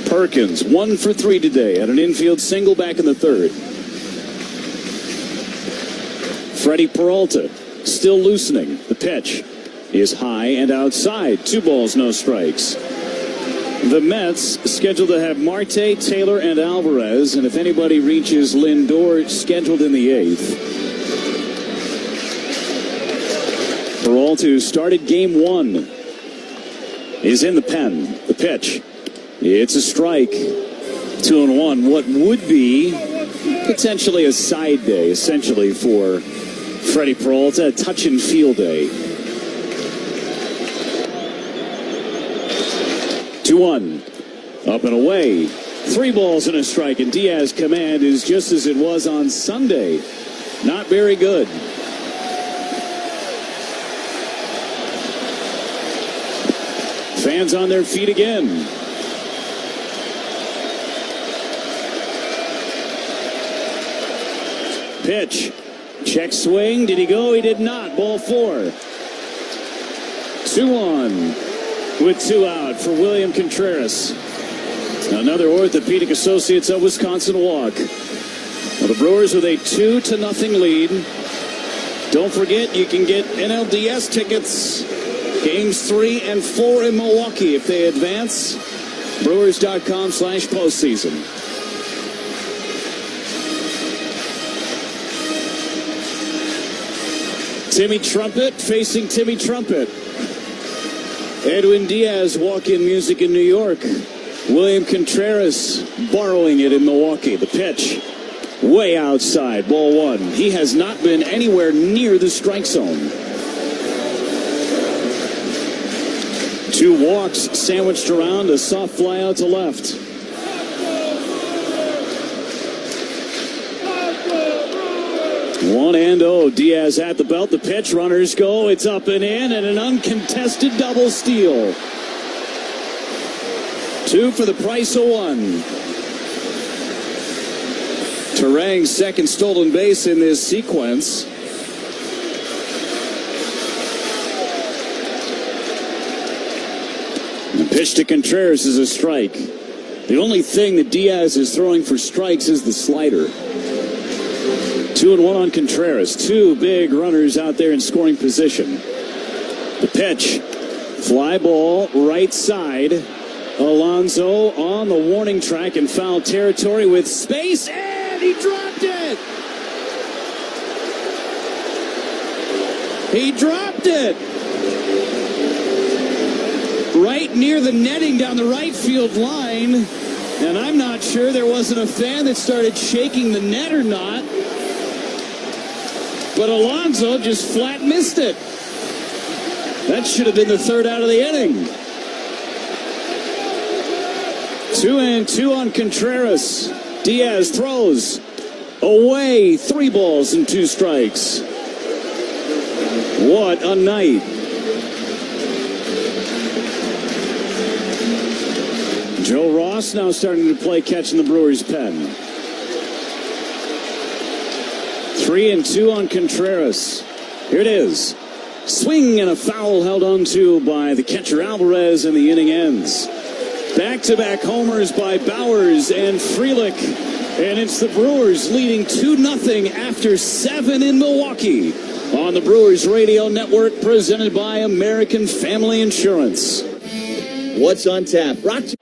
Perkins, 1 for 3 today at an infield single back in the 3rd. Freddie Peralta, still loosening. The pitch is high and outside. 2 balls, no strikes. The Mets scheduled to have Marte, Taylor, and Alvarez, and if anybody reaches Lindor, scheduled in the 8th. Peralta, who started game 1, is in the pen. The pitch. It's a strike. 2-1. What would be potentially a side day, essentially, for Freddie Peralta. A touch and feel day. 2-1. Up and away. 3 balls and a strike. And Diaz's command is just as it was on Sunday. Not very good. Fans on their feet again. Pitch. Check swing. Did he go? He did not. Ball 4. 2-1 with 2 out for William Contreras. Another Orthopedic Associates of Wisconsin walk. Well, the Brewers with a 2-0 lead. Don't forget, you can get NLDS tickets. Games 3 and 4 in Milwaukee if they advance. Brewers.com/postseason. Timmy Trumpet facing Timmy Trumpet. Edwin Diaz walk-in music in New York. William Contreras borrowing it in Milwaukee. The pitch way outside. Ball 1. He has not been anywhere near the strike zone. 2 walks sandwiched around, a soft fly out to left. One and oh, Diaz at the belt. The pitch, runners go. It's up and in, and an uncontested double steal. 2 for the price of 1. Terang's second stolen base in this sequence. Pitch to Contreras is a strike. The only thing that Diaz is throwing for strikes is the slider. 2-1 on Contreras. Two big runners out there in scoring position. The pitch. Fly ball, right side. Alonso on the warning track in foul territory with space, and he dropped it! He dropped it! Right near the netting down the right field line, and I'm not sure there wasn't a fan that started shaking the net or not, but Alonso just flat missed it. That should have been the third out of the inning. 2-2 on Contreras. Diaz throws away. 3 balls and 2 strikes. What a night. Joe Ross now starting to play catch in the Brewers' pen. 3-2 on Contreras. Here it is. Swing and a foul held onto by the catcher Alvarez, and the inning ends. Back-to-back homers by Bowers and Frelick. And it's the Brewers leading 2-0 after 7 in Milwaukee. On the Brewers Radio Network, presented by American Family Insurance. What's on tap? Brought to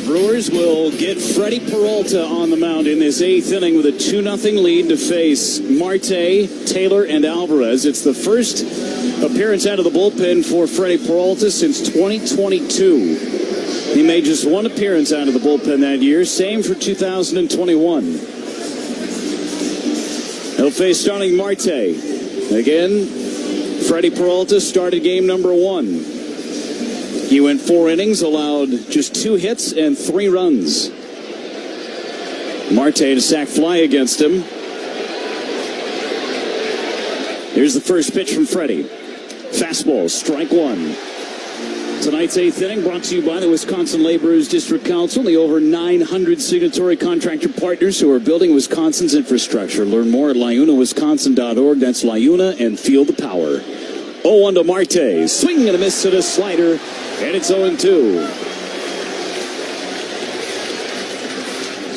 Brewers will get Freddie Peralta on the mound in this 8th inning with a 2-0 lead to face Marte, Taylor, and Alvarez. It's the first appearance out of the bullpen for Freddie Peralta since 2022. He made just 1 appearance out of the bullpen that year. Same for 2021. He'll face starting Marte. Again, Freddie Peralta started game number 1. He went 4 innings, allowed just 2 hits and 3 runs. Marte to sac fly against him. Here's the first pitch from Freddie. Fastball, strike 1. Tonight's 8th inning brought to you by the Wisconsin Laborers District Council, the over 900 signatory contractor partners who are building Wisconsin's infrastructure. Learn more at LiunaWisconsin.org. That's Liuna, and feel the power. 0-1 to Marte. Swing and a miss to the slider, and it's 0-2.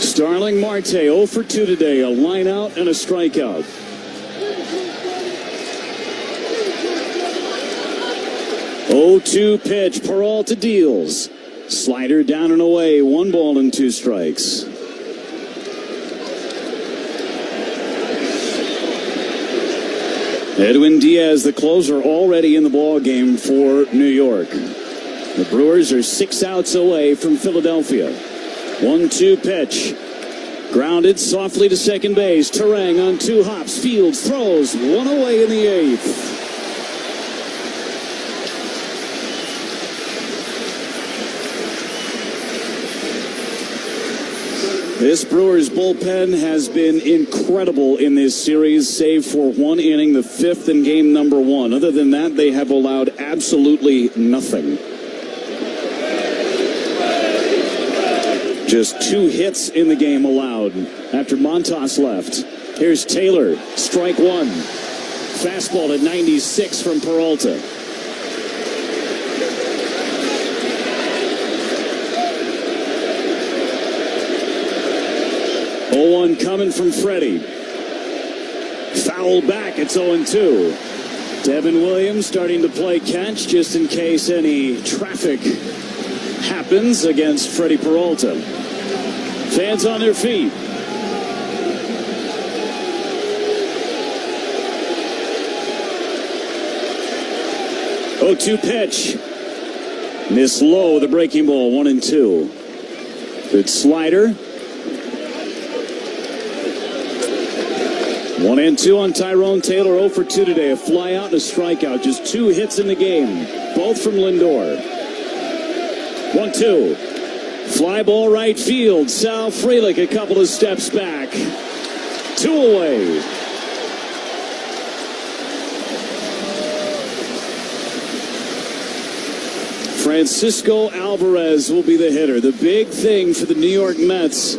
Starling Marte 0 for 2 today. A line out and a strikeout. Oh, 2 pitch. Peralta deals. Slider down and away. 1 ball and 2 strikes. Edwin Diaz, the closer, already in the ball game for New York. The Brewers are 6 outs away from Philadelphia. 1-2 pitch. Grounded softly to second base. Terang on 2 hops. Fields throws 1 away in the 8th. This Brewers bullpen has been incredible in this series, save for one inning, the fifth in game number 1. Other than that, they have allowed absolutely nothing. Just 2 hits in the game allowed after Montas left. Here's Taylor, strike 1. Fastball at 96 from Peralta. Oh, 0-1 coming from Freddie. Foul back, it's 0-2. Devin Williams starting to play catch just in case any traffic happens against Freddie Peralta. Fans on their feet. Oh, 0-2 pitch. Miss low, the breaking ball, 1-2. Good slider. 1-2 on Tyrone Taylor, 0 for 2 today. A fly out and a strikeout. Just 2 hits in the game, both from Lindor. 1-2. Fly ball right field. Sal Frelick a couple of steps back. 2 away. Francisco Alvarez will be the hitter. The big thing for the New York Mets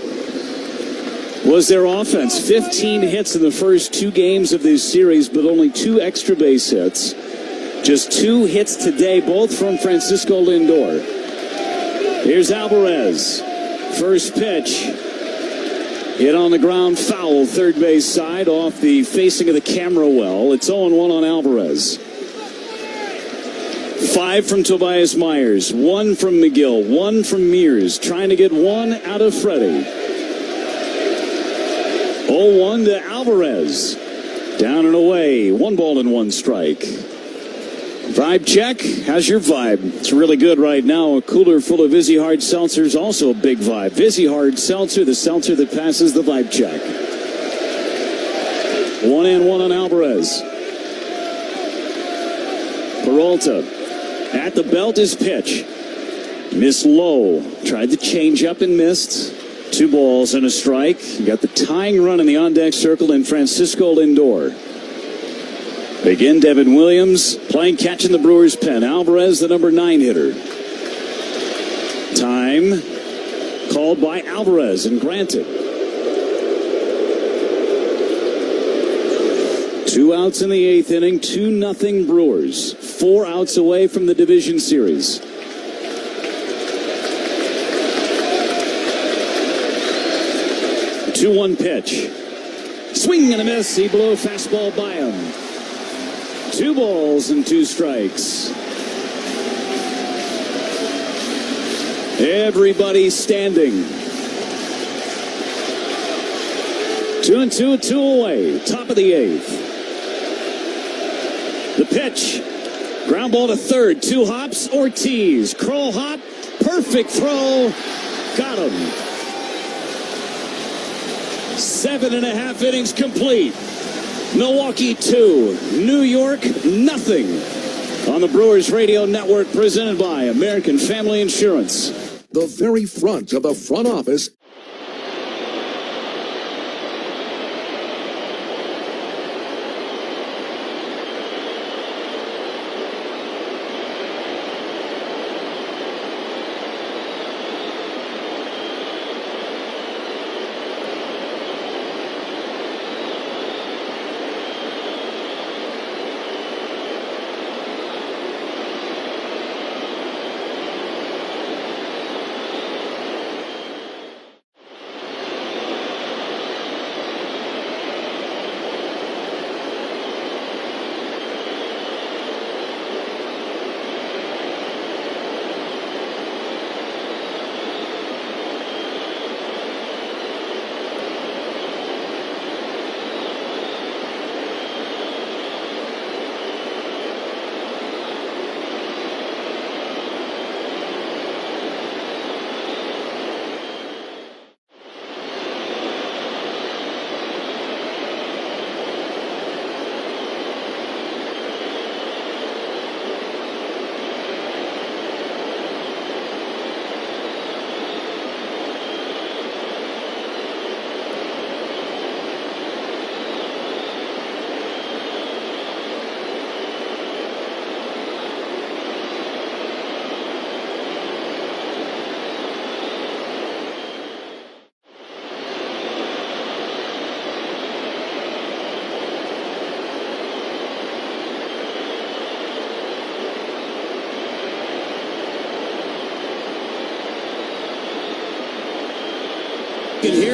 was their offense. 15 hits in the first 2 games of this series, but only 2 extra base hits. Just 2 hits today, both from Francisco Lindor. Here's Alvarez. First pitch. Hit on the ground, foul, third base side, off the facing of the camera well. It's 0-1 on Alvarez. 5 from Tobias Myers, 1 from McGill, 1 from Mears, trying to get 1 out of Freddie. 0-1 to Alvarez. Down and away, 1 ball and 1 strike. Vibe check. How's your vibe? It's really good right now. A cooler full of Vizzy Hard Seltzer is also a big vibe. Vizzy Hard Seltzer, the seltzer that passes the vibe check. 1-1 on Alvarez. Peralta at the belt, his pitch. Miss low. Tried to change up and missed. 2 balls and a strike. You got the tying run in the on-deck circle and Francisco Lindor. Again, Devin Williams playing catch in the Brewers' pen. Alvarez, the number 9 hitter. Time called by Alvarez and granted. 2 outs in the 8th inning, 2-0 Brewers. 4 outs away from the division series. The 2-1 pitch. Swing and a miss. He blew a fastball by him. 2 balls and 2 strikes. Everybody standing. 2-2, 2 away. Top of the 8th. The pitch. Ground ball to third. 2 hops. Ortiz. Curl hop. Perfect throw. Got him. 7.5 innings complete. Milwaukee 2, New York nothing. On the Brewers Radio Network, presented by American Family Insurance. The very front of the front office.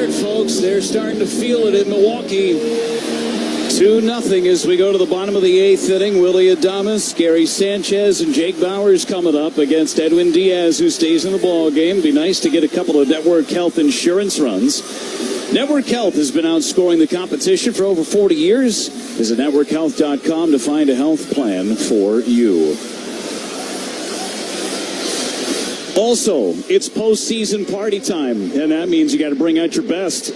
it, folks. They're starting to feel it in Milwaukee. 2-0 as we go to the bottom of the 8th inning. Willie Adames, Gary Sanchez, and Jake Bauers coming up against Edwin Diaz, who stays in the ball game. Be nice to get a couple of Network Health insurance runs. Network Health has been outscoring the competition for over 40 years. Visit networkhealth.com to find a health plan for you. Also, it's postseason party time, and that means you got to bring out your best.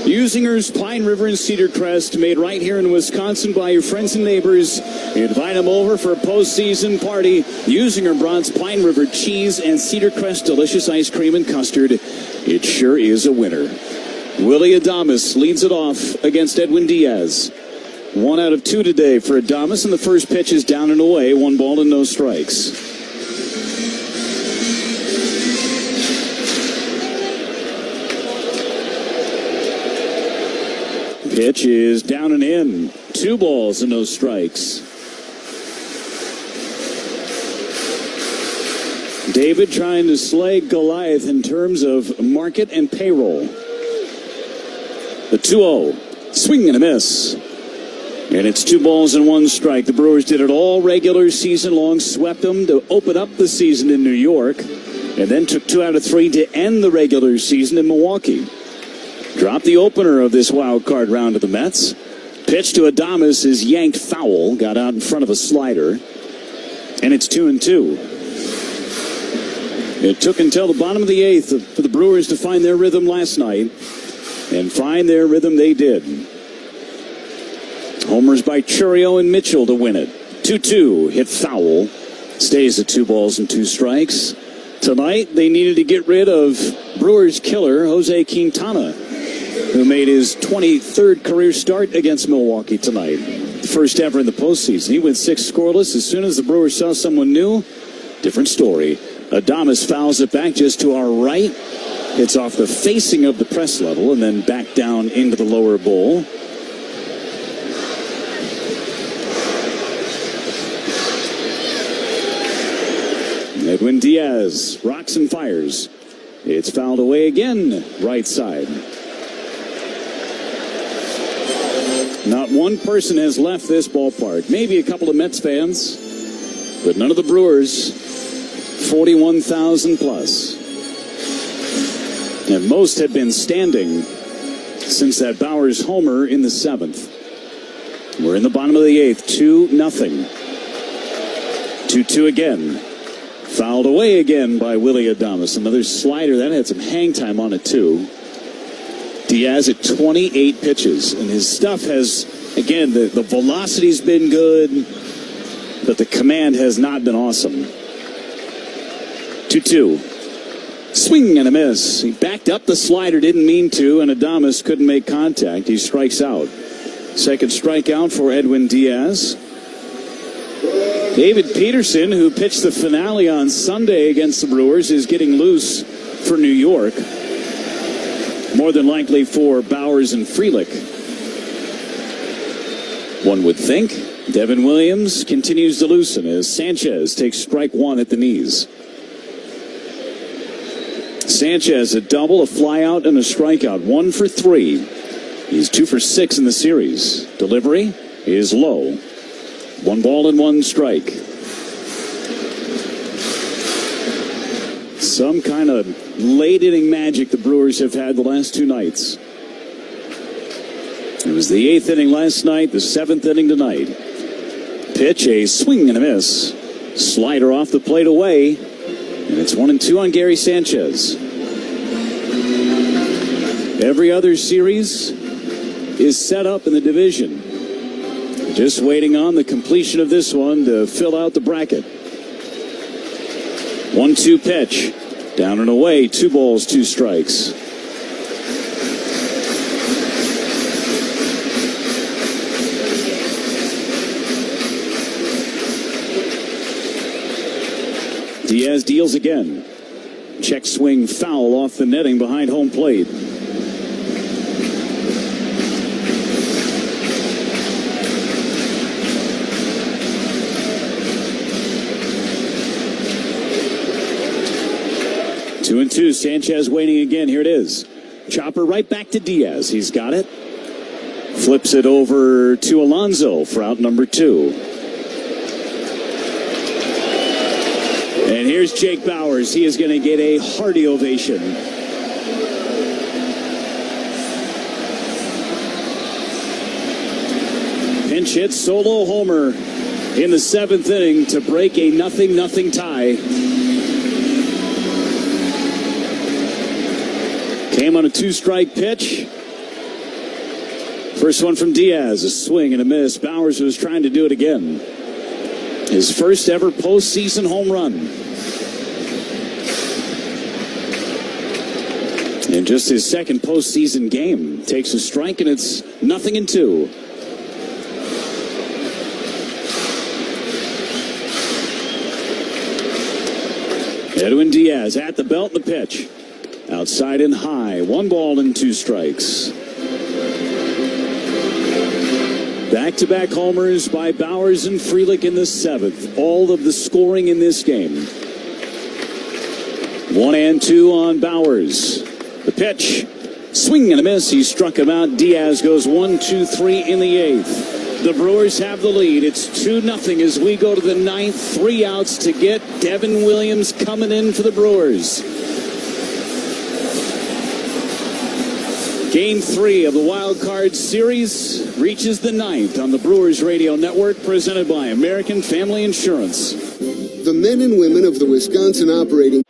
Usinger's Pine River and Cedar Crest, made right here in Wisconsin by your friends and neighbors. Invite them over for a postseason party. Usinger Brats Pine River cheese and Cedar Crest delicious ice cream and custard. It sure is a winner. Willie Adames leads it off against Edwin Diaz. 1 out of 2 today for Adames, and the first pitch is down and away. 1 ball and no strikes. Pitch is down and in. 2 balls and no strikes. David trying to slay Goliath in terms of market and payroll. The 2-0. Swing and a miss. And it's 2 balls and 1 strike. The Brewers did it all regular season long, swept them to open up the season in New York, and then took 2 out of 3 to end the regular season in Milwaukee. Dropped the opener of this wild card round to the Mets. Pitch to Adames is yanked foul. Got out in front of a slider. And it's 2-2. It took until the bottom of the 8th for the Brewers to find their rhythm last night. And find their rhythm they did. Homers by Churio and Mitchell to win it. 2-2. Hit foul. Stays at 2 balls and 2 strikes. Tonight they needed to get rid of Brewers killer Jose Quintana, who made his 23rd career start against Milwaukee tonight. The first ever in the postseason. He went 6 scoreless. As soon as the Brewers saw someone new, different story. Adames fouls it back just to our right. It's off the facing of the press level and then back down into the lower bowl. Edwin Diaz rocks and fires. It's fouled away again, right side. Not one person has left this ballpark. Maybe a couple of Mets fans, but none of the Brewers. 41,000 plus. And most had been standing since that Bauers homer in the 7th. We're in the bottom of the 8th, 2-0. 2-2 again. Fouled away again by Willie Adames. Another slider that had some hang time on it too. Diaz at 28 pitches, and his stuff has, again, the velocity's been good, but the command has not been awesome. 2-2. Swing and a miss. He backed up the slider, didn't mean to, and Adames couldn't make contact. He strikes out. Second strikeout for Edwin Diaz. David Peterson, who pitched the finale on Sunday against the Brewers, is getting loose for New York. More than likely for Bauers and Frelick. One would think. Devin Williams continues to loosen as Sanchez takes strike 1 at the knees. Sanchez a double, a flyout, and a strikeout. 1 for 3. He's 2 for 6 in the series. Delivery is low. 1 ball and 1 strike. Some kind of late inning magic the Brewers have had the last 2 nights. It was the 8th inning last night, the 7th inning tonight. Pitch, a swing and a miss. Slider off the plate away. And it's 1-2 on Gary Sanchez. Every other series is set up in the division. Just waiting on the completion of this one to fill out the bracket. 1-2 pitch. Down and away. 2 balls, 2 strikes. Diaz deals again. Check swing foul off the netting behind home plate. Two and two. Sanchez waiting again. Here it is. Chopper right back to Diaz. He's got it. Flips it over to Alonso for out number 2. And here's Jake Bauers. He is going to get a hearty ovation. Pinch hit solo homer in the 7th inning to break a 0-0 tie. Came on a 2-strike pitch. First one from Diaz, a swing and a miss. Bauers was trying to do it again. His first ever postseason home run. And just his second postseason game. Takes a strike and it's 0-2. Edwin Diaz at the belt and the pitch. Outside and high. 1 ball and 2 strikes. Back-to-back homers by Bauers and Frelick in the 7th. All of the scoring in this game. 1-2 on Bauers. The pitch. Swing and a miss. He struck him out. Diaz goes 1-2-3 in the 8th. The Brewers have the lead. It's 2-0 as we go to the 9th. 3 outs to get. Devin Williams coming in for the Brewers. Game 3 of the Wild Card Series reaches the 9th on the Brewers Radio Network, presented by American Family Insurance. The men and women of the Wisconsin operating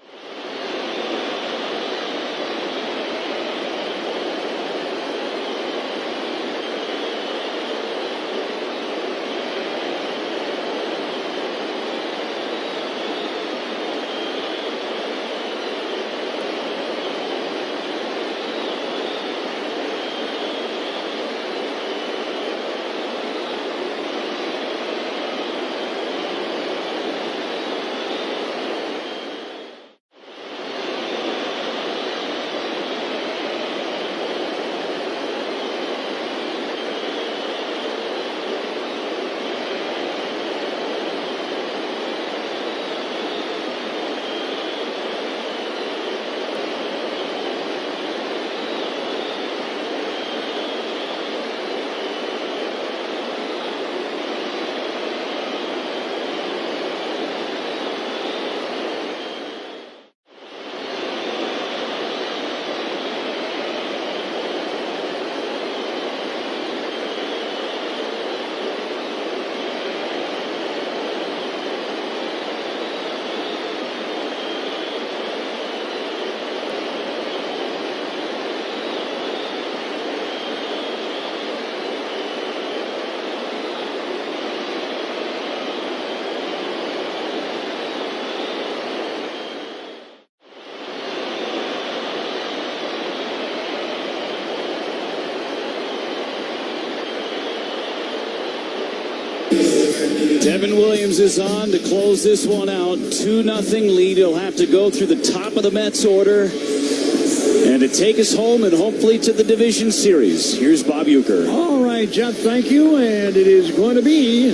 Devin Williams is on to close this one out. 2-0 lead. He'll have to go through the top of the Mets order and to take us home and hopefully to the division series. Here's Bob Uecker. All right, Jeff, thank you. And it is going to be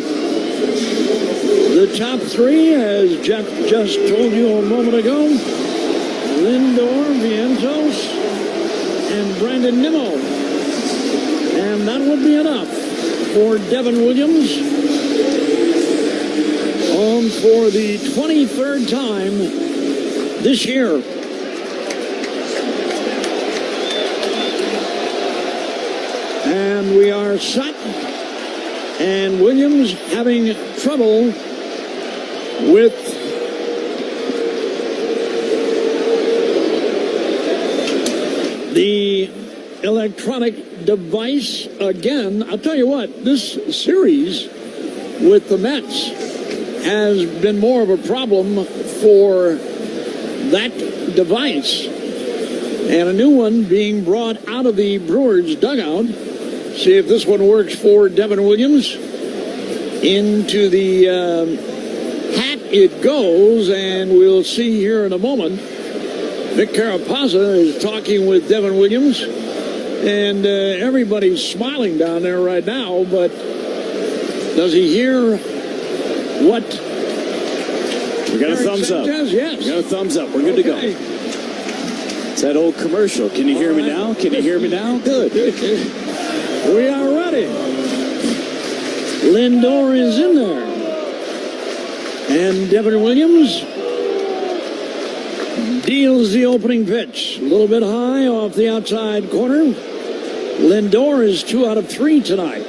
the top 3, as Jeff just told you a moment ago. Lindor, Vientos, and Brandon Nimmo. And that would be enough for Devin Williams. On for the 23rd time this year. And we are set. And Williams having trouble with the electronic device again. I'll tell you what, this series with the Mets has been more of a problem for that device. And a new one being brought out of the Brewers dugout. See if this one works for Devin Williams. Into the hat it goes, and we'll see here in a moment. Vic Carapazza is talking with Devin Williams, and everybody's smiling down there right now, but does he hear what? We got a thumbs up. Yes. We got a thumbs up. We're good to go. It's that old commercial. Can you hear me now? Can you hear me now? Good. We are ready. Lindor is in there. And Devin Williams deals the opening pitch. A little bit high off the outside corner. Lindor is 2 out of 3 tonight.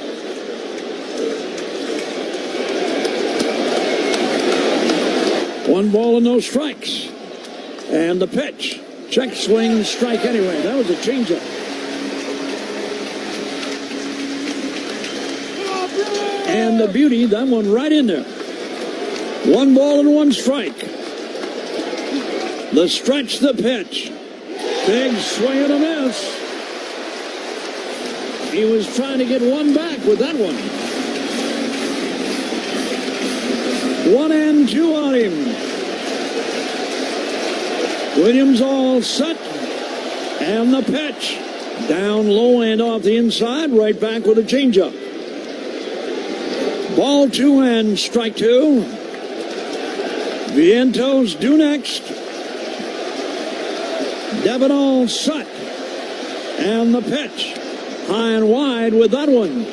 One ball and no strikes. And the pitch. Check swing, strike anyway. That was a changeup. And the beauty, that one right in there. 1 ball and 1 strike. The stretch, the pitch. Big swing and a miss. He was trying to get one back with that one. 1 and 2 on him. Williams all set. And the pitch. Down low and off the inside. Right back with a changeup. Ball 2 and strike 2. Vientos due next. Devin all set. And the pitch. High and wide with that one.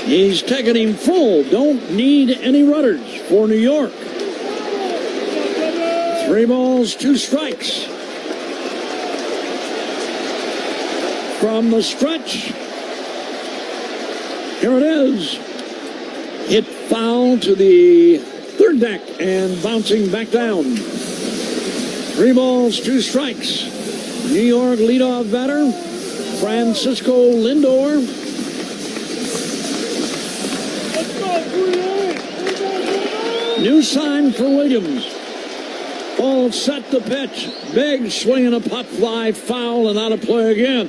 He's taking him full. Don't need any runners for New York. 3 balls, 2 strikes. From the stretch. Here it is. Hit foul to the third deck and bouncing back down. 3 balls, 2 strikes. New York leadoff batter, Francisco Lindor. New sign for Williams. All set the pitch. Big swing and a pop fly, foul and out of play again.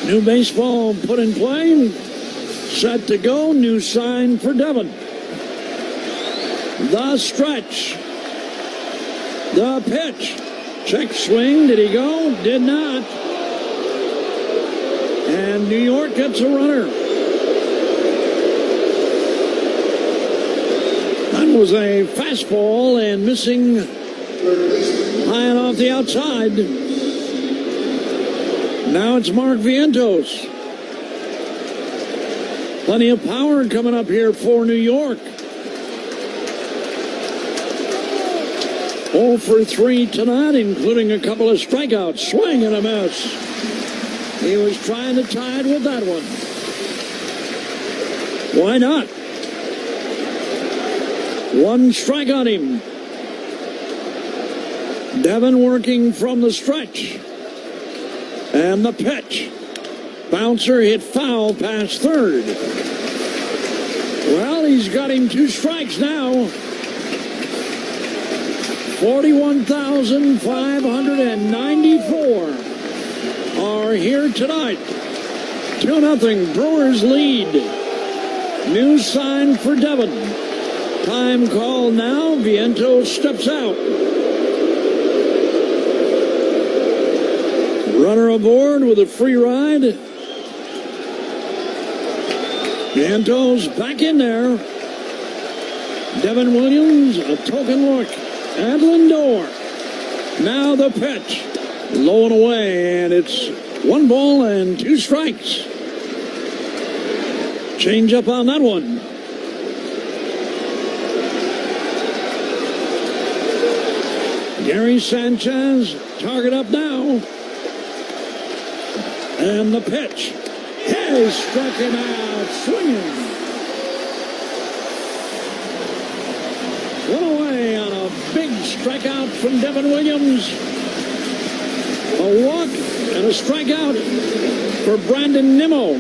New baseball put in play. Set to go. New sign for Devin. The stretch. The pitch. Check swing. Did he go? Did not. And New York gets a runner. That was a fastball and missing high and off the outside. Now it's Mark Vientos. Plenty of power coming up here for New York. 0 for 3 tonight, including a couple of strikeouts. Swing and a miss. He was trying to tie it with that one. Why not? 1 strike on him. Devin working from the stretch. And the pitch. Bouncer hit foul past third. Well, he's got him 2 strikes now. 41,594 are here tonight. 2-0 Brewers lead. New sign for Devin. Time call now. Vientos steps out. Runner aboard with a free ride. Vientos back in there. Devin Williams, a token look at Lindor. Now the pitch. Low and away, and it's 1 ball and 2 strikes. Change up on that one. Gary Sanchez, target up now. And the pitch. He struck him out, swinging. 1 away on a big strikeout from Devin Williams. A walk and a strikeout for Brandon Nimmo.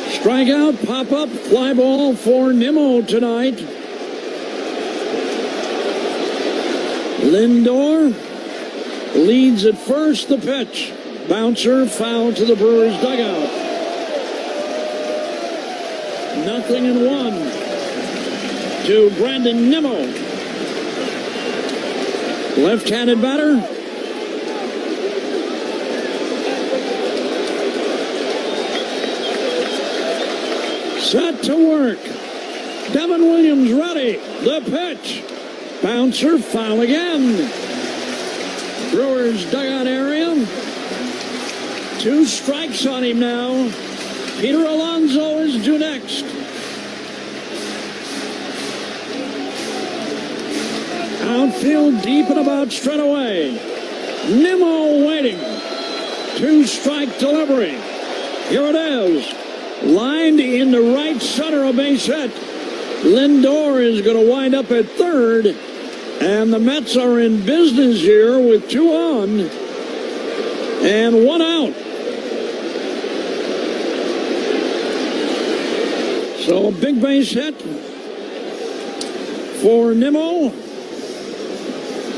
Strikeout, pop-up, fly ball for Nimmo tonight. Lindor leads at first, the pitch. Bouncer, foul to the Brewers dugout. 0-1 to Brandon Nimmo. Left-handed batter. Set to work. Devin Williams ready. The pitch. Bouncer, foul again. Brewers dugout area. 2 strikes on him now. Peter Alonso is due next. Outfield deep and about straight away. Nimmo waiting. 2-strike delivery. Here it is. Lined in the right center, a base hit. Lindor is going to wind up at third. And the Mets are in business here with 2 on and 1 out. So a big base hit for Nimmo.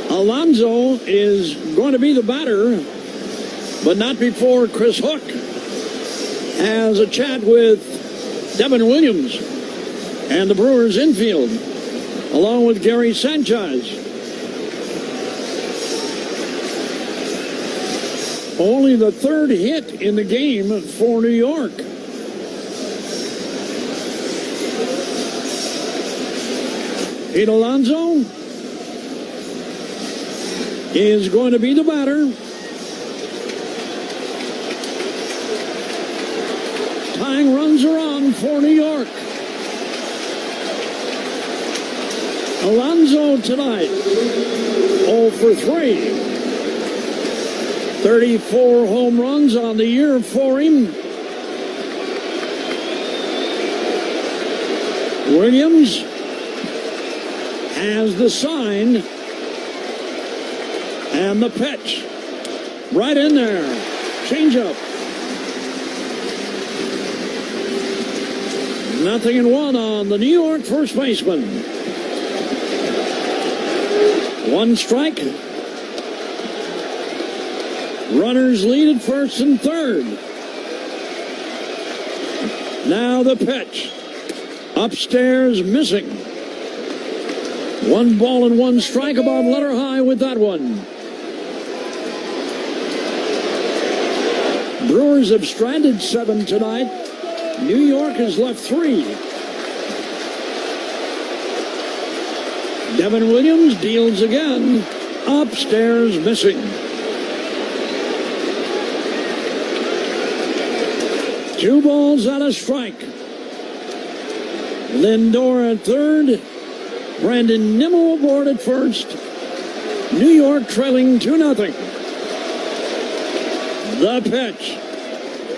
Alonso is going to be the batter, but not before Chris Hook has a chat with Devin Williams and the Brewers infield, along with Gary Sanchez. Only the 3rd hit in the game for New York. Pete Alonso is going to be the batter. Tying runs are on for New York. Alonso tonight, 0 for 3. 34 home runs on the year for him. Williams has the sign and the pitch. Right in there. Changeup. 0-1 on the New York first baseman. 1 strike. Runners lead at first and third. Now the pitch. Upstairs, missing. 1 ball and 1 strike, about letter high with that one. Brewers have stranded 7 tonight. New York has left 3. Devin Williams deals again. Upstairs, missing. 2 balls and a strike. Lindor at third. Brandon Nimmo aboard at first. New York trailing 2-0. The pitch.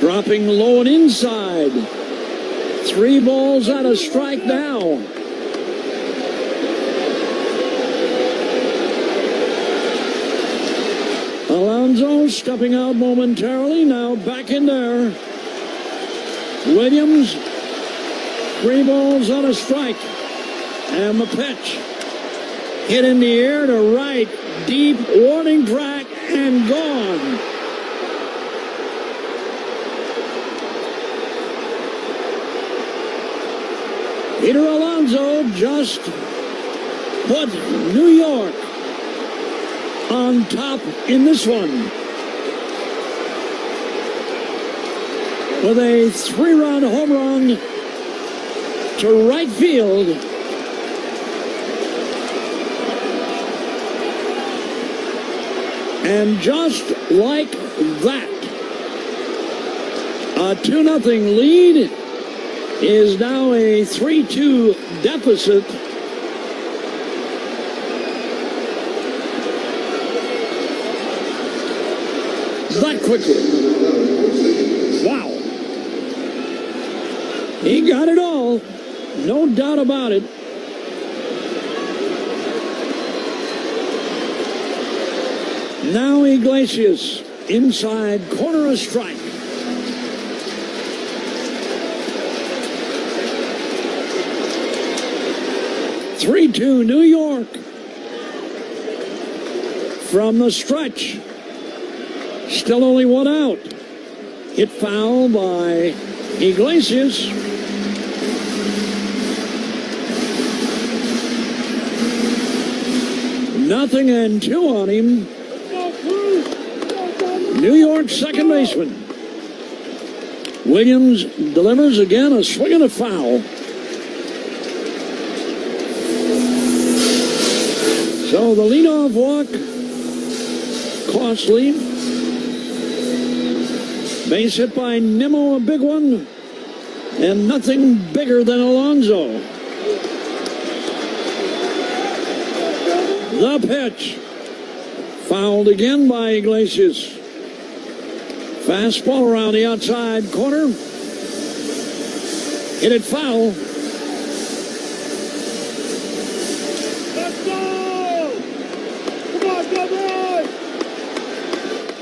Dropping low and inside. 3 balls and a strike now. Alonso stepping out momentarily. Now back in there. Williams. 3 balls and a strike. And the pitch. Hit in the air to right. Deep warning track and gone. Peter Alonso just put New York on top in this one with a 3-run home run to right field. And just like that, a 2-0 lead is now a 3-2 deficit. That quickly. Wow. He got it all. No doubt about it. Now Iglesias inside corner, a strike. (3-2) New York. From the stretch. Still only 1 out. Hit foul by Iglesias. Nothing and 2 on him. New York second baseman. Williams delivers again, a swing and a foul. So the leadoff walk, costly. Base hit by Nimmo, a big one. And nothing bigger than Alonso. The pitch. Fouled again by Iglesias. Fastball around the outside corner. Hit it foul. Let's go! Come on!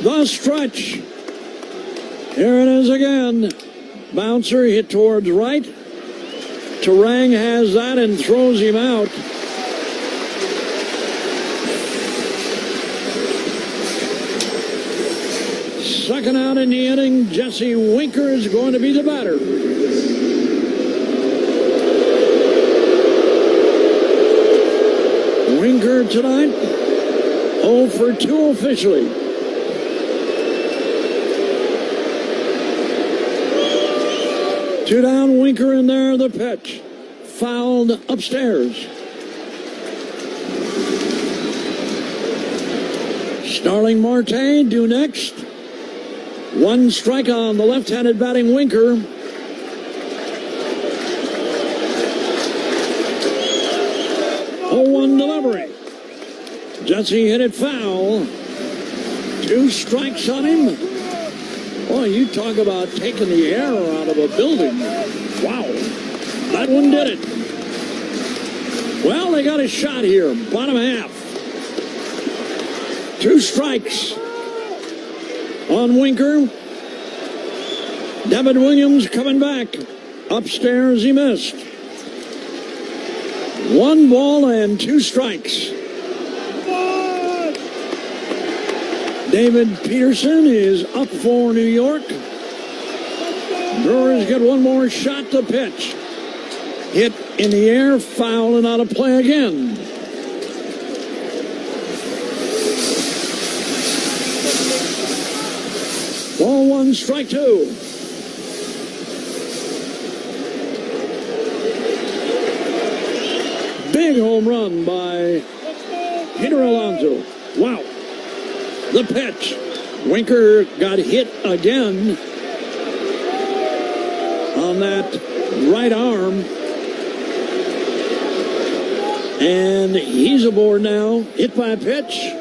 The stretch. Here it is again. Bouncer hit towards right. Terang has that and throws him out. Second out in the inning, Jesse Winker is going to be the batter. Winker tonight, 0 for 2 officially. Two down, Winker in there, the pitch. Fouled upstairs. Starling Marte due next. One strike on the left-handed batting Winker. Oh, 1 delivery. Jesse hit it foul. 2 strikes on him. Boy, you talk about taking the air out of a building. Wow. That one did it. Well, they got a shot here. Bottom half. 2 strikes on Winker. Devin Williams coming back. Upstairs he missed. 1 ball and 2 strikes. David Peterson is up for New York. Brewers get one more shot to pitch. Hit in the air, foul and out of play again. Ball 1, strike 2. Big home run by Peter Alonso. Wow. The pitch. Winker got hit again on that right arm. And he's aboard now. Hit by a pitch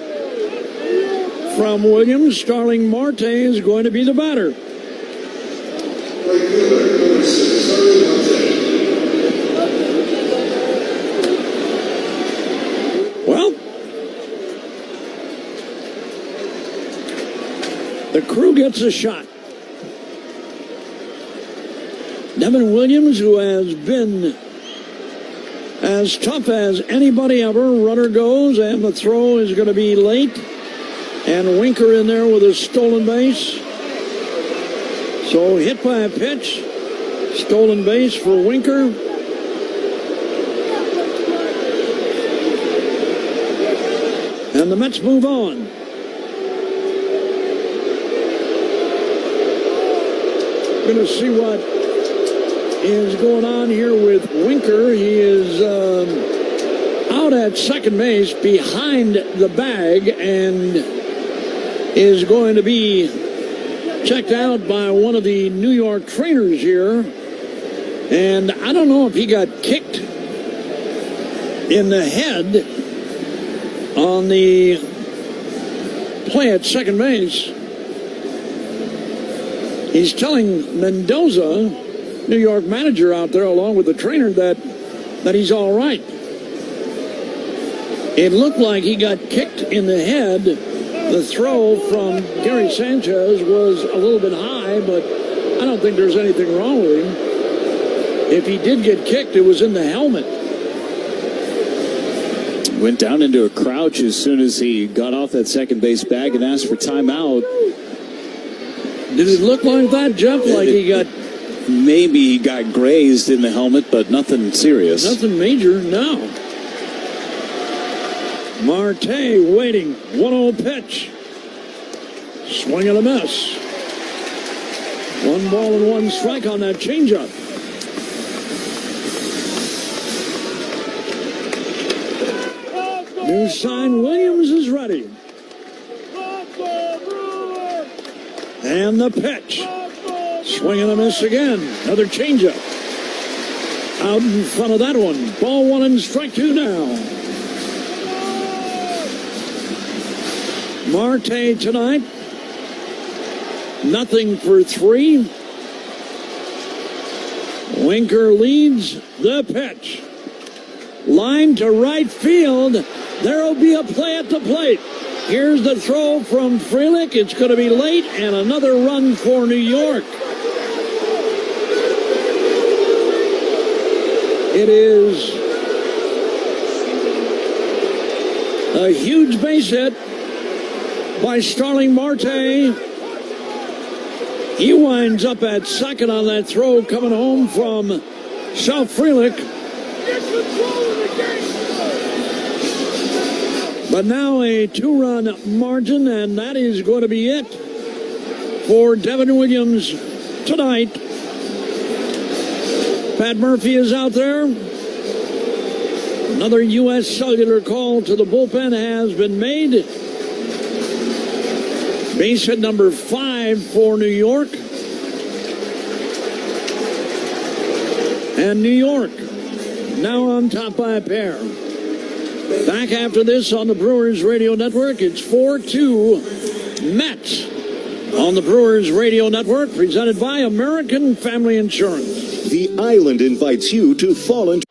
from Williams. Starling Marte is going to be the batter. Well, the crew gets a shot. Devin Williams, who has been as tough as anybody ever, runner goes, and the throw is going to be late. And Winker in there with a stolen base. So hit by a pitch. Stolen base for Winker. And the Mets move on. Going to see what is going on here with Winker. He is out at second base behind the bag and is going to be checked out by one of the New York trainers here. And I don't know if he got kicked in the head on the play at second base. He's telling Mendoza, New York manager out there, along with the trainer, that he's all right. It looked like he got kicked in the head. The throw from Gary Sanchez was a little bit high, but I don't think there's anything wrong with him. If he did get kicked, it was in the helmet. Went down into a crouch as soon as he got off that second base bag and asked for timeout. Did it look like that, Jeff? Like he got... Maybe he got grazed in the helmet, but nothing serious. Nothing major, no. Marte waiting. 1-0 pitch. Swing and a miss. 1 ball and 1 strike on that changeup. New sign Williams is ready. And the pitch. Swing and a miss again. Another changeup. Out in front of that one. Ball 1 and strike 2 now. Marte tonight. Nothing for 3. Winker leads the pitch. Line to right field. There'll be a play at the plate. Here's the throw from Frelick. It's going to be late, and another run for New York. It is a huge base hit by Starling Marte. He winds up at second on that throw coming home from South Frelick. But now a 2-run margin, and that is going to be it for Devin Williams tonight. Pat Murphy is out there. Another U.S. Cellular call to the bullpen has been made. Base hit number 5 for New York. And New York now on top by a pair. Back after this on the Brewers Radio Network, it's 4-2 Mets on the Brewers Radio Network, presented by American Family Insurance. The Island invites you to fall into...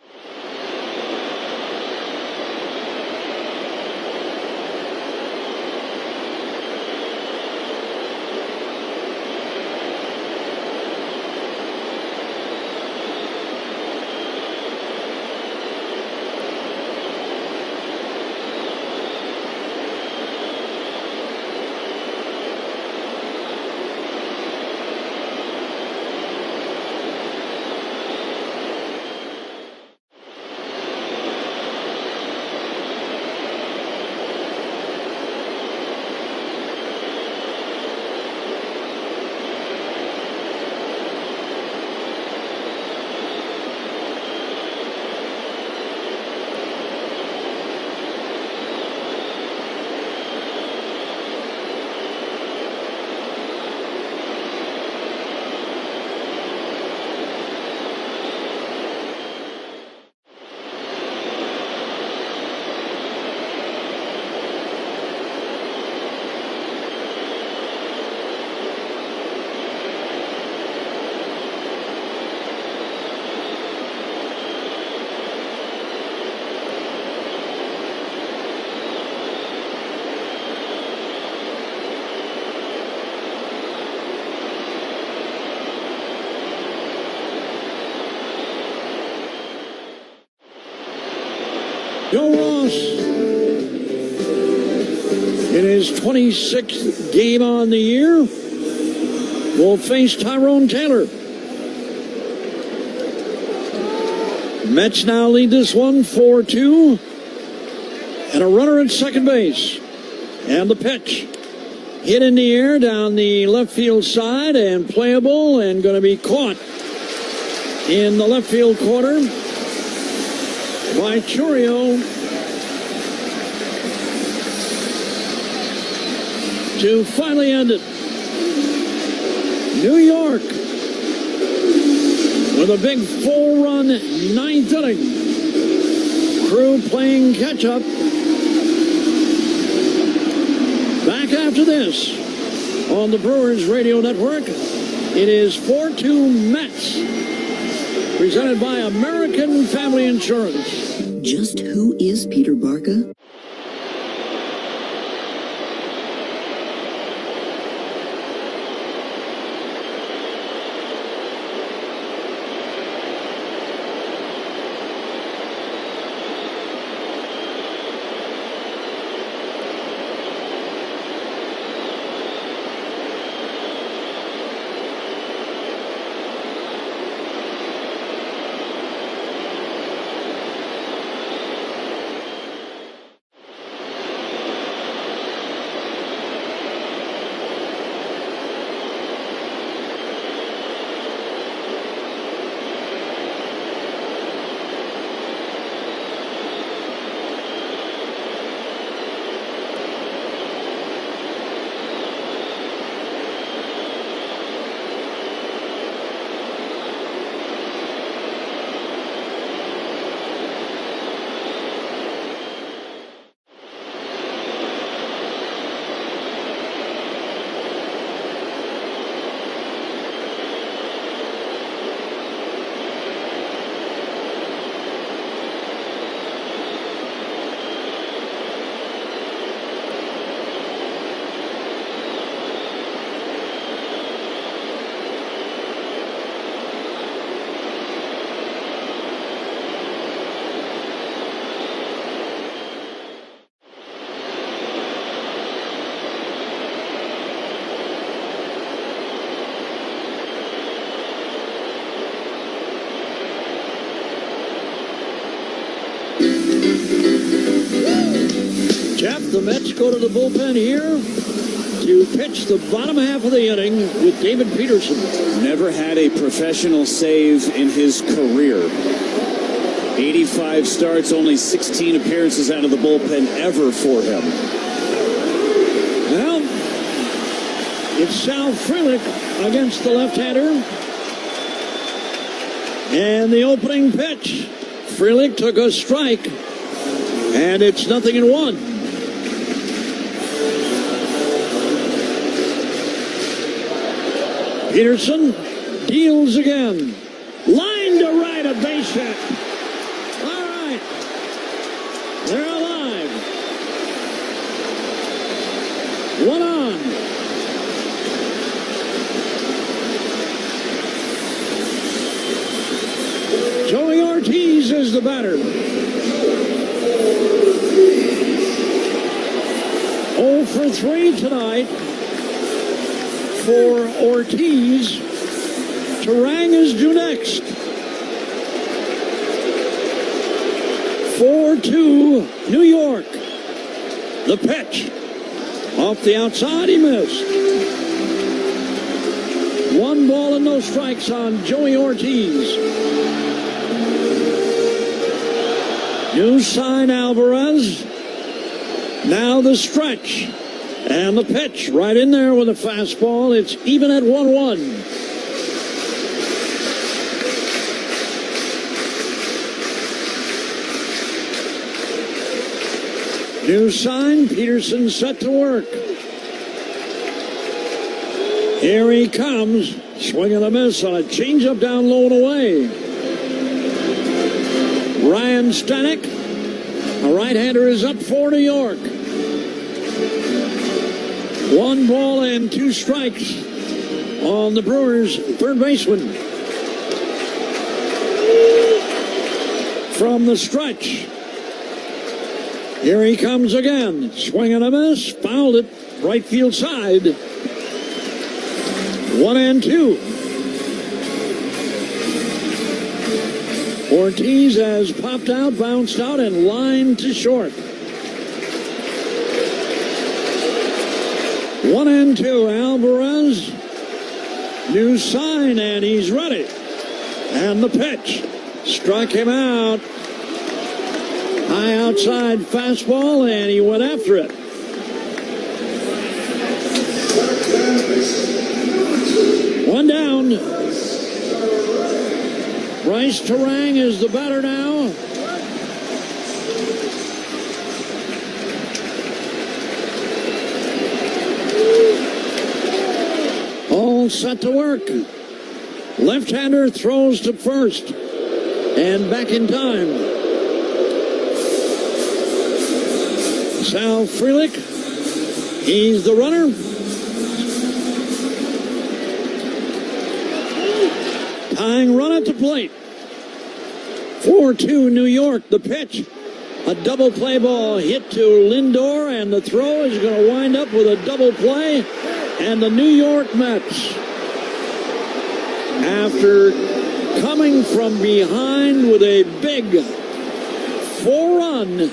Joe Ross in his 26th game on the year will face Tyrone Taylor. Mets now lead this one 4-2, and a runner at second base. And the pitch hit in the air down the left field side and playable, and going to be caught in the left field corner by Churio to finally end it. New York with a big 4-run ninth inning. Crew playing catch-up. Back after this on the Brewers Radio Network, it is 4-2 Mets, presented by American Family Insurance. Just who is Peter Barca? Jeff, the Mets go to the bullpen here to pitch the bottom half of the inning with David Peterson. Never had a professional save in his career. 85 starts, only 16 appearances out of the bullpen ever for him. Well, it's Sal Frelick against the left-hander. And the opening pitch, Frelick took a strike, and it's 0-1. Peterson deals again. Line to right, a base hit. All right. They're alive. One on. Joey Ortiz is the batter. 0 for 3 tonight for Ortiz. Turang is due next. 4-2 New York. The pitch. Off the outside, he missed. 1 ball and no strikes on Joey Ortiz. New sign, Alvarez. Now the stretch. And the pitch right in there with a fastball. It's even at 1-1. New sign, Peterson set to work. Here he comes. Swing and a miss on a changeup down low and away. Ryan Stanek, a right-hander, is up for New York. 1 ball and 2 strikes on the Brewers' third baseman. From the stretch. Here he comes again. Swing and a miss. Fouled it. Right field side. 1-2. Ortiz has popped out, bounced out, and lined to short. 1-2. Alvarez. New sign, and he's ready. And the pitch. Struck him out. High outside fastball, and he went after it. One down. Bryce Turang is the batter now. All set to work. Left-hander throws to first. And back in time. Sal Frelick, he's the runner. Tying run at the plate. 4-2 New York, the pitch. A double play ball hit to Lindor, and the throw is going to wind up with a double play. And the New York Mets, after coming from behind with a big 4-run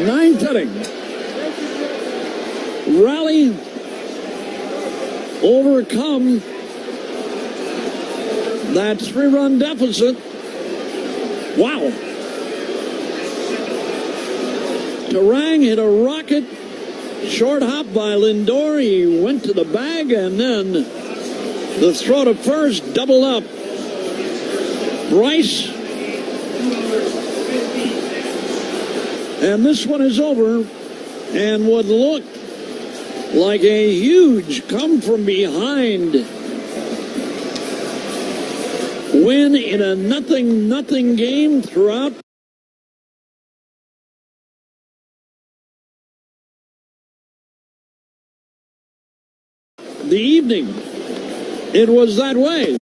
ninth inning rally, overcome that 3-run deficit. Wow. Turang hit a rocket, short hop by Lindor. He went to the bag, and then the throw to first, double up. Bryce. And this one is over, and what looked like a huge come from behind win in a 0-0 game throughout the evening. It was that way.